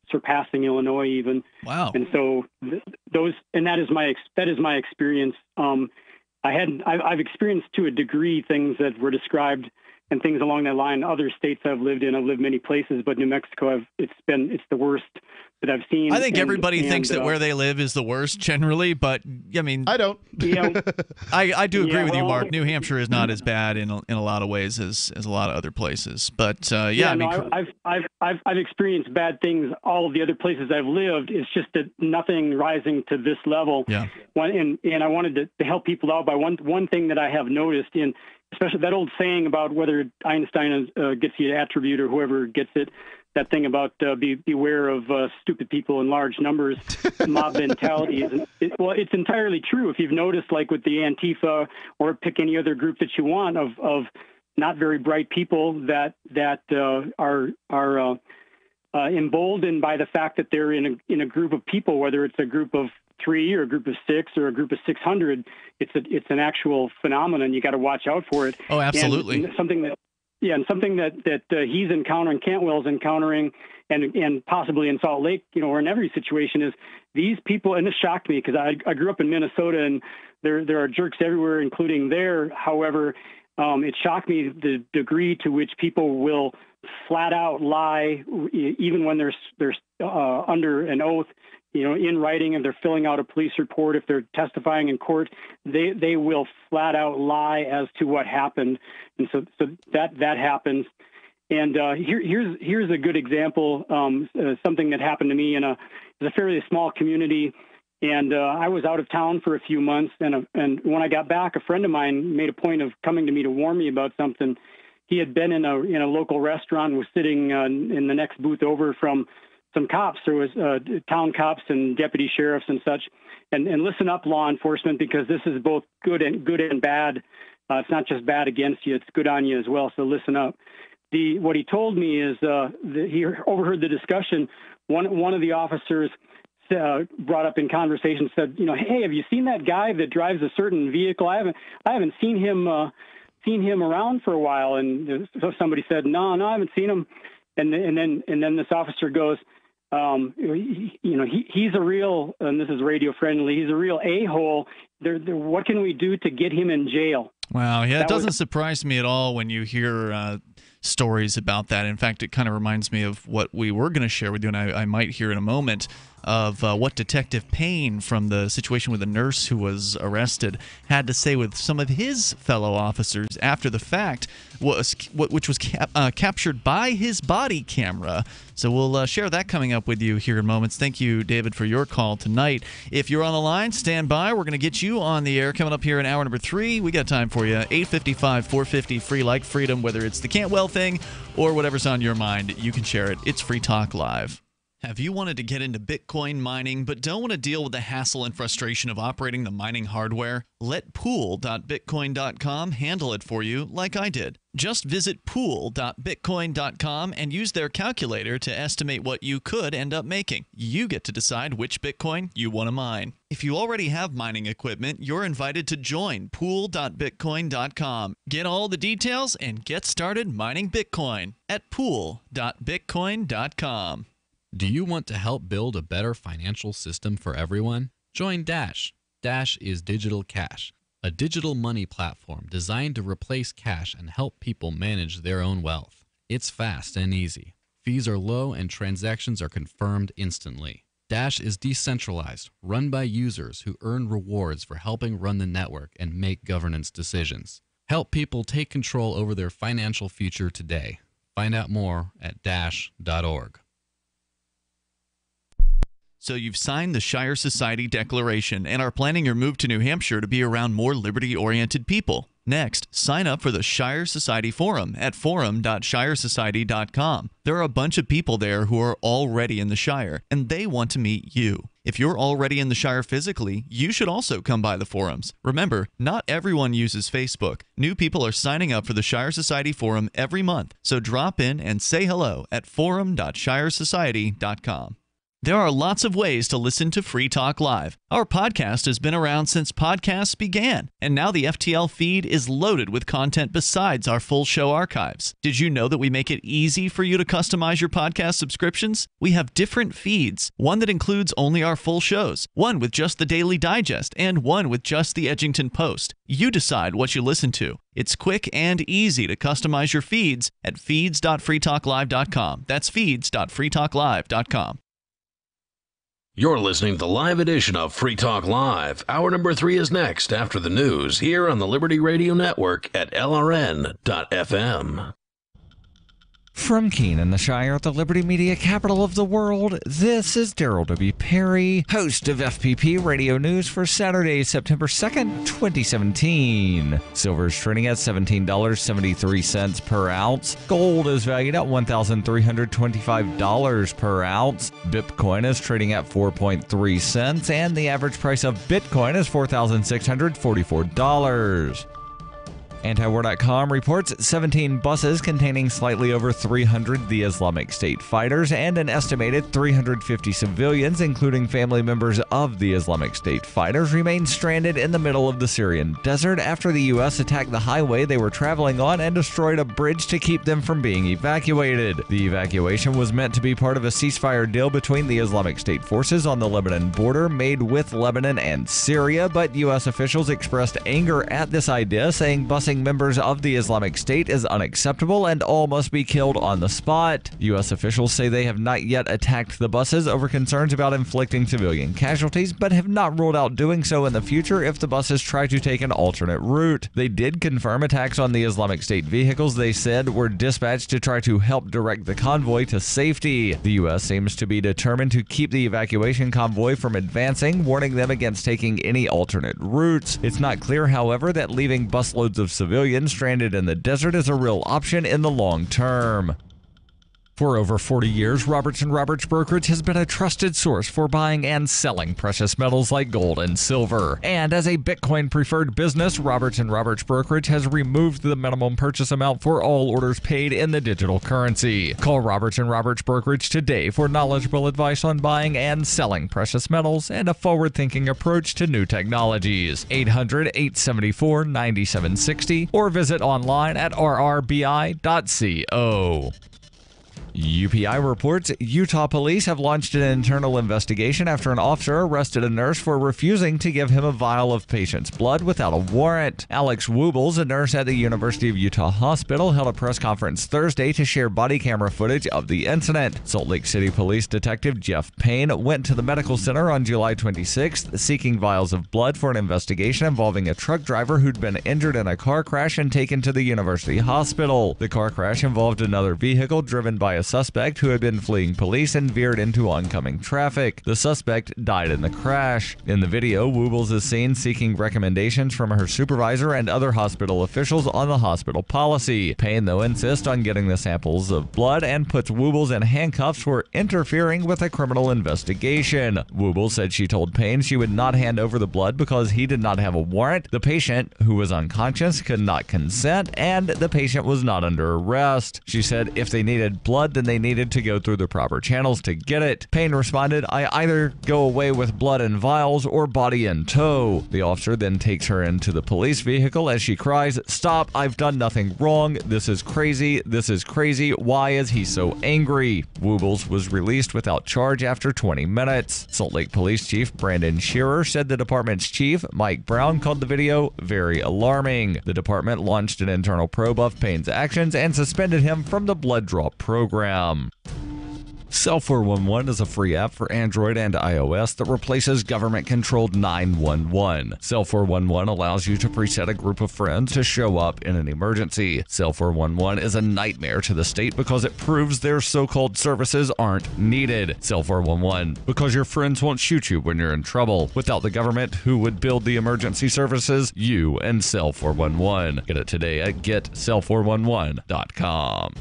surpassing Illinois even. Wow. And so that is my experience. I've experienced to a degree things that were described and things along that line. Other states I've lived in, I've lived many places, but New Mexico, it's the worst that I've seen. I think everybody thinks that where they live is the worst generally, but I mean, I don't. I do agree with you, Mark. New Hampshire is not as bad in a lot of ways as a lot of other places, but I've experienced bad things all of the other places I've lived. It's just that nothing rising to this level. Yeah. And I wanted to help people out by one thing that I have noticed in, especially that old saying about whether Einstein gets the attribute or whoever gets it. That thing about beware of stupid people in large numbers, mob mentality. It's entirely true. If you've noticed, like with the Antifa, or pick any other group that you want of not very bright people that are emboldened by the fact that they're in a group of people, whether it's a group of 3 or a group of 6 or a group of 600, it's an actual phenomenon. You got to watch out for it. Oh, absolutely. And something that he's encountering, Cantwell's encountering, and possibly in Salt Lake, or in every situation, is these people. And this shocked me because I grew up in Minnesota, and there are jerks everywhere, including there. However, it shocked me the degree to which people will flat out lie, even when they're under an oath. In writing, and they're filling out a police report, if they're testifying in court, they will flat out lie as to what happened, and so that happens. And here's a good example, something that happened to me in a fairly small community, and I was out of town for a few months, and when I got back, a friend of mine made a point of coming to me to warn me about something. He had been in a local restaurant, was sitting in the next booth over from some cops. There was town cops and deputy sheriffs and such. And listen up, law enforcement, because this is both good and bad. It's not just bad against you; it's good on you as well. So listen up. What he told me is he overheard the discussion. One of the officers brought up in conversation, said, "Hey, have you seen that guy that drives a certain vehicle? I haven't seen him around for a while." And so somebody said, "No, I haven't seen him." And then this officer goes, he's a real, and this is radio friendly, he's a real a-hole. What can we do to get him in jail? Wow, yeah, it doesn't surprise me at all when you hear stories about that. In fact, it kind of reminds me of what we were going to share with you, and I might hear in a moment. of what Detective Payne from the situation with the nurse who was arrested had to say with some of his fellow officers after the fact, which was captured by his body camera. So we'll share that coming up with you here in moments. Thank you, David, for your call tonight. If you're on the line, stand by. We're going to get you on the air coming up here in hour number 3. We got time for you. 855-450 free like freedom, whether it's the Cantwell thing or whatever's on your mind. You can share it. It's Free Talk Live. Have you wanted to get into Bitcoin mining but don't want to deal with the hassle and frustration of operating the mining hardware? Let pool.bitcoin.com handle it for you like I did. Just visit pool.bitcoin.com and use their calculator to estimate what you could end up making. You get to decide which Bitcoin you want to mine. If you already have mining equipment, you're invited to join pool.bitcoin.com. Get all the details and get started mining Bitcoin at pool.bitcoin.com. Do you want to help build a better financial system for everyone? Join Dash. Dash is digital cash, a digital money platform designed to replace cash and help people manage their own wealth. It's fast and easy. Fees are low and transactions are confirmed instantly. Dash is decentralized, run by users who earn rewards for helping run the network and make governance decisions. Help people take control over their financial future today. Find out more at dash.org. So you've signed the Shire Society Declaration and are planning your move to New Hampshire to be around more liberty-oriented people. Next, sign up for the Shire Society Forum at forum.shiresociety.com. There are a bunch of people there who are already in the Shire, and they want to meet you. If you're already in the Shire physically, you should also come by the forums. Remember, not everyone uses Facebook. New people are signing up for the Shire Society Forum every month, so drop in and say hello at forum.shiresociety.com. There are lots of ways to listen to Free Talk Live. Our podcast has been around since podcasts began, and now the FTL feed is loaded with content besides our full show archives. Did you know that we make it easy for you to customize your podcast subscriptions? We have different feeds, one that includes only our full shows, one with just the Daily Digest, and one with just the Edgington Post. You decide what you listen to. It's quick and easy to customize your feeds at feeds.freetalklive.com. That's feeds.freetalklive.com. You're listening to the live edition of Free Talk Live. Hour number 3 is next after the news here on the Liberty Radio Network at LRN.FM. From Keene in the Shire, the Liberty Media capital of the world, this is Daryl W. Perry, host of FPP Radio News for Saturday, September 2nd, 2017. Silver is trading at $17.73 per ounce. Gold is valued at $1,325 per ounce. Bitcoin is trading at 4.3 cents, and the average price of Bitcoin is $4,644. Antiwar.com reports 17 buses containing slightly over 300 the Islamic State fighters and an estimated 350 civilians, including family members of the Islamic State fighters, remain stranded in the middle of the Syrian desert after the U.S. attacked the highway they were traveling on and destroyed a bridge to keep them from being evacuated. The evacuation was meant to be part of a ceasefire deal between the Islamic State forces on the Lebanon border made with Lebanon and Syria, but U.S. officials expressed anger at this idea, saying busing members of the Islamic State is unacceptable and all must be killed on the spot. U.S. officials say they have not yet attacked the buses over concerns about inflicting civilian casualties, but have not ruled out doing so in the future if the buses try to take an alternate route. They did confirm attacks on the Islamic State vehicles they said were dispatched to try to help direct the convoy to safety. The U.S. seems to be determined to keep the evacuation convoy from advancing, warning them against taking any alternate routes. It's not clear, however, that leaving busloads of civilians stranded in the desert is a real option in the long term. For over 40 years, Roberts & Roberts Brokerage has been a trusted source for buying and selling precious metals like gold and silver. And as a Bitcoin-preferred business, Roberts & Roberts Brokerage has removed the minimum purchase amount for all orders paid in the digital currency. Call Roberts & Roberts Brokerage today for knowledgeable advice on buying and selling precious metals and a forward-thinking approach to new technologies. 800-874-9760 or visit online at rrbi.co. UPI reports Utah police have launched an internal investigation after an officer arrested a nurse for refusing to give him a vial of patient's blood without a warrant. Alex Woobles, a nurse at the University of Utah Hospital, held a press conference Thursday to share body camera footage of the incident. Salt Lake City Police Detective Jeff Payne went to the medical center on July 26th seeking vials of blood for an investigation involving a truck driver who'd been injured in a car crash and taken to the university hospital. The car crash involved another vehicle driven by a suspect who had been fleeing police and veered into oncoming traffic. The suspect died in the crash. In the video, Woobles is seen seeking recommendations from her supervisor and other hospital officials on the hospital policy. Payne, though, insists on getting the samples of blood and puts Woobles in handcuffs for interfering with a criminal investigation. Woobles said she told Payne she would not hand over the blood because he did not have a warrant, the patient, who was unconscious, could not consent, and the patient was not under arrest. She said if they needed blood, then they needed to go through the proper channels to get it. Payne responded, "I either go away with blood in vials or body in tow." The officer then takes her into the police vehicle as she cries, "Stop, I've done nothing wrong. This is crazy. This is crazy. Why is he so angry?" Woobles was released without charge after 20 minutes. Salt Lake Police Chief Brandon Shearer said the department's chief, Mike Brown, called the video very alarming. The department launched an internal probe of Payne's actions and suspended him from the blood draw program. Cell 411 is a free app for Android and iOS that replaces government-controlled 911. Cell 411 allows you to preset a group of friends to show up in an emergency. Cell 411 is a nightmare to the state because it proves their so-called services aren't needed. Cell 411, because your friends won't shoot you when you're in trouble. Without the government, who would build the emergency services? You and Cell 411. Get it today at getcell411.com.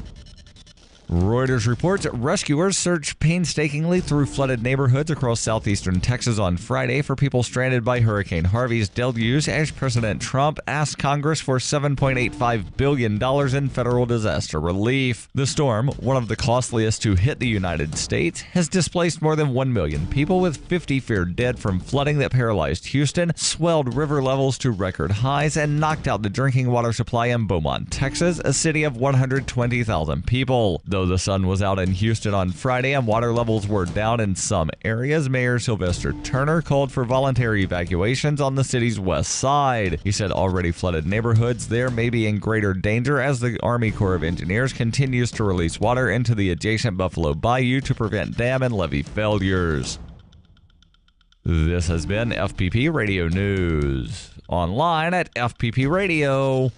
Reuters reports rescuers searched painstakingly through flooded neighborhoods across southeastern Texas on Friday for people stranded by Hurricane Harvey's deluge as President Trump asked Congress for $7.85 billion in federal disaster relief. The storm, one of the costliest to hit the United States, has displaced more than 1 million people, with 50 feared dead from flooding that paralyzed Houston, swelled river levels to record highs, and knocked out the drinking water supply in Beaumont, Texas, a city of 120,000 people. Though the sun was out in Houston on Friday and water levels were down in some areas, Mayor Sylvester Turner called for voluntary evacuations on the city's west side. He said already flooded neighborhoods there may be in greater danger as the Army Corps of Engineers continues to release water into the adjacent Buffalo Bayou to prevent dam and levee failures. This has been FPP Radio News. Online at fppradio.com.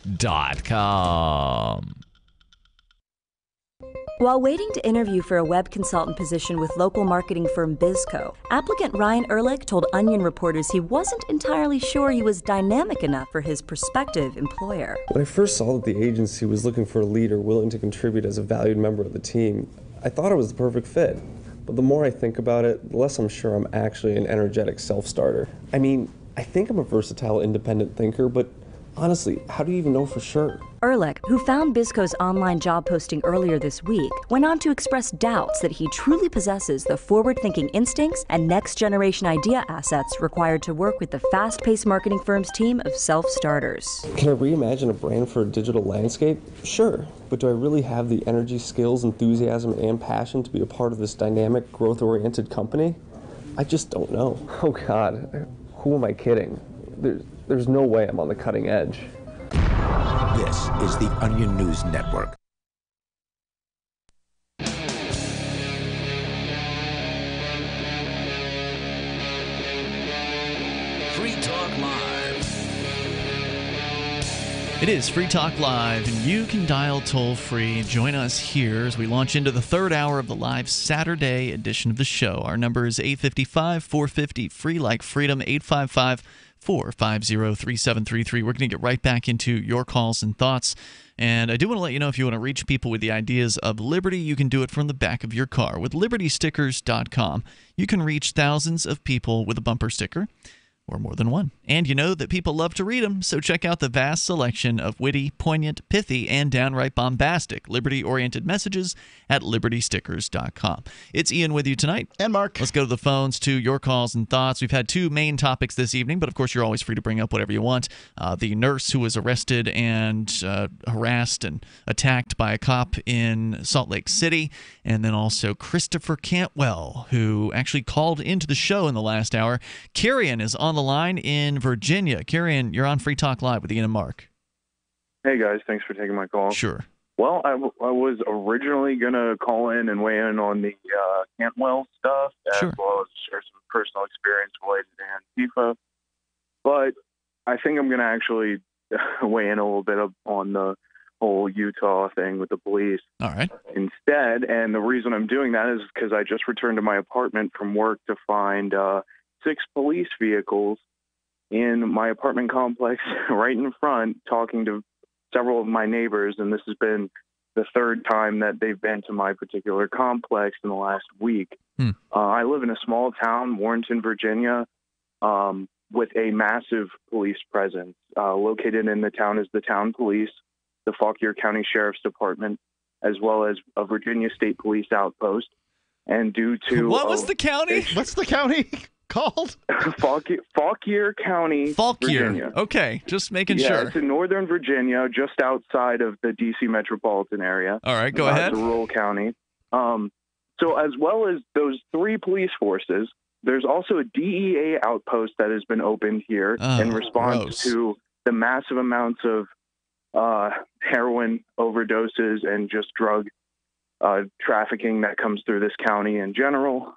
While waiting to interview for a web consultant position with local marketing firm Bizco, applicant Ryan Ehrlich told Onion reporters he wasn't entirely sure he was dynamic enough for his prospective employer. When I first saw that the agency was looking for a leader willing to contribute as a valued member of the team, I thought I was the perfect fit. But the more I think about it, the less I'm sure I'm actually an energetic self-starter. I mean, I think I'm a versatile independent thinker, but honestly, how do you even know for sure? Ehrlich, who found Bizco's online job posting earlier this week, went on to express doubts that he truly possesses the forward-thinking instincts and next-generation idea assets required to work with the fast-paced marketing firm's team of self-starters. Can I reimagine a brand for a digital landscape? Sure, but do I really have the energy, skills, enthusiasm, and passion to be a part of this dynamic, growth-oriented company? I just don't know. Oh God, who am I kidding? There's no way I'm on the cutting edge. This is the Onion News Network. Free Talk Live. It is Free Talk Live, and you can dial toll-free. Join us here as we launch into the third hour of the live Saturday edition of the show. Our number is 855-450-FREE, like freedom, 855-450-3733. We're going to get right back into your calls and thoughts. And I do want to let you know, if you want to reach people with the ideas of liberty, you can do it from the back of your car. With libertystickers.com, you can reach thousands of people with a bumper sticker. or more than one. And you know that people love to read them, so check out the vast selection of witty, poignant, pithy, and downright bombastic liberty-oriented messages at libertystickers.com. It's Ian with you tonight. And Mark. Let's go to the phones to your calls and thoughts. We've had two main topics this evening, but of course you're always free to bring up whatever you want. The nurse who was arrested and harassed and attacked by a cop in Salt Lake City, and then also Christopher Cantwell, who actually called into the show in the last hour. Carrion is on the line in Virginia. Carrion, you're on Free Talk Live with Ian and Mark. Hey, guys. Thanks for taking my call. Sure. Well, I was originally going to call in and weigh in on the Cantwell stuff, as well as share some personal experience related to Antifa. But I think I'm going to actually weigh in a little bit on the whole Utah thing with the police. All right. Instead, and the reason I'm doing that is because I just returned to my apartment from work to find 6 police vehicles in my apartment complex right in front, talking to several of my neighbors, and this has been the 3rd time that they've been to my particular complex in the last week. I live in a small town, Warrenton, Virginia, with a massive police presence. Located in the town is the town police, the Fauquier County Sheriff's Department, as well as a Virginia State Police outpost. And due to what was the county? What's the county called? Fauquier County, Virginia. Okay, just making sure. It's in northern Virginia, just outside of the D.C. metropolitan area. All right, go ahead. It's a rural county. So as well as those 3 police forces, there's also a DEA outpost that has been opened here in response to the massive amounts of heroin overdoses and just drug trafficking that comes through this county in general,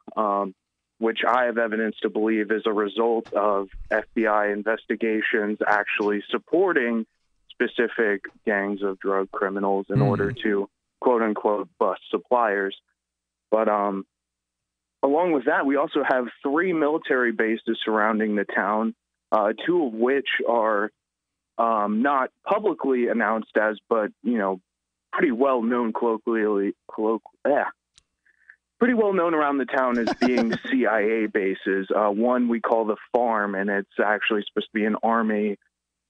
which I have evidence to believe is a result of FBI investigations actually supporting specific gangs of drug criminals in order to, quote-unquote, bust suppliers. But along with that, we also have 3 military bases surrounding the town, 2 of which are not publicly announced as, but, pretty well known pretty well known around the town as being CIA bases. One we call the Farm, and it's actually supposed to be an Army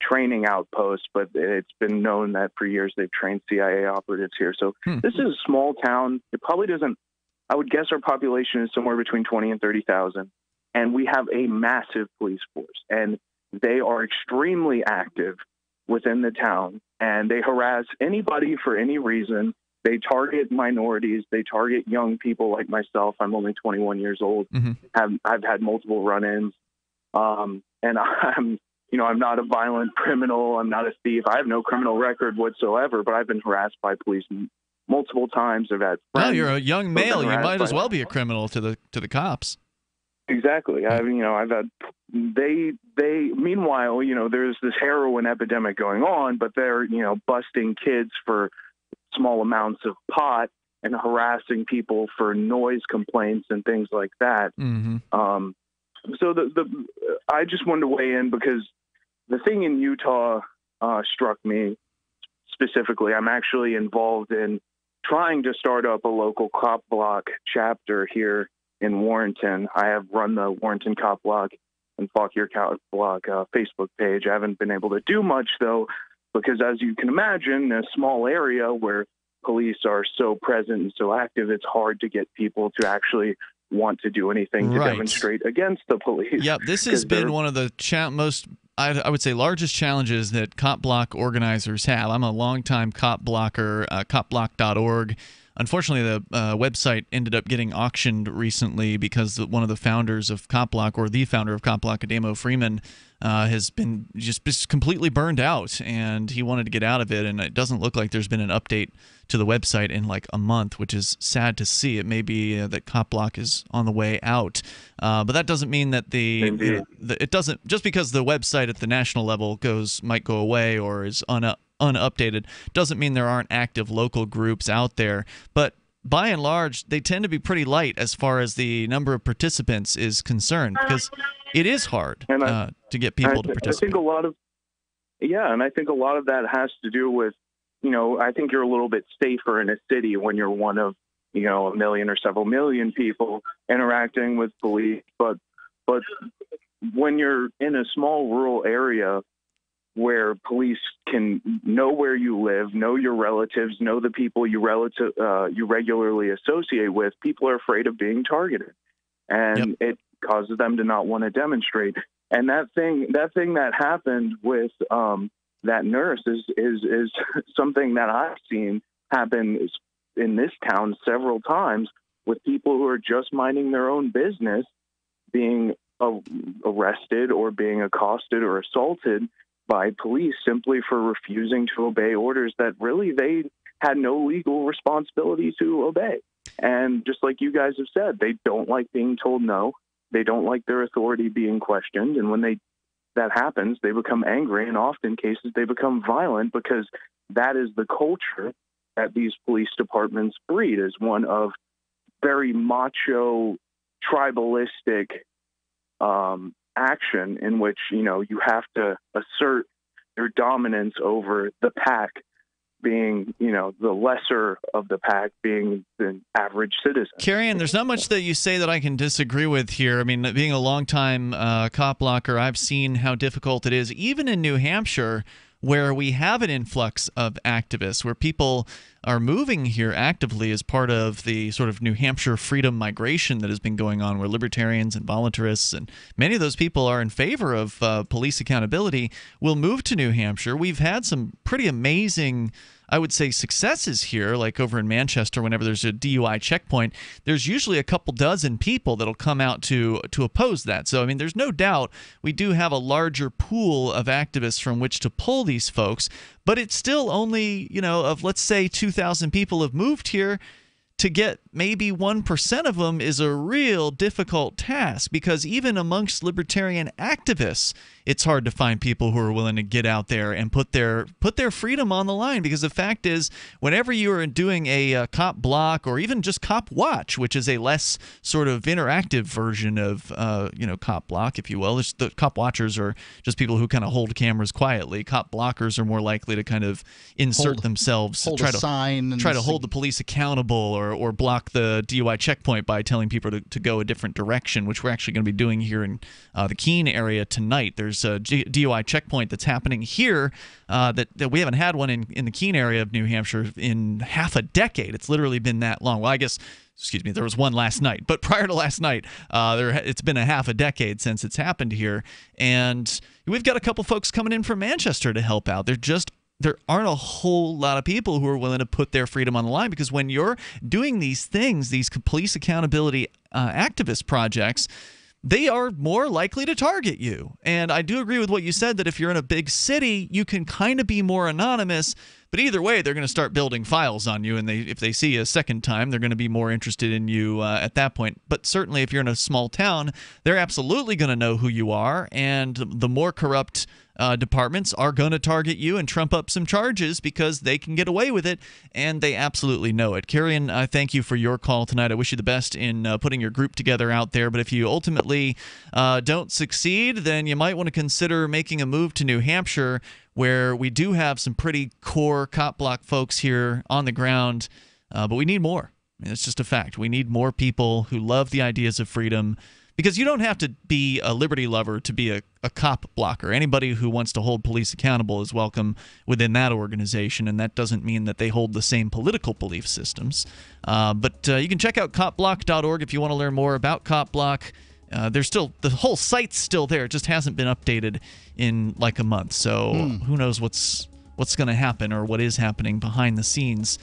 training outpost, but it's been known that for years they've trained CIA operatives here. So this is a small town. It probably doesn't, I would guess our population is somewhere between 20 and 30,000, and we have a massive police force, and they are extremely active within the town, and they harass anybody for any reason. They target minorities. They target young people like myself. I'm only 21 years old. I've had multiple run-ins, and I'm not a violent criminal. I'm not a thief. I have no criminal record whatsoever, but I've been harassed by police multiple times. I've had friends. Well, you're a young male. You might as well be a criminal to the cops. Exactly. I've had meanwhile, there's this heroin epidemic going on, but they're, busting kids for small amounts of pot and harassing people for noise complaints and things like that. So I just wanted to weigh in because the thing in Utah struck me specifically. I'm actually involved in trying to start up a local cop block chapter here in Warrenton. I have run the Warrenton Cop Block and Fauquier Cop Block Facebook page. I haven't been able to do much, though, because as you can imagine, in a small area where police are so present and so active, it's hard to get people to actually want to do anything to demonstrate against the police. Yeah, this has been one of the most, I would say, largest challenges that cop block organizers have. I'm a longtime cop blocker, copblock.org. Unfortunately, the website ended up getting auctioned recently because one of the founders of Cop Block, or the founder of Cop Block, Adamo Freeman, has been just completely burned out, and he wanted to get out of it, and it doesn't look like there's been an update to the website in like a month, which is sad to see. It may be that Cop Block is on the way out, but that doesn't mean that it doesn't, just because the website at the national level might go away or is unupdated, doesn't mean there aren't active local groups out there. But by and large, they tend to be pretty light as far as the number of participants is concerned, because it is hard to get people to participate. I think a lot of that has to do with, I think you're a little bit safer in a city when you're one of, a million or several million people interacting with police. But when you're in a small rural area where police can know where you live, know your relatives, know the people you regularly associate with, people are afraid of being targeted, and it causes them to not want to demonstrate. And that thing that happened with that nurse is something that I've seen happen in this town several times, with people who are just minding their own business being arrested or being accosted or assaulted by police simply for refusing to obey orders that really they had no legal responsibility to obey. And just like you guys have said, they don't like being told no. They don't like their authority being questioned. And when that happens, they become angry, and often cases they become violent, because that is the culture that these police departments breed, is one of very macho, tribalistic action in which, you have to assert your dominance over the pack, being, the lesser of the pack being the average citizen. Carrion, there's not much that you say that I can disagree with here. I mean, being a longtime cop blocker, I've seen how difficult it is, even in New Hampshire, where we have an influx of activists, where people are moving here actively as part of the sort of New Hampshire freedom migration that has been going on, where libertarians and voluntarists and many of those people are in favor of police accountability, will move to New Hampshire. We've had some pretty amazing, I would say, successes here, like over in Manchester. Whenever there's a DUI checkpoint, there's usually a couple dozen people that'll come out to oppose that. So, I mean, there's no doubt we do have a larger pool of activists from which to pull these folks, but it's still only, of, let's say, 2,000 people have moved here. To get maybe 1% of them is a real difficult task, because even amongst libertarian activists, it's hard to find people who are willing to get out there and put their freedom on the line. Because the fact is, whenever you are doing a cop block, or even just cop watch, which is a less sort of interactive version of cop block, if you will. The cop watchers are just people who kind of hold cameras quietly. Cop blockers are more likely to kind of insert themselves, try to hold the police accountable, or block the DUI checkpoint by telling people to go a different direction, which we're actually going to be doing here in the Keene area tonight. There's a DUI checkpoint that's happening here that we haven't had one in the Keene area of New Hampshire in half a decade. It's literally been that long. Well, I guess, there was one last night, but prior to last night, it's been a half a decade since it's happened here. And we've got a couple folks coming in from Manchester to help out. There aren't a whole lot of people who are willing to put their freedom on the line, because when you're doing these things, these police accountability activist projects, they are more likely to target you. And I do agree with what you said, that if you're in a big city, you can kind of be more anonymous. But either way, they're going to start building files on you, and if they see you a second time, they're going to be more interested in you at that point. But certainly if you're in a small town, they're absolutely going to know who you are, and the more corrupt departments are going to target you and trump up some charges because they can get away with it, and they absolutely know it. Carrion, I thank you for your call tonight. I wish you the best in putting your group together out there, but if you ultimately don't succeed, then you might want to consider making a move to New Hampshire, where we do have some pretty core cop block folks here on the ground, but we need more. I mean, it's just a fact. We need more people who love the ideas of freedom, because you don't have to be a liberty lover to be a cop blocker. Anybody who wants to hold police accountable is welcome within that organization, and that doesn't mean that they hold the same political belief systems. But you can check out copblock.org if you want to learn more about Cop Block. There's still, the whole site's still there. It just hasn't been updated in like a month. So who knows what's going to happen or what is happening behind the scenes.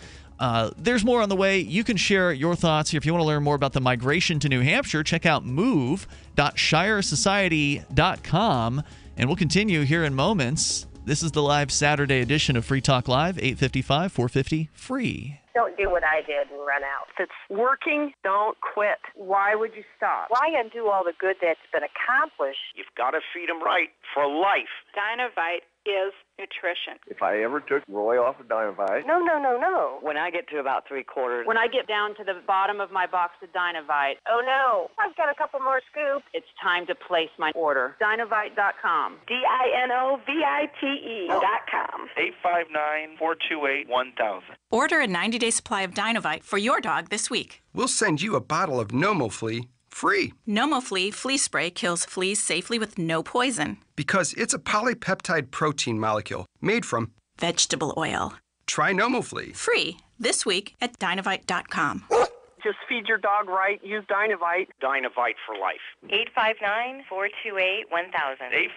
There's more on the way. You can share your thoughts here. If you want to learn more about the migration to New Hampshire, check out move.shiresociety.com. And we'll continue here in moments. This is the live Saturday edition of Free Talk Live, 855 450 free. Don't do what I did and run out. If it's working, don't quit. Why would you stop? Why undo all the good that's been accomplished? You've got to feed them right for life. Dynovite is nutrition. If I ever took Roy off of Dynovite... No. When I get to about 3/4... When I get down to the bottom of my box of Dynovite, oh no, I've got a couple more scoops. It's time to place my order. Dynovite.com. DINOVITE.com. 859-428-1000. Order a 90-day supply of Dynovite for your dog this week. We'll send you a bottle of NomoFlea Free. NomoFlea flea spray kills fleas safely with no poison. Because it's a polypeptide protein molecule made from vegetable oil. Try NomoFlea. Free this week at Dynavite.com. Just feed your dog right. Use Dynavite. Dynavite for life. 859-428-1000.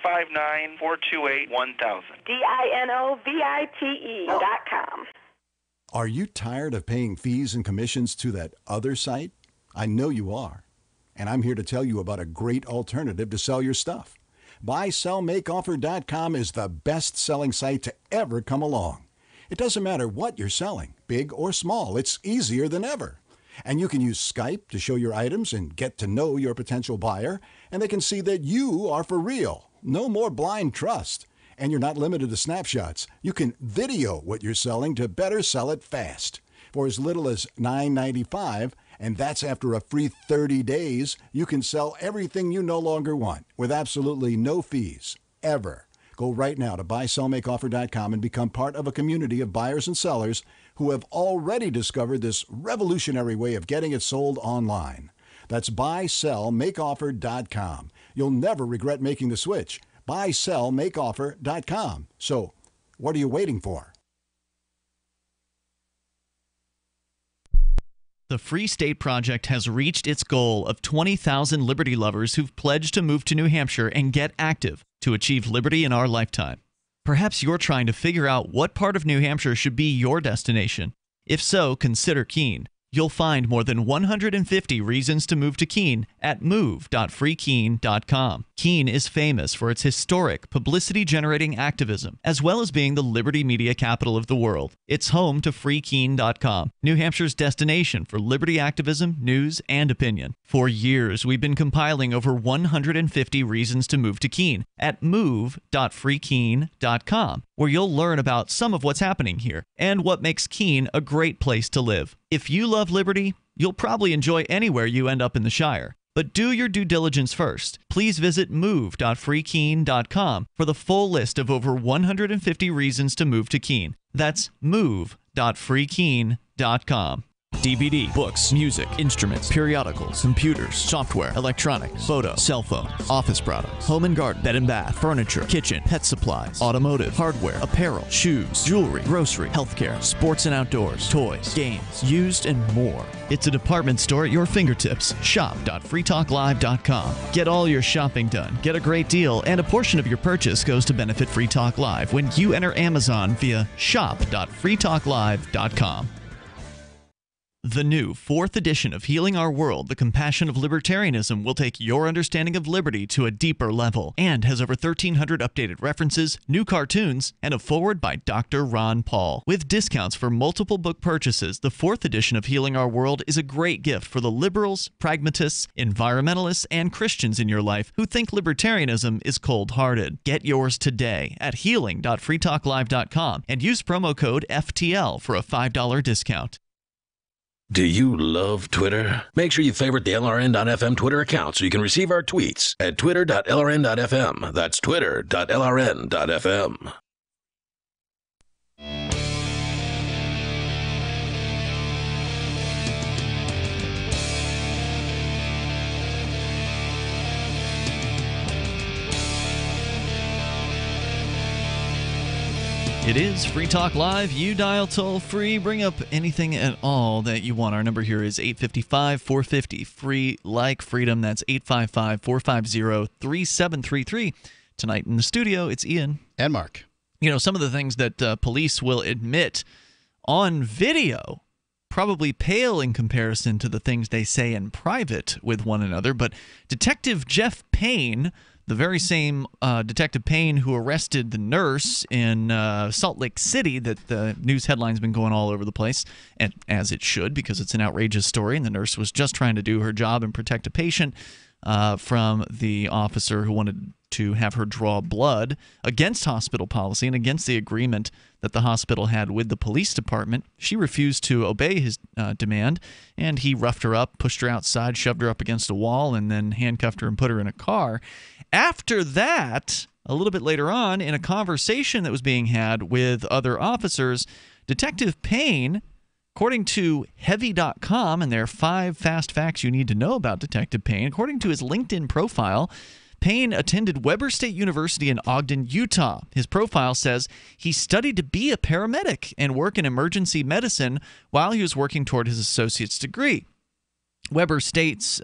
859-428-1000. DINOVITE.com. Are you tired of paying fees and commissions to that other site? I know you are. And I'm here to tell you about a great alternative to sell your stuff. BuySellMakeOffer.com is the best-selling site to ever come along. It doesn't matter what you're selling, big or small. It's easier than ever. And you can use Skype to show your items and get to know your potential buyer, and they can see that you are for real. No more blind trust. And you're not limited to snapshots. You can video what you're selling to better sell it fast. For as little as $9.95, and that's after a free 30 days, you can sell everything you no longer want with absolutely no fees, ever. Go right now to BuySellMakeOffer.com and become part of a community of buyers and sellers who have already discovered this revolutionary way of getting it sold online. That's BuySellMakeOffer.com. You'll never regret making the switch. BuySellMakeOffer.com. So, what are you waiting for? The Free State Project has reached its goal of 20,000 liberty lovers who've pledged to move to New Hampshire and get active to achieve liberty in our lifetime. Perhaps you're trying to figure out what part of New Hampshire should be your destination. If so, consider Keene. You'll find more than 150 reasons to move to Keene at move.freekeene.com. Keene is famous for its historic, publicity-generating activism, as well as being the liberty media capital of the world. It's home to freekeene.com, New Hampshire's destination for liberty activism, news, and opinion. For years, we've been compiling over 150 reasons to move to Keene at move.freekeene.com, where you'll learn about some of what's happening here and what makes Keene a great place to live. If you love liberty, you'll probably enjoy anywhere you end up in the Shire. But do your due diligence first. Please visit move.freekeene.com for the full list of over 150 reasons to move to Keene. That's move.freekeene.com. DVD, books, music, instruments, periodicals, computers, software, electronics, photo, cell phones, office products, home and garden, bed and bath, furniture, kitchen, pet supplies, automotive, hardware, apparel, shoes, jewelry, grocery, healthcare, sports and outdoors, toys, games, used, and more. It's a department store at your fingertips. Shop.freetalklive.com. Get all your shopping done, get a great deal, and a portion of your purchase goes to benefit Free Talk Live when you enter Amazon via shop.freetalklive.com. The new 4th edition of Healing Our World, The Compassion of Libertarianism, will take your understanding of liberty to a deeper level and has over 1,300 updated references, new cartoons, and a foreword by Dr. Ron Paul. With discounts for multiple book purchases, the 4th edition of Healing Our World is a great gift for the liberals, pragmatists, environmentalists, and Christians in your life who think libertarianism is cold-hearted. Get yours today at healing.freetalklive.com and use promo code FTL for a $5 discount. Do you love Twitter? Make sure you favorite the LRN.FM Twitter account so you can receive our tweets at twitter.lrn.fm. That's twitter.lrn.fm. It is Free Talk Live. You dial toll free. Bring up anything at all that you want. Our number here is 855-450. Free like freedom. That's 855-450-3733. Tonight in the studio, it's Ian. And Mark. You know, some of the things that police will admit on video probably pale in comparison to the things they say in private with one another. But Detective Jeff Payne, the very same Detective Payne who arrested the nurse in Salt Lake City that the news headline's been going all over the place, and as it should because it's an outrageous story, and the nurse was just trying to do her job and protect a patient from the officer who wanted to have her draw blood against hospital policy and against the agreement that the hospital had with the police department. She refused to obey his demand, and he roughed her up, pushed her outside, shoved her up against a wall, and then handcuffed her and put her in a car. After that, a little bit later on, in a conversation that was being had with other officers, Detective Payne According to Heavy.com and their 5 fast facts you need to know about Detective Payne, according to his LinkedIn profile, Payne attended Weber State University in Ogden, Utah. His profile says he studied to be a paramedic and work in emergency medicine while he was working toward his associate's degree. Weber State's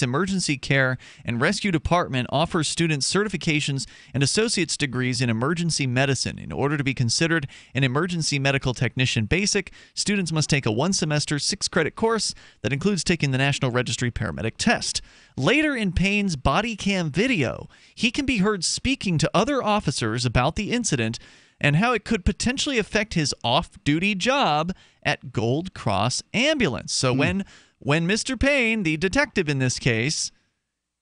Emergency Care and Rescue Department offers students certifications and associate's degrees in emergency medicine. In order to be considered an emergency medical technician basic, students must take a 1-semester, 6-credit course that includes taking the National Registry Paramedic Test. Later in Payne's body cam video, he can be heard speaking to other officers about the incident and how it could potentially affect his off-duty job at Gold Cross Ambulance. So when Mr. Payne, the detective in this case,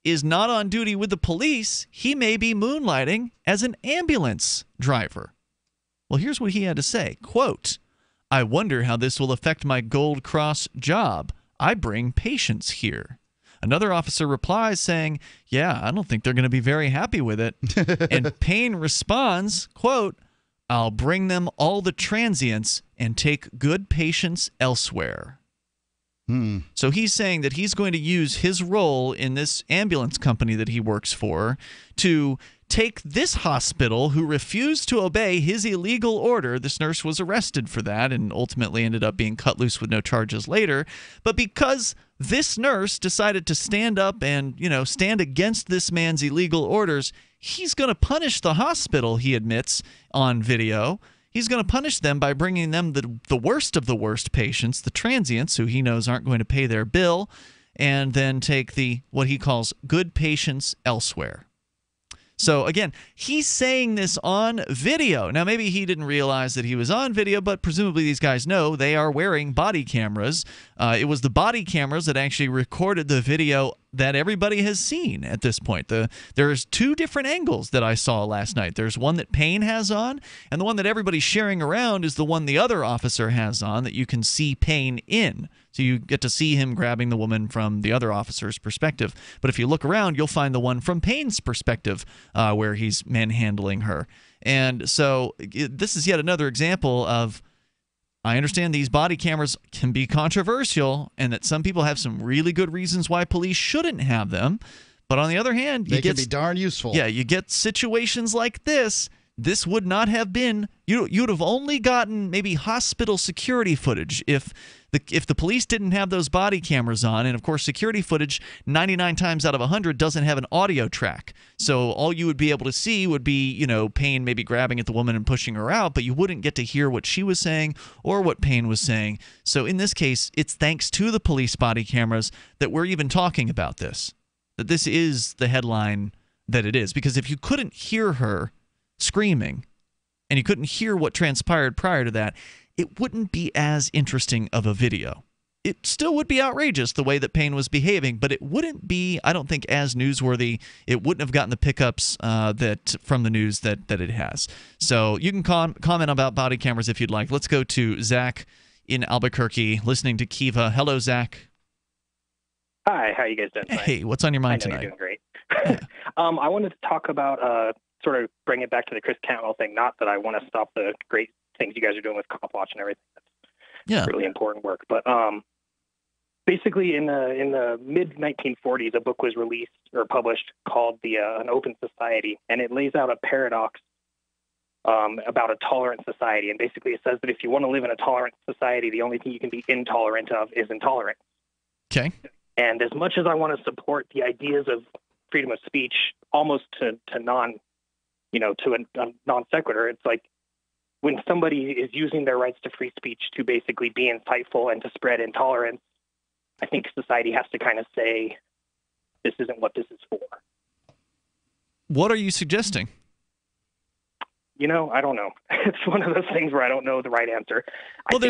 is not on duty with the police, he may be moonlighting as an ambulance driver. Well, here's what he had to say. Quote, "I wonder how this will affect my Gold Cross job. I bring patients here." Another officer replies saying, "Yeah, I don't think they're going to be very happy with it." And Payne responds, quote, "I'll bring them all the transients and take good patients elsewhere." So he's saying that he's going to use his role in this ambulance company that he works for to take this hospital who refused to obey his illegal order. This nurse was arrested for that and ultimately ended up being cut loose with no charges later. But because this nurse decided to stand up and, stand against this man's illegal orders, he's going to punish the hospital, he admits on video. He's going to punish them by bringing them the worst of the worst patients, the transients, who he knows aren't going to pay their bill, and then take what he calls good patients elsewhere. So, again, he's saying this on video. Now, maybe he didn't realize that he was on video, but presumably these guys know they are wearing body cameras. It was the body cameras that actually recorded the video that everybody has seen at this point. There's 2 different angles that I saw last night. There's one that Payne has on, and the one that everybody's sharing around is the one the other officer has on that you can see Payne in. So you get to see him grabbing the woman from the other officer's perspective. But if you look around, you'll find the one from Payne's perspective where he's manhandling her. And so this is yet another example of, I understand these body cameras can be controversial and that some people have some really good reasons why police shouldn't have them. But on the other hand, they can be darn useful. Yeah, you get situations like this. This would not have been, you'd have only gotten maybe hospital security footage if the police didn't have those body cameras on. And of course, security footage 99 times out of 100 doesn't have an audio track. So all you would be able to see would be, Payne maybe grabbing at the woman and pushing her out, but you wouldn't get to hear what she was saying or what Payne was saying. So in this case, it's thanks to the police body cameras that we're even talking about this, that this is the headline that it is. Because if you couldn't hear her screaming and you couldn't hear what transpired prior to that, it wouldn't be as interesting of a video. It still would be outrageous the way that Payne was behaving, but it wouldn't be, I don't think, as newsworthy. It wouldn't have gotten the pickups that from the news that it has. So you can comment about body cameras if you'd like. Let's go to Zach in Albuquerque, listening to Kiva. Hello, Zach. Hi, how you guys doing tonight? Hey, what's on your mind tonight? You're doing great. I wanted to talk about sort of bring it back to the Chris Cantwell thing. Not that I want to stop the great things you guys are doing with Cop Watch and everything. That's really important work. But basically, in the mid 1940s, a book was released or published called An Open Society, and it lays out a paradox about a tolerant society. And basically, it says that if you want to live in a tolerant society, the only thing you can be intolerant of is intolerance. Okay. And as much as I want to support the ideas of freedom of speech, almost to non sequitur, it's like when somebody is using their rights to free speech to basically be insightful and to spread intolerance, I think society has to kind of say, this isn't what this is for. What are you suggesting? I don't know. It's one of those things where I don't know the right answer. Well,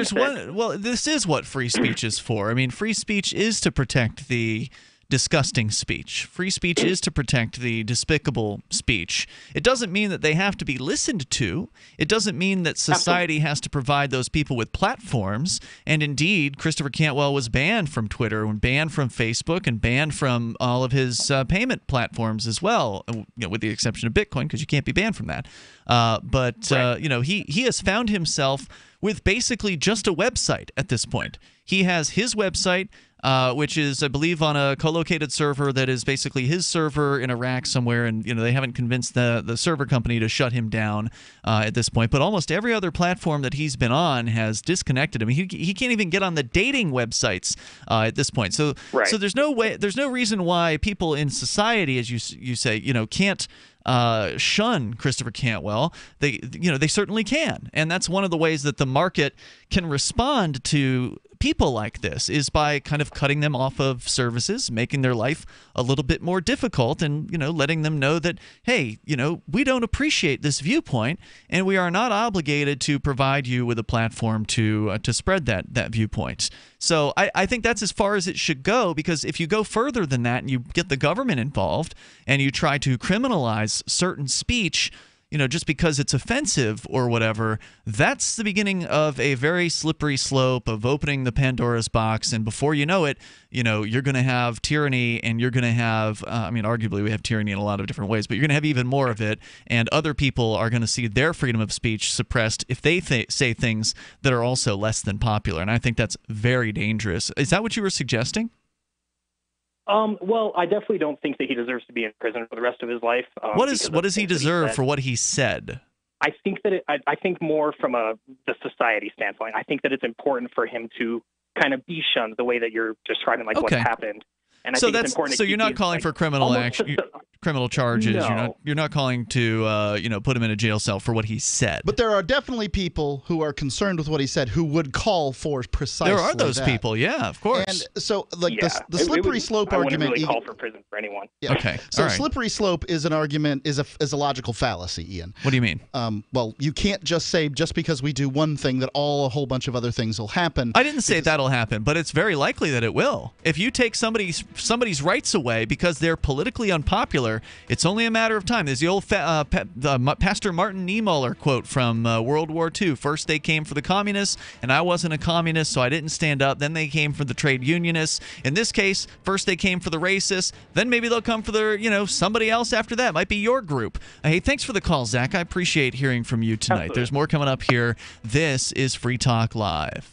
this is what free speech is for. I mean, free speech is to protect the disgusting speech. Free speech is to protect the despicable speech. It doesn't mean that they have to be listened to. It doesn't mean that society has to provide those people with platforms. And indeed, Christopher Cantwell was banned from Twitter and banned from Facebook and banned from all of his payment platforms as well, with the exception of Bitcoin, because you can't be banned from that. He has found himself with basically just a website at this point. He has his website, which is, I believe, on a co-located server that is basically his server in Iraq somewhere, and they haven't convinced the server company to shut him down at this point. But almost every other platform that he's been on has disconnected him. He can't even get on the dating websites at this point. So there's no reason why people in society, as you say, can't shun Christopher Cantwell. They certainly can, and that's one of the ways that the market can respond to people like this, is by kind of cutting them off of services, making their life a little bit more difficult, and letting them know that, hey, we don't appreciate this viewpoint, and we are not obligated to provide you with a platform to spread that viewpoint. So I think that's as far as it should go, because if you go further than that and you get the government involved and you try to criminalize certain speech, just because it's offensive or whatever, that's the beginning of a very slippery slope of opening the Pandora's box. And before you know it, you're going to have tyranny, and you're going to have, arguably we have tyranny in a lot of different ways, but you're going to have even more of it. And other people are going to see their freedom of speech suppressed if they say things that are also less than popular. And I think that's very dangerous. Is that what you were suggesting? Well, I definitely don't think that he deserves to be in prison for the rest of his life. What does he deserve for what he said? I think that I think more from the society standpoint. I think that it's important for him to kind of be shunned the way that you're describing, like what's happened. And I think it's important. So you're not calling for criminal action, criminal charges. No. You're not calling to put him in a jail cell for what he said. But there are definitely people who are concerned with what he said who would call for precisely that. There are those people, yeah, of course. And so, the slippery slope argument. I wouldn't really call for prison for anyone. Yeah. Okay. So slippery slope is an argument, is a logical fallacy, Ian. What do you mean? Well, you can't just say just because we do one thing that a whole bunch of other things will happen. I didn't say that'll happen, but it's very likely that it will. If you take somebody's rights away because they're politically unpopular, it's only a matter of time. There's the old Pastor Martin Niemöller quote from World War II. First they came for the communists, and I wasn't a communist, so I didn't stand up. Then they came for the trade unionists. In this case, first they came for the racists. Then maybe they'll come for somebody else after that. Might be your group. Hey, thanks for the call, Zach. I appreciate hearing from you tonight. Absolutely. There's more coming up here. This is Free Talk Live.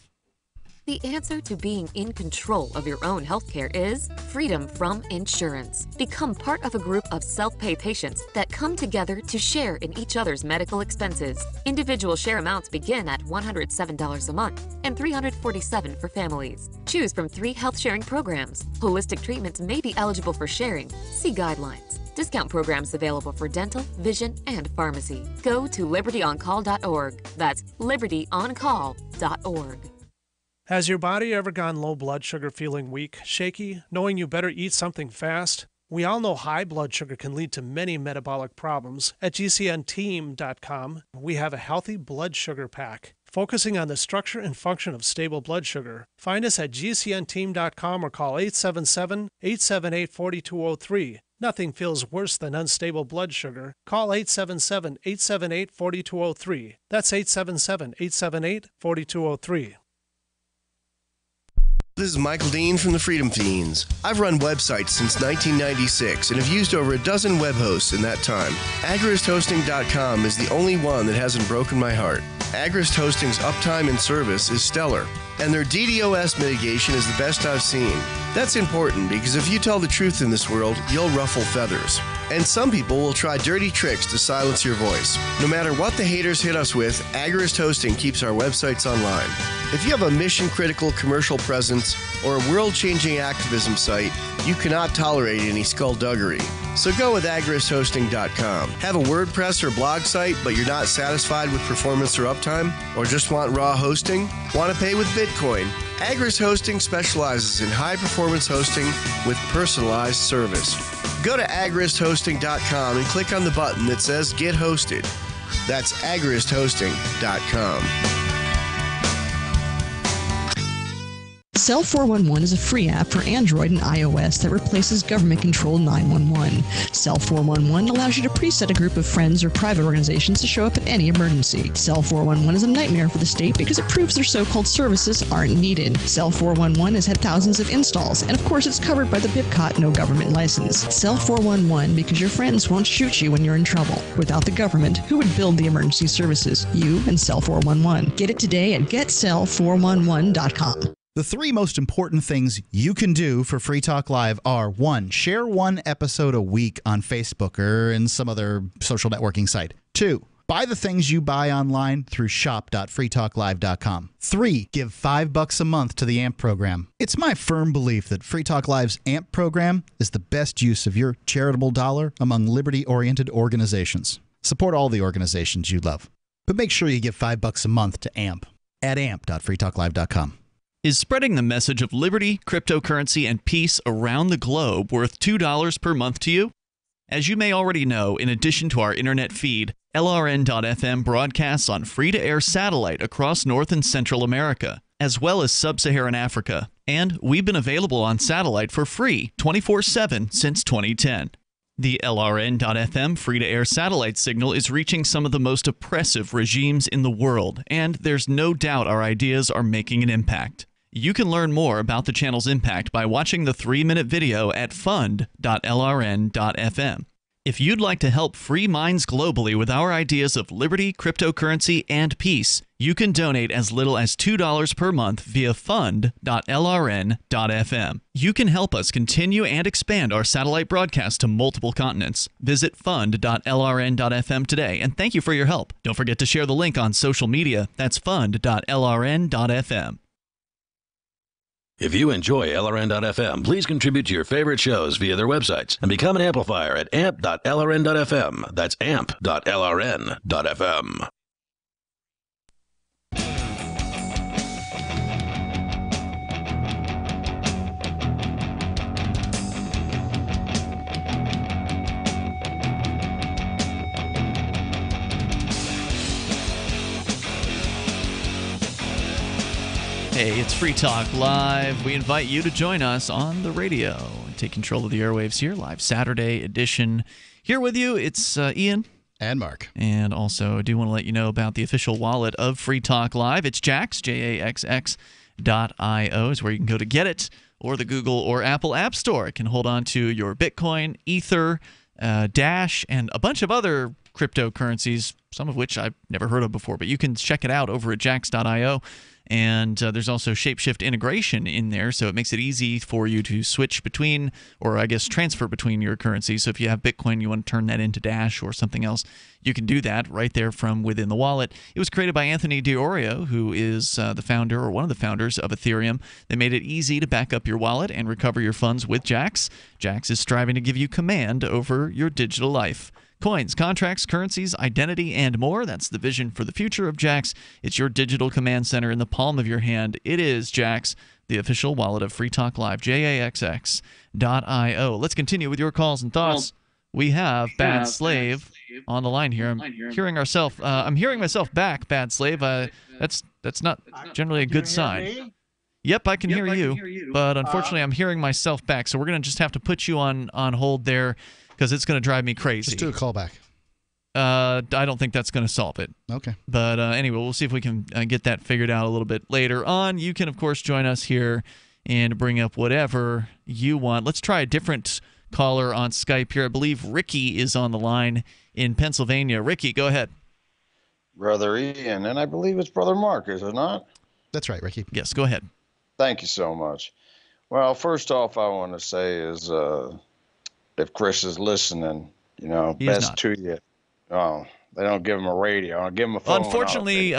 The answer to being in control of your own healthcare is freedom from insurance. Become part of a group of self-pay patients that come together to share in each other's medical expenses. Individual share amounts begin at $107 a month and $347 for families. Choose from 3 health-sharing programs. Holistic treatments may be eligible for sharing. See guidelines. Discount programs available for dental, vision, and pharmacy. Go to libertyoncall.org. That's libertyoncall.org. Has your body ever gone low blood sugar, feeling weak, shaky, knowing you better eat something fast? We all know high blood sugar can lead to many metabolic problems. At GCNteam.com, we have a healthy blood sugar pack, focusing on the structure and function of stable blood sugar. Find us at GCNteam.com or call 877-878-4203. Nothing feels worse than unstable blood sugar. Call 877-878-4203. That's 877-878-4203. This is Michael Dean from the Freedom Fiends. I've run websites since 1996 and have used over a dozen web hosts in that time. AgristHosting.com is the only one that hasn't broken my heart. Agrist Hosting's uptime and service is stellar, and their DDoS mitigation is the best I've seen. That's important because if you tell the truth in this world, you'll ruffle feathers. And some people will try dirty tricks to silence your voice. No matter what the haters hit us with, Agrist Hosting keeps our websites online. If you have a mission-critical commercial presence or a world-changing activism site, you cannot tolerate any skullduggery. So go with AgristHosting.com. Have a WordPress or blog site, but you're not satisfied with performance or uptime? Or just want raw hosting? Want to pay with Bitcoin? Agrist Hosting specializes in high-performance hosting with personalized service. Go to AgristHosting.com and click on the button that says Get Hosted. That's AgristHosting.com. Cell 411 is a free app for Android and iOS that replaces government-controlled 911. Cell 411 allows you to preset a group of friends or private organizations to show up at any emergency. Cell 411 is a nightmare for the state because it proves their so-called services aren't needed. Cell 411 has had thousands of installs, and of course it's covered by the BIPCOT no government license. Cell 411 because your friends won't shoot you when you're in trouble. Without the government, who would build the emergency services? You and Cell 411. Get it today at getcell411.com. The three most important things you can do for Free Talk Live are: 1, share one episode a week on Facebook or in some other social networking site. 2, buy the things you buy online through shop.freetalklive.com. 3, give $5 a month to the AMP program. It's my firm belief that Free Talk Live's AMP program is the best use of your charitable dollar among liberty-oriented organizations. Support all the organizations you love, but make sure you give $5 a month to AMP at amp.freetalklive.com. Is spreading the message of liberty, cryptocurrency, and peace around the globe worth $2 per month to you? As you may already know, in addition to our internet feed, LRN.FM broadcasts on free-to-air satellite across North and Central America, as well as Sub-Saharan Africa. And we've been available on satellite for free 24/7 since 2010. The LRN.FM free-to-air satellite signal is reaching some of the most oppressive regimes in the world, and there's no doubt our ideas are making an impact. You can learn more about the channel's impact by watching the 3-minute video at fund.lrn.fm. If you'd like to help free minds globally with our ideas of liberty, cryptocurrency, and peace, you can donate as little as $2 per month via fund.lrn.fm. You can help us continue and expand our satellite broadcast to multiple continents. Visit fund.lrn.fm today, and thank you for your help. Don't forget to share the link on social media. That's fund.lrn.fm. If you enjoy LRN.FM, please contribute to your favorite shows via their websites and become an amplifier at amp.lrn.fm. That's amp.lrn.fm. Hey, it's Free Talk Live. We invite you to join us on the radio and take control of the airwaves here, live Saturday edition. Here with you, it's Ian. And Mark. And also, I do want to let you know about the official wallet of Free Talk Live. It's Jaxx, JAXX.io is where you can go to get it, or the Google or Apple App Store. It can hold on to your Bitcoin, Ether, Dash, and a bunch of other cryptocurrencies, some of which I've never heard of before. But you can check it out over at Jaxx.io. And there's also Shapeshift integration in there, so it makes it easy for you to switch between, or I guess transfer between your currencies. So if you have Bitcoin, you want to turn that into Dash or something else, you can do that right there from within the wallet. It was created by Anthony D'Orio, who is the founder, or one of the founders of Ethereum. They made it easy to back up your wallet and recover your funds with Jaxx. Jaxx is striving to give you command over your digital life. Coins, contracts, currencies, identity, and more. That's the vision for the future of Jaxx. It's your digital command center in the palm of your hand. It is Jaxx, the official wallet of Free Talk Live, JAXX.io. Let's continue with your calls and thoughts. We have Bad Slave on the line here. I'm hearing myself back, Bad Slave. That's not generally a good sign. Yep, I can hear you, but unfortunately I'm hearing myself back, so we're going to just have to put you on hold there, because it's going to drive me crazy. Just do a callback. I don't think that's going to solve it. Okay. But anyway, we'll see if we can get that figured out a little bit later on. You can, of course, join us here and bring up whatever you want. Let's try a different caller on Skype here. I believe Ricky is on the line in Pennsylvania. Ricky, go ahead. Brother Ian, and I believe it's Brother Mark, is it not? That's right, Ricky. Yes, go ahead. Thank you so much. Well, first off, I want to say is... if Chris is listening, best to you. Oh, they don't give him a radio. I'll give him a phone. Unfortunately,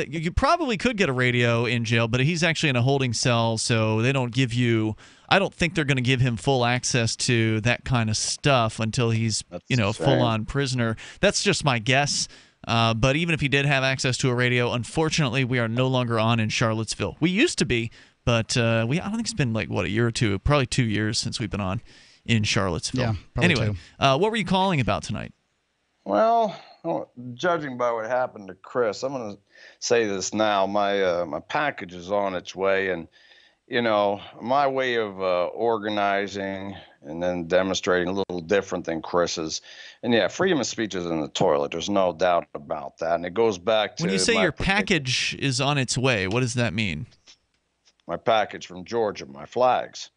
you probably could get a radio in jail, but he's actually in a holding cell, so they don't give you. I don't think they're going to give him full access to that kind of stuff until he's, a full-on prisoner. That's just my guess. But even if he did have access to a radio, unfortunately, we are no longer on in Charlottesville. We used to be, but I don't think it's been a year or two, probably 2 years since we've been on in Charlottesville. Yeah, probably anyway, what were you calling about tonight? Well, judging by what happened to Chris, I'm going to say this now. My package is on its way, and my way of organizing and then demonstrating a little different than Chris's. And yeah, freedom of speech is in the toilet. There's no doubt about that. And it goes back to when you say your package is on its way, what does that mean? My package from Georgia, my flags.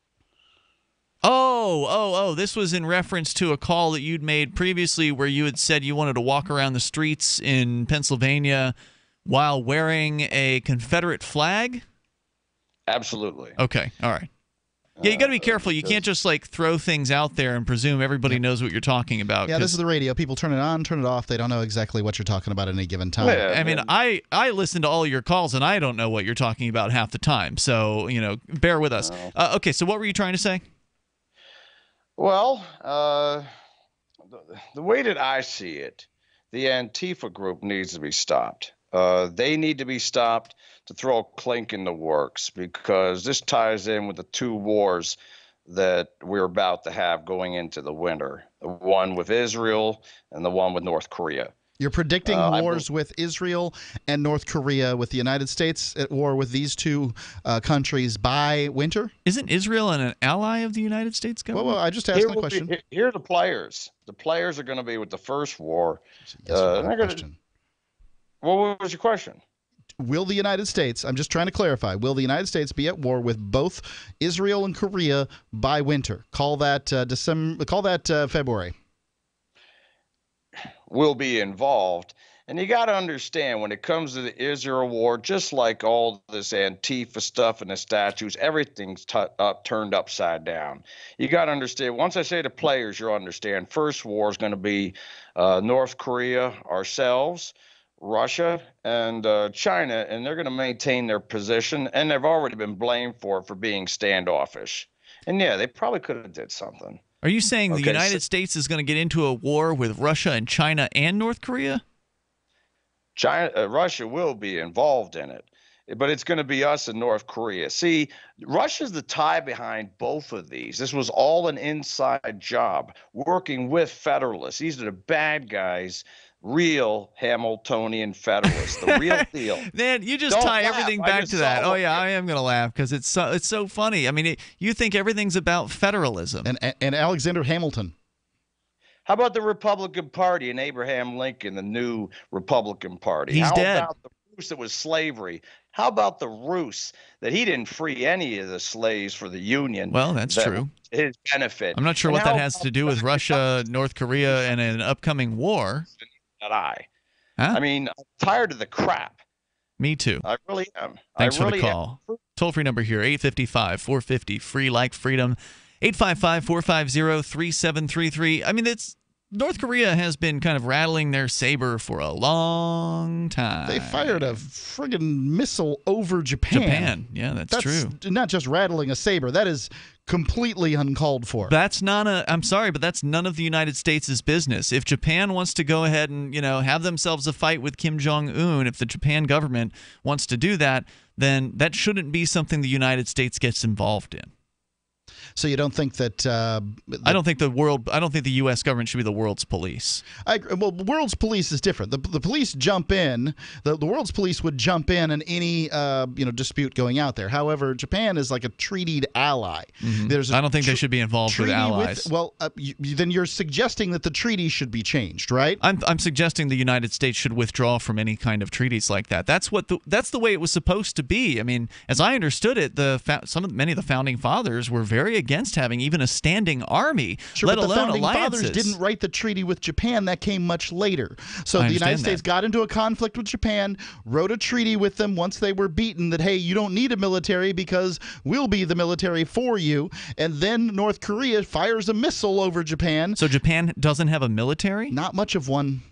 Oh, this was in reference to a call that you'd made previously where you had said you wanted to walk around the streets in Pennsylvania while wearing a Confederate flag? Absolutely. Okay, all right. Yeah, you got to be careful. You can't just throw things out there and presume everybody knows what you're talking about. Yeah, this is the radio. People turn it on, turn it off. They don't know exactly what you're talking about at any given time. Yeah, I mean, I listen to all your calls, and I don't know what you're talking about half the time. So, bear with us. Okay, so what were you trying to say? Well, the way that I see it, the Antifa group needs to be stopped. They need to be stopped to throw a clink in the works, because this ties in with the two wars that we're about to have going into the winter, the one with Israel and the one with North Korea. You're predicting wars with Israel and North Korea, with the United States at war with these two countries by winter? Isn't Israel an ally of the United States government? Well, I just asked the question. Here are the players. The players are going to be with the first war. What was your question? Will the United States, I'm just trying to clarify, will the United States be at war with both Israel and Korea by winter? Call that February. Will be involved. And you got to understand, when it comes to the Israel war, just like all this Antifa stuff and the statues, everything's turned upside down. You got to understand, once I say the players, you'll understand. First war is going to be North Korea, ourselves, Russia, and China, and they're going to maintain their position, and they've already been blamed for being standoffish. And yeah, they probably could have did something. Are you saying the United States is going to get into a war with Russia and China and North Korea? Russia will be involved in it, but it's going to be us and North Korea. See, Russia's the tie behind both of these. This was all an inside job, working with Federalists. These are the bad guys. Real Hamiltonian Federalists, the real deal. Man, you just tie everything back to that. Oh yeah, I am going to laugh because it's so funny. I mean, you think everything's about federalism. And Alexander Hamilton. How about the Republican Party and Abraham Lincoln, the new Republican Party? He's dead. How about the Rus that was slavery? How about the Rus that he didn't free any of the slaves for the Union? Well, that's true. His benefit. I'm not sure what that has to do with Russia, North Korea, and an upcoming war. I mean, I'm tired of the crap. Me too. I really am. Thanks for the call. Toll-free number here, 855-450-FREE like freedom, 855-450-3733. I mean, North Korea has been kind of rattling their saber for a long time. They fired a friggin' missile over Japan. Yeah, that's true. Not just rattling a saber. That is completely uncalled for. I'm sorry, but that's none of the United States' business. If Japan wants to go ahead and, have themselves a fight with Kim Jong-un, if the Japan government wants to do that, then that shouldn't be something the United States gets involved in. So you don't think that? I don't think the U.S. government should be the world's police. Well, the world's police is different. The police jump in. The world's police would jump in any dispute going out there. However, Japan is like a treated ally. Mm-hmm. I don't think they should be involved with allies. Then you're suggesting that the treaty should be changed, right? I'm suggesting the United States should withdraw from any kind of treaties like that. That's the way it was supposed to be. I mean, as I understood it, many of the founding fathers were very against having even a standing army, let alone alliances. The founding fathers didn't write the treaty with Japan. That came much later. So the United States got into a conflict with Japan, wrote a treaty with them once they were beaten that, hey, you don't need a military because we'll be the military for you. And then North Korea fires a missile over Japan. So Japan doesn't have a military? Not much of one.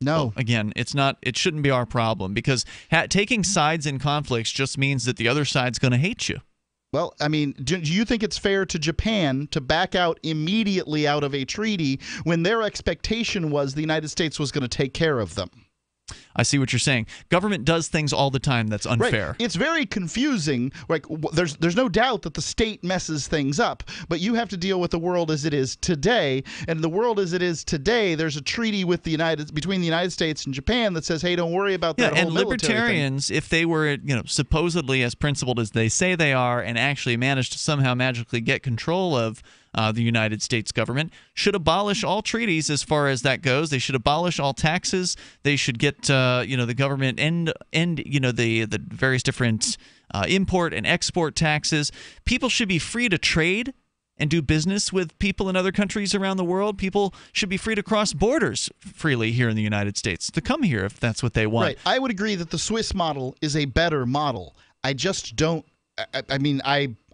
No. Well, again, it shouldn't be our problem, because taking sides in conflicts just means that the other side's going to hate you. Well, I mean, do you think it's fair to Japan to back out immediately out of a treaty when their expectation was the United States was going to take care of them? I see what you're saying. Government does things all the time that's unfair. Right. It's very confusing. Like, there's no doubt that the state messes things up, but you have to deal with the world as it is today. And the world as it is today, there's a treaty with between the United States and Japan that says, hey, don't worry about that whole military thing. And libertarians, if they were, supposedly as principled as they say they are, and actually managed to somehow magically get control of the United States government, should abolish all treaties as far as that goes. They should abolish all taxes. They should get the government end the various different import and export taxes. People should be free to trade and do business with people in other countries around the world. People should be free to cross borders freely here in the United States, to come here if that's what they want. Right. I would agree that the Swiss model is a better model. I just don't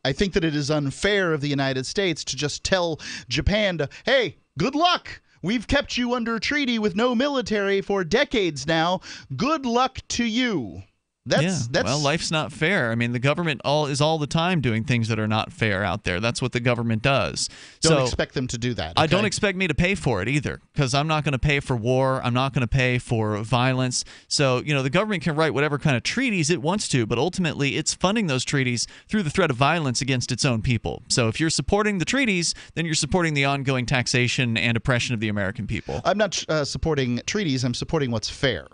I think that it is unfair of the United States to just tell Japan to, hey, good luck. We've kept you under treaty with no military for decades now. Good luck to you. Well, life's not fair. I mean, the government is all the time doing things that are not fair out there. That's what the government does. Don't expect them to do that. Okay? I don't expect me to pay for it either, because I'm not going to pay for war. I'm not going to pay for violence. So, the government can write whatever kind of treaties it wants to, but ultimately it's funding those treaties through the threat of violence against its own people. So if you're supporting the treaties, then you're supporting the ongoing taxation and oppression of the American people. I'm not supporting treaties. I'm supporting what's fair.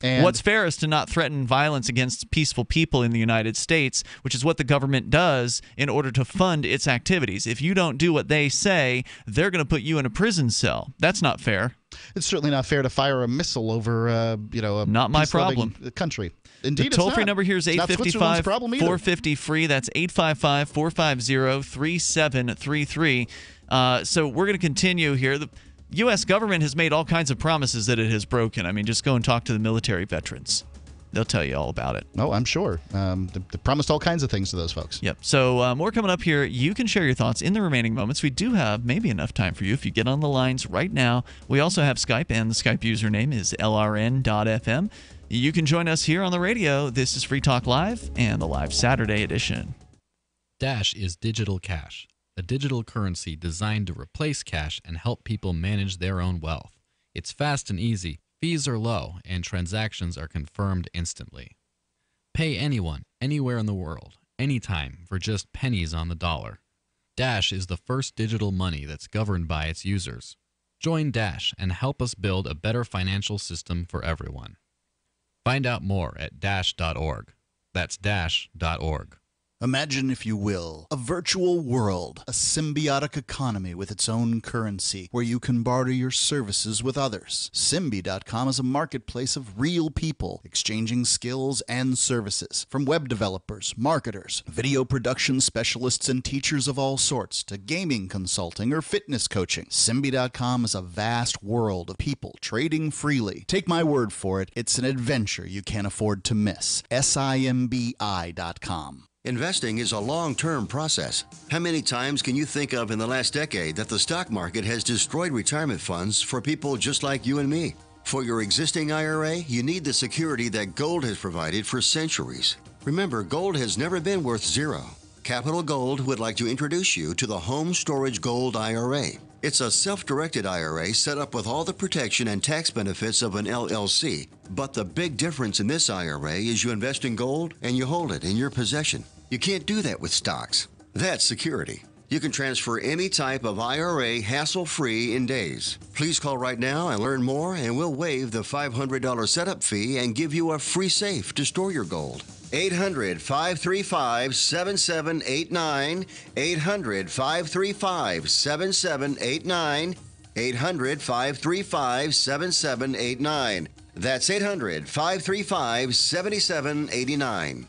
And what's fair is to not threaten violence against peaceful people in the United States, which is what the government does in order to fund its activities. If you don't do what they say, they're going to put you in a prison cell. That's not fair. It's certainly not fair to fire a missile over, a not my problem. Country. Indeed, the toll-free number here is 855-450-FREE. That's 855-450-3733. So we're going to continue here. The U.S. government has made all kinds of promises that it has broken. I mean, just go and talk to the military veterans. They'll tell you all about it. Oh, I'm sure. They promised all kinds of things to those folks. Yep. So more coming up here. You can share your thoughts in the remaining moments. We do have maybe enough time for you if you get on the lines right now. We also have Skype, and the Skype username is lrn.fm. You can join us here on the radio. This is Free Talk Live and the live Saturday edition. Dash is digital cash, a digital currency designed to replace cash and help people manage their own wealth. It's fast and easy, fees are low, and transactions are confirmed instantly. Pay anyone, anywhere in the world, anytime, for just pennies on the dollar. Dash is the first digital money that's governed by its users. Join Dash and help us build a better financial system for everyone. Find out more at dash.org. That's dash.org. Imagine, if you will, a virtual world, a symbiotic economy with its own currency, where you can barter your services with others. Symbi.com is a marketplace of real people exchanging skills and services, from web developers, marketers, video production specialists, and teachers of all sorts, to gaming consulting or fitness coaching. Symbi.com is a vast world of people trading freely. Take my word for it, it's an adventure you can't afford to miss. Simbi.com. Investing is a long-term process. How many times can you think of in the last decade that the stock market has destroyed retirement funds for people just like you and me? For your existing IRA, you need the security that gold has provided for centuries. Remember, gold has never been worth zero. Capital Gold would like to introduce you to the Home Storage Gold IRA. It's a self-directed IRA set up with all the protection and tax benefits of an LLC. But the big difference in this IRA is you invest in gold and you hold it in your possession. You can't do that with stocks. That's security. You can transfer any type of IRA hassle-free in days. Please call right now and learn more, and we'll waive the $500 setup fee and give you a free safe to store your gold. 800-535-7789. 800-535-7789. 800-535-7789. That's 800-535-7789.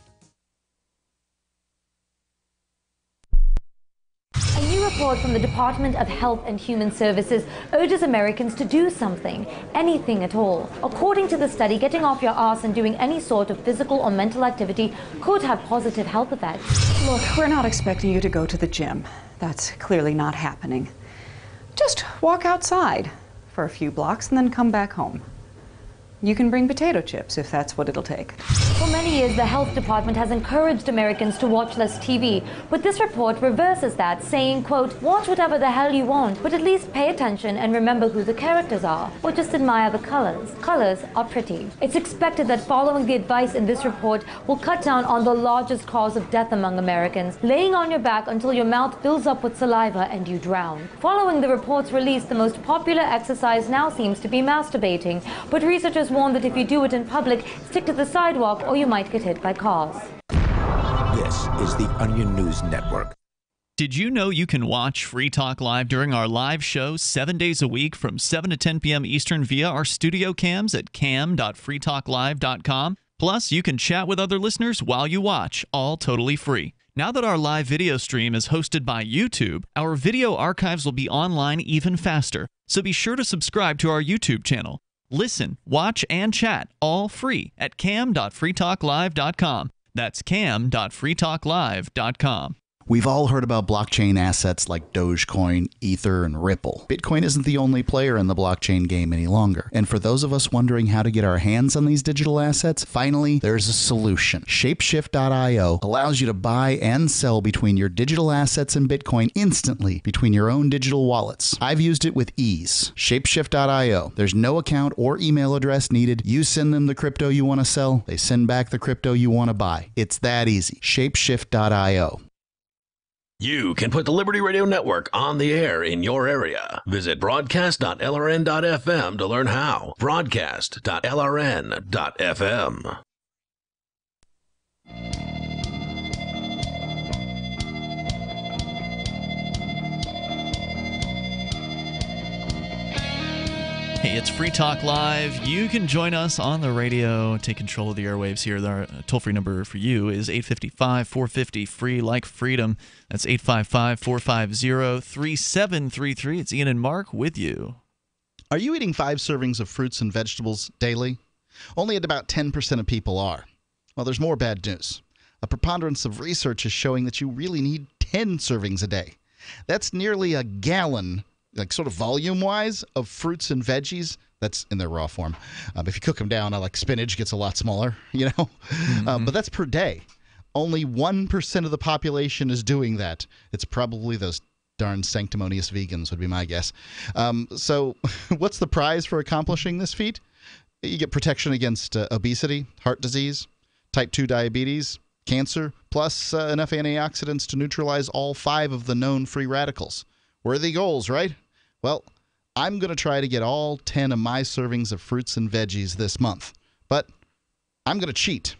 A new report from the Department of Health and Human Services urges Americans to do something, anything at all. According to the study, getting off your ass and doing any sort of physical or mental activity could have positive health effects. Look, we're not expecting you to go to the gym. That's clearly not happening. Just walk outside for a few blocks and then come back home. you can bring potato chips if that's what it'll take. For many years, the health department has encouraged Americans to watch less TV, but this report reverses that, saying, quote, watch whatever the hell you want, but at least pay attention and remember who the characters are, or just admire the colors. Colors are pretty. It's expected that following the advice in this report will cut down on the largest cause of death among Americans, laying on your back until your mouth fills up with saliva and you drown. Following the report's release, the most popular exercise now seems to be masturbating, but researchers warn that if you do it in public, stick to the sidewalk or you might get hit by cars. This is the Onion News Network. Did you know you can watch Free Talk Live during our live show 7 days a week from 7 to 10 p.m. Eastern via our studio cams at cam.freetalklive.com? Plus, you can chat with other listeners while you watch, all totally free. Now that our live video stream is hosted by YouTube, our video archives will be online even faster. So be sure to subscribe to our YouTube channel. Listen, watch, and chat all free at cam.freetalklive.com. That's cam.freetalklive.com. We've all heard about blockchain assets like Dogecoin, Ether, and Ripple. Bitcoin isn't the only player in the blockchain game any longer. And for those of us wondering how to get our hands on these digital assets, finally, there's a solution. Shapeshift.io allows you to buy and sell between your digital assets and Bitcoin instantly between your own digital wallets. I've used it with ease. Shapeshift.io. There's no account or email address needed. You send them the crypto you want to sell. They send back the crypto you want to buy. It's that easy. Shapeshift.io. You can put the Liberty Radio Network on the air in your area. Visit broadcast.lrn.fm to learn how. Broadcast.lrn.fm. Hey, it's Free Talk Live. You can join us on the radio, take control of the airwaves here. Our toll-free number for you is 855-450-FREE, like freedom. That's 855-450-3733. It's Ian and Mark with you. Are you eating 5 servings of fruits and vegetables daily? Only about 10% of people are. Well, there's more bad news. A preponderance of research is showing that you really need 10 servings a day. That's nearly a gallon, like sort of volume-wise, of fruits and veggies. That's in their raw form. If you cook them down, like spinach gets a lot smaller, you know. But that's per day. Only 1% of the population is doing that. It's probably those darn sanctimonious vegans would be my guess. So what's the prize for accomplishing this feat? You get protection against obesity, heart disease, type 2 diabetes, cancer, plus enough antioxidants to neutralize all 5 of the known free radicals. Worthy goals, right? Well, I'm going to try to get all 10 of my servings of fruits and veggies this month. But I'm going to cheat.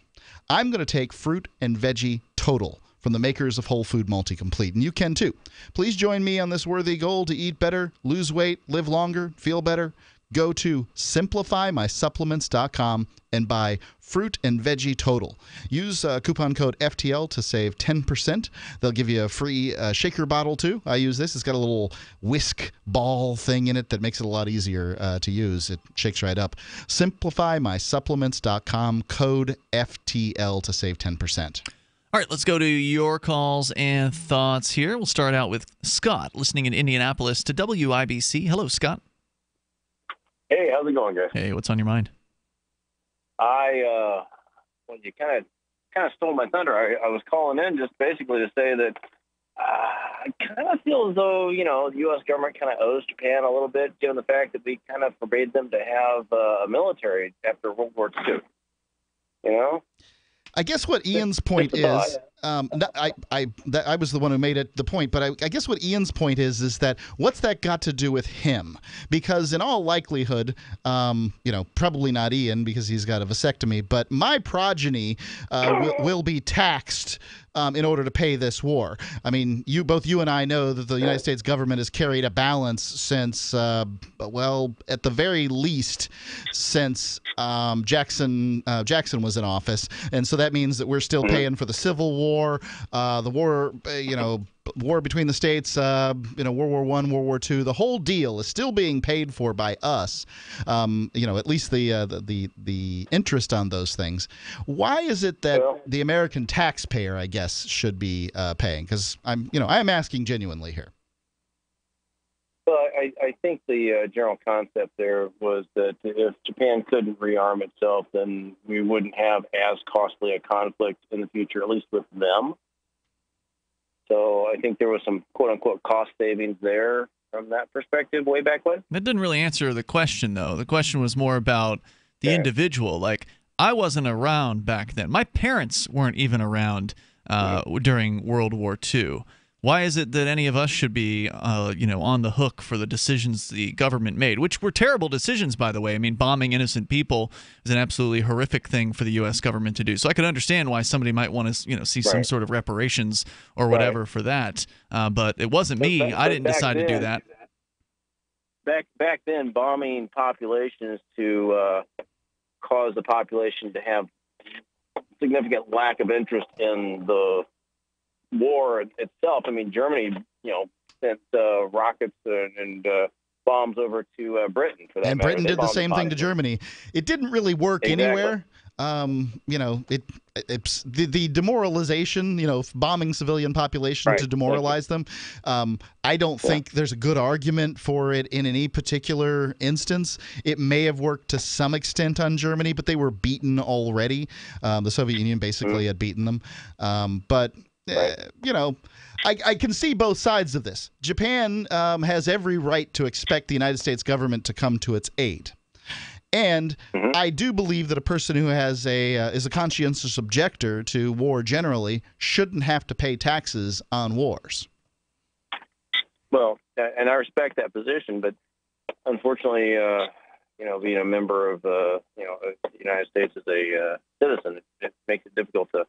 I'm going to take Fruit and Veggie Total from the makers of Whole Food Multi-Complete. And you can too. Please join me on this worthy goal to eat better, lose weight, live longer, feel better. Go to simplifymysupplements.com and buy Fruit and Veggie Total. Use coupon code FTL to save 10%. They'll give you a free shaker bottle too. I use this. It's got a little whisk ball thing in it that makes it a lot easier to use. It shakes right up. Simplifymysupplements.com, code FTL to save 10%. All right, let's go to your calls and thoughts here. We'll start out with Scott, listening in Indianapolis to WIBC. Hello, Scott. Hey, how's it going, guys? Hey, what's on your mind? Well, you kind of stole my thunder. I was calling in just basically to say that I kind of feel as though, the U.S. government kind of owes Japan a little bit, given the fact that we kind of forbade them to have a military after World War II. I guess what Ian's point is, I was the one who made it the point, but I guess what Ian's point is that what's that got to do with him? Because in all likelihood, probably not Ian because he's got a vasectomy, but my progeny will be taxed in order to pay this war. I mean, both you and I know that the United States government has carried a balance since, at the very least, since Jackson was in office, and so that means that we're still paying for the Civil War, the war, war between the states, World War I, World War II. The whole deal is still being paid for by us. At least the interest on those things. Why is it that the American taxpayer, I guess, should be paying? Because I am asking genuinely here. Well, I think the general concept there was that if Japan couldn't rearm itself, then we wouldn't have as costly a conflict in the future, at least with them. So I think there was some quote-unquote cost savings there from that perspective way back when. That didn't really answer the question, though. The question was more about the individual. Like, I wasn't around back then. My parents weren't even around during World War II. Why is it that any of us should be, on the hook for the decisions the government made, which were terrible decisions, by the way? I mean, bombing innocent people is an absolutely horrific thing for the U.S. government to do. So I can understand why somebody might want to, see some sort of reparations or whatever for that. But it wasn't me. I didn't decide to do that. Back then, bombing populations to cause the population to have significant lack of interest in the war itself. I mean, Germany, sent rockets and bombs over to Britain for that. And matter. Britain did the same thing to Germany. It didn't really work anywhere. The demoralization, bombing civilian population to demoralize them. I don't think there's a good argument for it in any particular instance. It may have worked to some extent on Germany, but they were beaten already. The Soviet Union basically had beaten them. I can see both sides of this. Japan has every right to expect the United States government to come to its aid. And I do believe that a person who has is a conscientious objector to war generally shouldn't have to pay taxes on wars. Well, and I respect that position, but unfortunately, being a member of the United States as a citizen, it makes it difficult to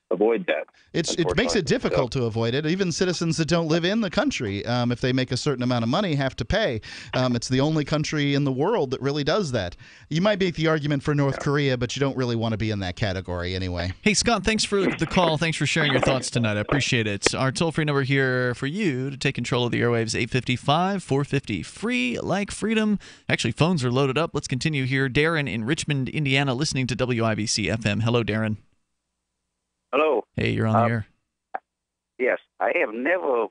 avoid that. It makes it difficult to avoid it. Even citizens that don't live in the country, if they make a certain amount of money, have to pay. It's the only country in the world that really does that. You might make the argument for North Korea, but you don't really want to be in that category anyway. Hey, Scott, thanks for the call. Thanks for sharing your thoughts tonight. I appreciate it. Our toll-free number here for you to take control of the airwaves, 855-450. Free like freedom. Actually, phones are loaded up. Let's continue here. Darren in Richmond, Indiana, listening to WIBC FM. Hello, Darren. Hello. Hey, you're on the air. Yes, I have never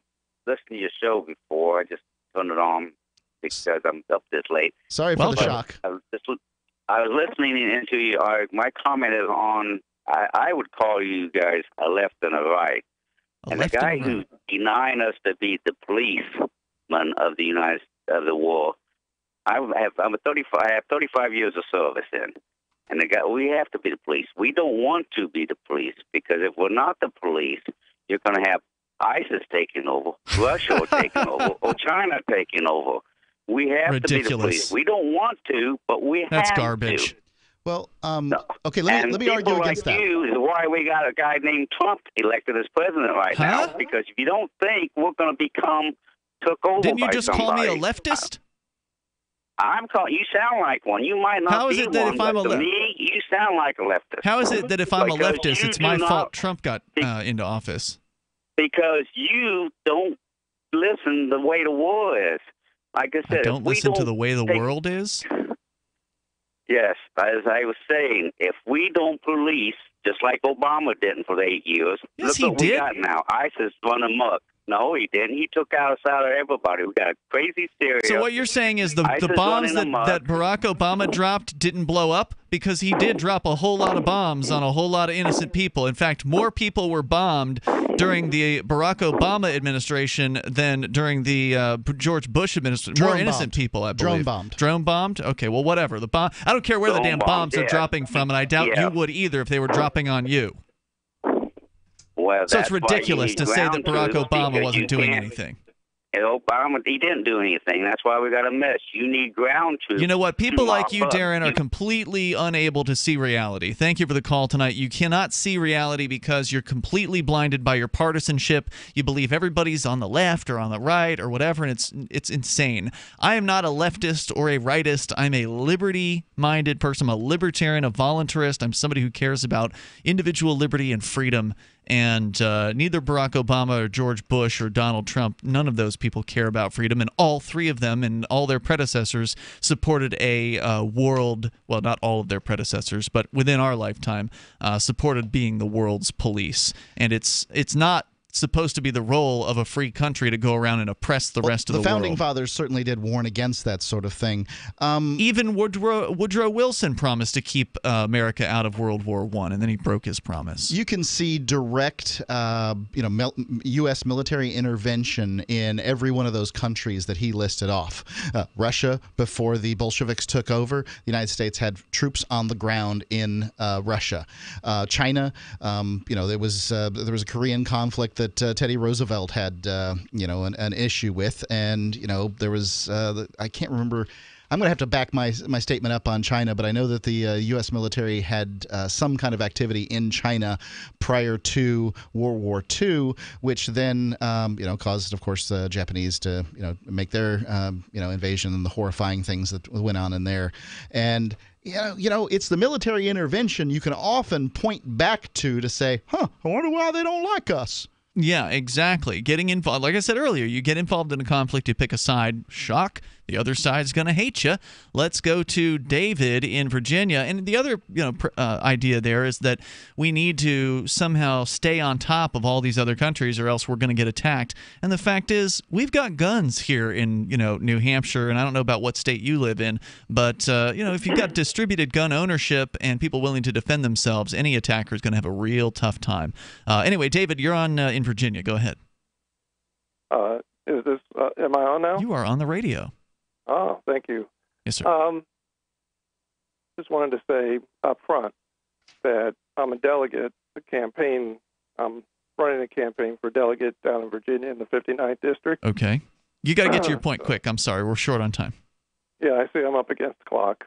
listened to your show before. I just turned it on because I'm up this late. Sorry for the shock. I was listening into you. My comment is on, I would call you guys a left and a right. And the guy who's denying us to be the policeman of the war, I have 35 years of service in. And we have to be the police. We don't want to be the police because if we're not the police, you're going to have ISIS taking over, Russia taking over, or China taking over. We have to be the police. We don't want to, but we have to. That's garbage. Well, okay, let me argue against that. You is why we got a guy named Trump elected as president right now. Because if you don't think we're going to become took over by somebody. Didn't you just call me a leftist? I'm calling. You sound like one. You might not. How is it that if I'm to me, you sound like a leftist. How is it that if I'm a leftist, it's my fault Trump got into office? Because you don't listen the way the world is. Like I said, I don't listen to the way the world is. Yes, as I was saying, if we don't police, just like Obama didn't for 8 years, look what we got now. ISIS run amok. No, he didn't. He took out everybody. We got a crazy Syria. So what you're saying is the bombs that Barack Obama dropped didn't blow up? Because he did drop a whole lot of bombs on a whole lot of innocent people. In fact, more people were bombed during the Barack Obama administration than during the George Bush administration. More innocent people, I believe. Drone bombed? Okay, well, whatever. I don't care where the damn bombs are dropping from, and I doubt you would either if they were dropping on you. Well, so it's ridiculous to say that Barack Obama wasn't doing anything. Obama, he didn't do anything. That's why we got a mess. You need ground troops. You know what? People like you, Darren, are completely unable to see reality. Thank you for the call tonight. You cannot see reality because you're completely blinded by your partisanship. You believe everybody's on the left or on the right or whatever, and it's insane. I am not a leftist or a rightist. I'm a liberty-minded person. I'm a libertarian, a voluntarist. I'm somebody who cares about individual liberty and freedom. And neither Barack Obama or George Bush or Donald Trump, none of those people care about freedom. And all three of them and all their predecessors supported a world, well, not all of their predecessors, but within our lifetime, supported being the world's police. And it's not supposed to be the role of a free country to go around and oppress the rest of the world. The Founding Fathers certainly did warn against that sort of thing. Even Woodrow Wilson promised to keep America out of World War I, and then he broke his promise. You can see direct U.S. military intervention in every one of those countries that he listed off. Russia, before the Bolsheviks took over, the United States had troops on the ground in Russia. China, there was a Korean conflict that Teddy Roosevelt had, an issue with, and there was I can't remember. I'm going to have to back my statement up on China, but I know that the U.S. military had some kind of activity in China prior to World War II, which then caused, of course, the Japanese to make their invasion and the horrifying things that went on in there. And it's the military intervention you can often point back to say, I wonder why they don't like us. Yeah, exactly. Getting involved, like I said earlier, you get involved in a conflict, you pick a side, shock, the other side's going to hate you. Let's go to David in Virginia. And the other idea there is that we need to somehow stay on top of all these other countries or else we're going to get attacked. And the fact is, we've got guns here in New Hampshire, and I don't know about what state you live in, but if you've got distributed gun ownership and people willing to defend themselves, any attacker is going to have a real tough time. Anyway, David, you're on in Virginia. Go ahead. Is this? Am I on now? You are on the radio. Oh, thank you. Yes, sir. Just wanted to say up front that I'm a delegate. I'm running a campaign for delegate down in Virginia in the 59th district. Okay. You got to get to your point quick. I'm sorry, we're short on time. Yeah, I see. I'm up against the clock.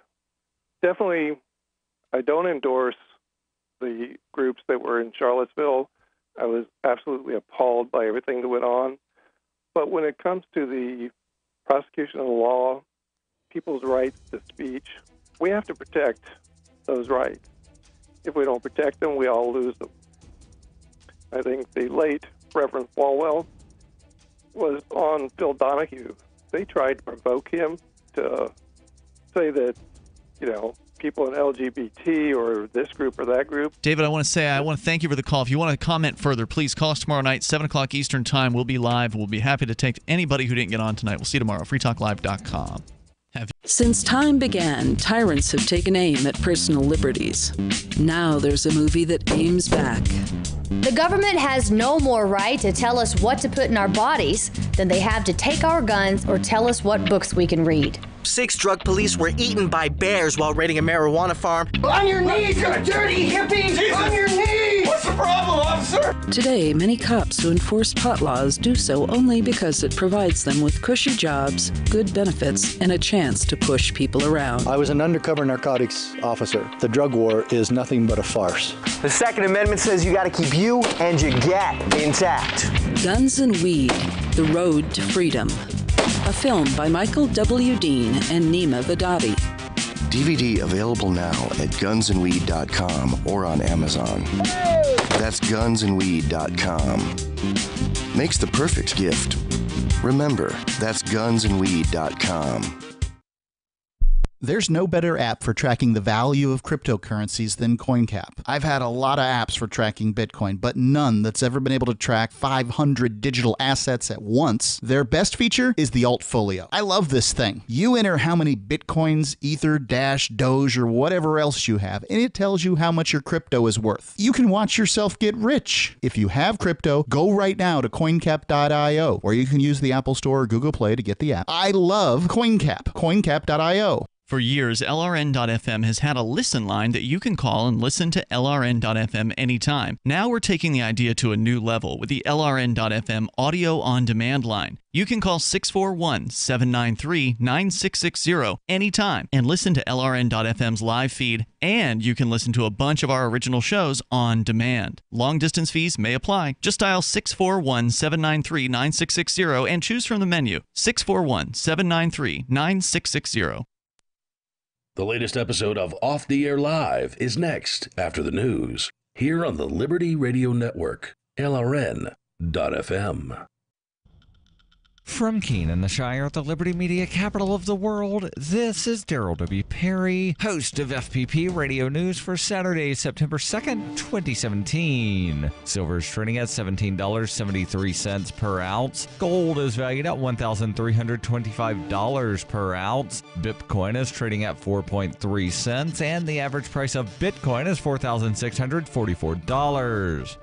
Definitely, I don't endorse the groups that were in Charlottesville. I was absolutely appalled by everything that went on. But when it comes to the prosecution of the law, people's rights to speech, we have to protect those rights. If we don't protect them, we all lose them. I think the late Reverend Falwell was on Phil Donahue. They tried to provoke him to say that, people in LGBT or this group or that group. David, I want to thank you for the call. If you want to comment further, please call us tomorrow night, 7 o'clock Eastern Time. We'll be live. We'll be happy to take anybody who didn't get on tonight. We'll see you tomorrow. freetalklive.com. Since time began, tyrants have taken aim at personal liberties. Now there's a movie that aims back. The government has no more right to tell us what to put in our bodies than they have to take our guns or tell us what books we can read. 6 drug police were eaten by bears while raiding a marijuana farm. On your knees, you dirty hippie! Jesus. On your knees! What's the problem, officer? Today, many cops who enforce pot laws do so only because it provides them with cushy jobs, good benefits, and a chance to push people around. I was an undercover narcotics officer. The drug war is nothing but a farce. The Second Amendment says you gotta keep you and your gat intact. Guns and Weed, The Road to Freedom. A film by Michael W. Dean and Nima Vadadi. DVD available now at gunsandweed.com or on Amazon. That's gunsandweed.com. Makes the perfect gift. Remember, that's gunsandweed.com. There's no better app for tracking the value of cryptocurrencies than CoinCap. I've had a lot of apps for tracking Bitcoin, but none that's ever been able to track 500 digital assets at once. Their best feature is the Altfolio. I love this thing. You enter how many Bitcoins, Ether, Dash, Doge, or whatever else you have, and it tells you how much your crypto is worth. You can watch yourself get rich. If you have crypto, go right now to coincap.io, or you can use the Apple Store or Google Play to get the app. I love CoinCap. coincap.io. For years, LRN.FM has had a listen line that you can call and listen to LRN.FM anytime. Now we're taking the idea to a new level with the LRN.FM audio on-demand line. You can call 641-793-9660 anytime and listen to LRN.FM's live feed, and you can listen to a bunch of our original shows on demand. Long-distance fees may apply. Just dial 641-793-9660 and choose from the menu. 641-793-9660. The latest episode of Off the Air Live is next after the news, here on the Liberty Radio Network, LRN.FM. From Keene in the Shire, the Liberty Media capital of the world, this is Daryl W. Perry, host of FPP Radio News for Saturday, September 2nd, 2017. Silver is trading at $17.73 per ounce. Gold is valued at $1,325 per ounce. Bitcoin is trading at 4.3 cents, and the average price of Bitcoin is $4,644.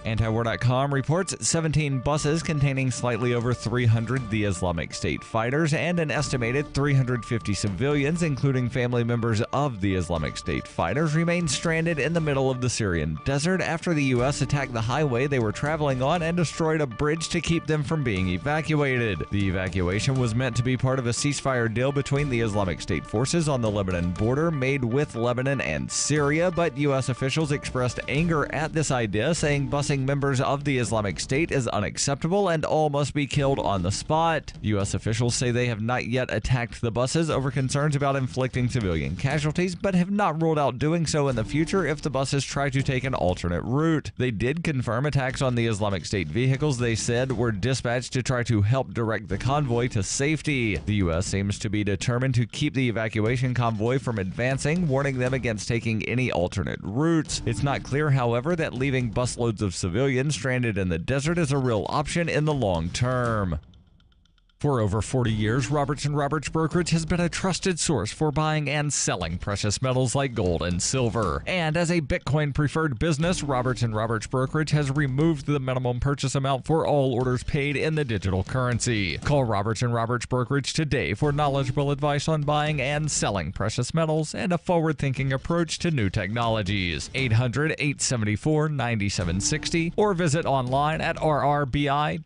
Antiwar.com reports 17 buses containing slightly over 300 the Islamic State fighters and an estimated 350 civilians, including family members of the Islamic State fighters, remain stranded in the middle of the Syrian desert after the U.S. attacked the highway they were traveling on and destroyed a bridge to keep them from being evacuated. The evacuation was meant to be part of a ceasefire deal between the Islamic State forces on the Lebanon border made with Lebanon and Syria, but U.S. officials expressed anger at this idea, saying busing members of the Islamic State is unacceptable and all must be killed on the spot. U.S. officials say they have not yet attacked the buses over concerns about inflicting civilian casualties, but have not ruled out doing so in the future if the buses try to take an alternate route. They did confirm attacks on the Islamic State vehicles they said were dispatched to try to help direct the convoy to safety. The U.S. seems to be determined to keep the evacuation convoy from advancing, warning them against taking any alternate routes. It's not clear, however, that leaving busloads of civilians stranded in the desert is a real option in the long term. For over 40 years, Roberts & Roberts Brokerage has been a trusted source for buying and selling precious metals like gold and silver. And as a Bitcoin-preferred business, Roberts & Roberts Brokerage has removed the minimum purchase amount for all orders paid in the digital currency. Call Roberts & Roberts Brokerage today for knowledgeable advice on buying and selling precious metals and a forward-thinking approach to new technologies. 800-874-9760 or visit online at rrbi.co.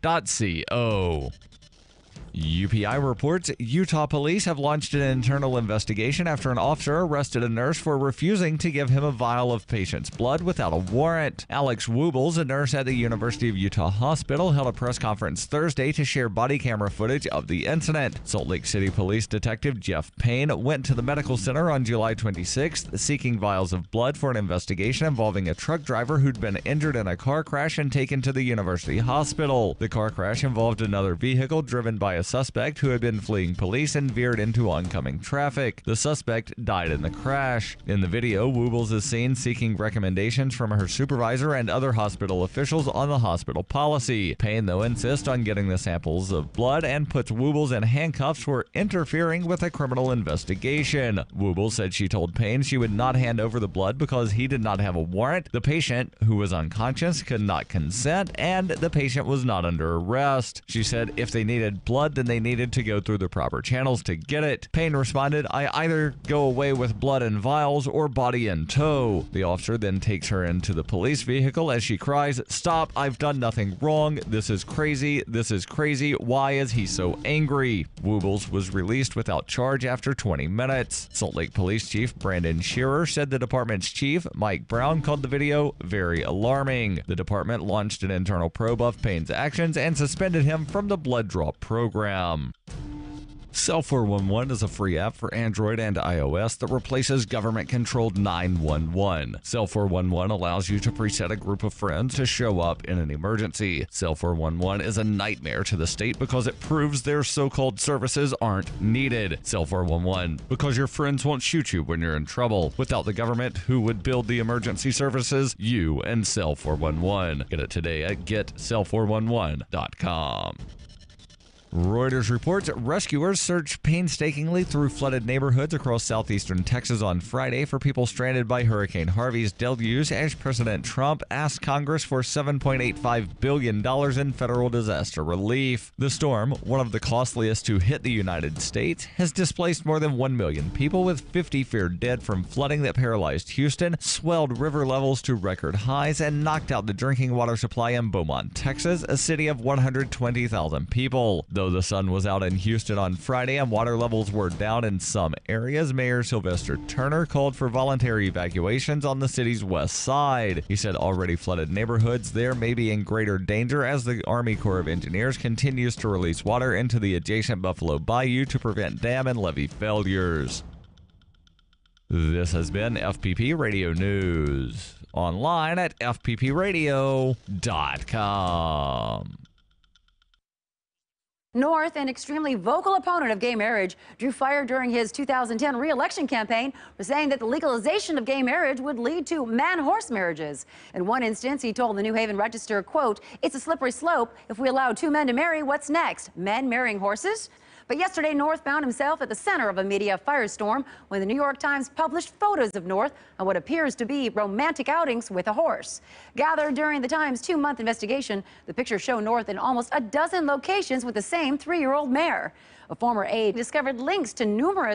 UPI reports Utah police have launched an internal investigation after an officer arrested a nurse for refusing to give him a vial of patient's blood without a warrant. Alex Woobles, a nurse at the University of Utah Hospital, held a press conference Thursday to share body camera footage of the incident. Salt Lake City Police Detective Jeff Payne went to the medical center on July 26th seeking vials of blood for an investigation involving a truck driver who'd been injured in a car crash and taken to the University Hospital. The car crash involved another vehicle driven by a suspect who had been fleeing police and veered into oncoming traffic. The suspect died in the crash. In the video, Woobles is seen seeking recommendations from her supervisor and other hospital officials on the hospital policy. Payne, though, insists on getting the samples of blood and puts Woobles in handcuffs for interfering with a criminal investigation. Woobles said she told Payne she would not hand over the blood because he did not have a warrant, the patient, who was unconscious, could not consent, and the patient was not under arrest. She said if they needed blood, then they needed to go through the proper channels to get it. Payne responded, "I either go away with blood in vials or body in tow." The officer then takes her into the police vehicle as she cries, "Stop, I've done nothing wrong. This is crazy. This is crazy. Why is he so angry?" Woobles was released without charge after 20 minutes. Salt Lake Police Chief Brandon Shearer said the department's chief, Mike Brown, called the video very alarming. The department launched an internal probe of Payne's actions and suspended him from the blood draw program. Cell 411 is a free app for Android and iOS that replaces government-controlled 911. Cell 411 allows you to preset a group of friends to show up in an emergency. Cell 411 is a nightmare to the state because it proves their so-called services aren't needed. Cell 411, because your friends won't shoot you when you're in trouble. Without the government, who would build the emergency services? You and Cell 411. Get it today at getcell411.com. Reuters reports rescuers searched painstakingly through flooded neighborhoods across southeastern Texas on Friday for people stranded by Hurricane Harvey's deluge as President Trump asked Congress for $7.85 billion in federal disaster relief. The storm, one of the costliest to hit the United States, has displaced more than 1 million people, with 50 feared dead from flooding that paralyzed Houston, swelled river levels to record highs, and knocked out the drinking water supply in Beaumont, Texas, a city of 120,000 people. Though the sun was out in Houston on Friday and water levels were down in some areas, Mayor Sylvester Turner called for voluntary evacuations on the city's west side. He said already flooded neighborhoods there may be in greater danger as the Army Corps of Engineers continues to release water into the adjacent Buffalo Bayou to prevent dam and levee failures. This has been FPP Radio News. Online at fppradio.com. North, an extremely vocal opponent of gay marriage, drew fire during his 2010 re-election campaign for saying that the legalization of gay marriage would lead to man-horse marriages. In one instance, he told the New Haven Register, quote, "It's a slippery slope. If we allow two men to marry, what's next? Men marrying horses?" But yesterday, North found himself at the center of a media firestorm when the New York Times published photos of North on what appears to be romantic outings with a horse. Gathered during the Times' 2-month investigation, the pictures show North in almost a dozen locations with the same 3-year-old mare. A former aide discovered links to numerous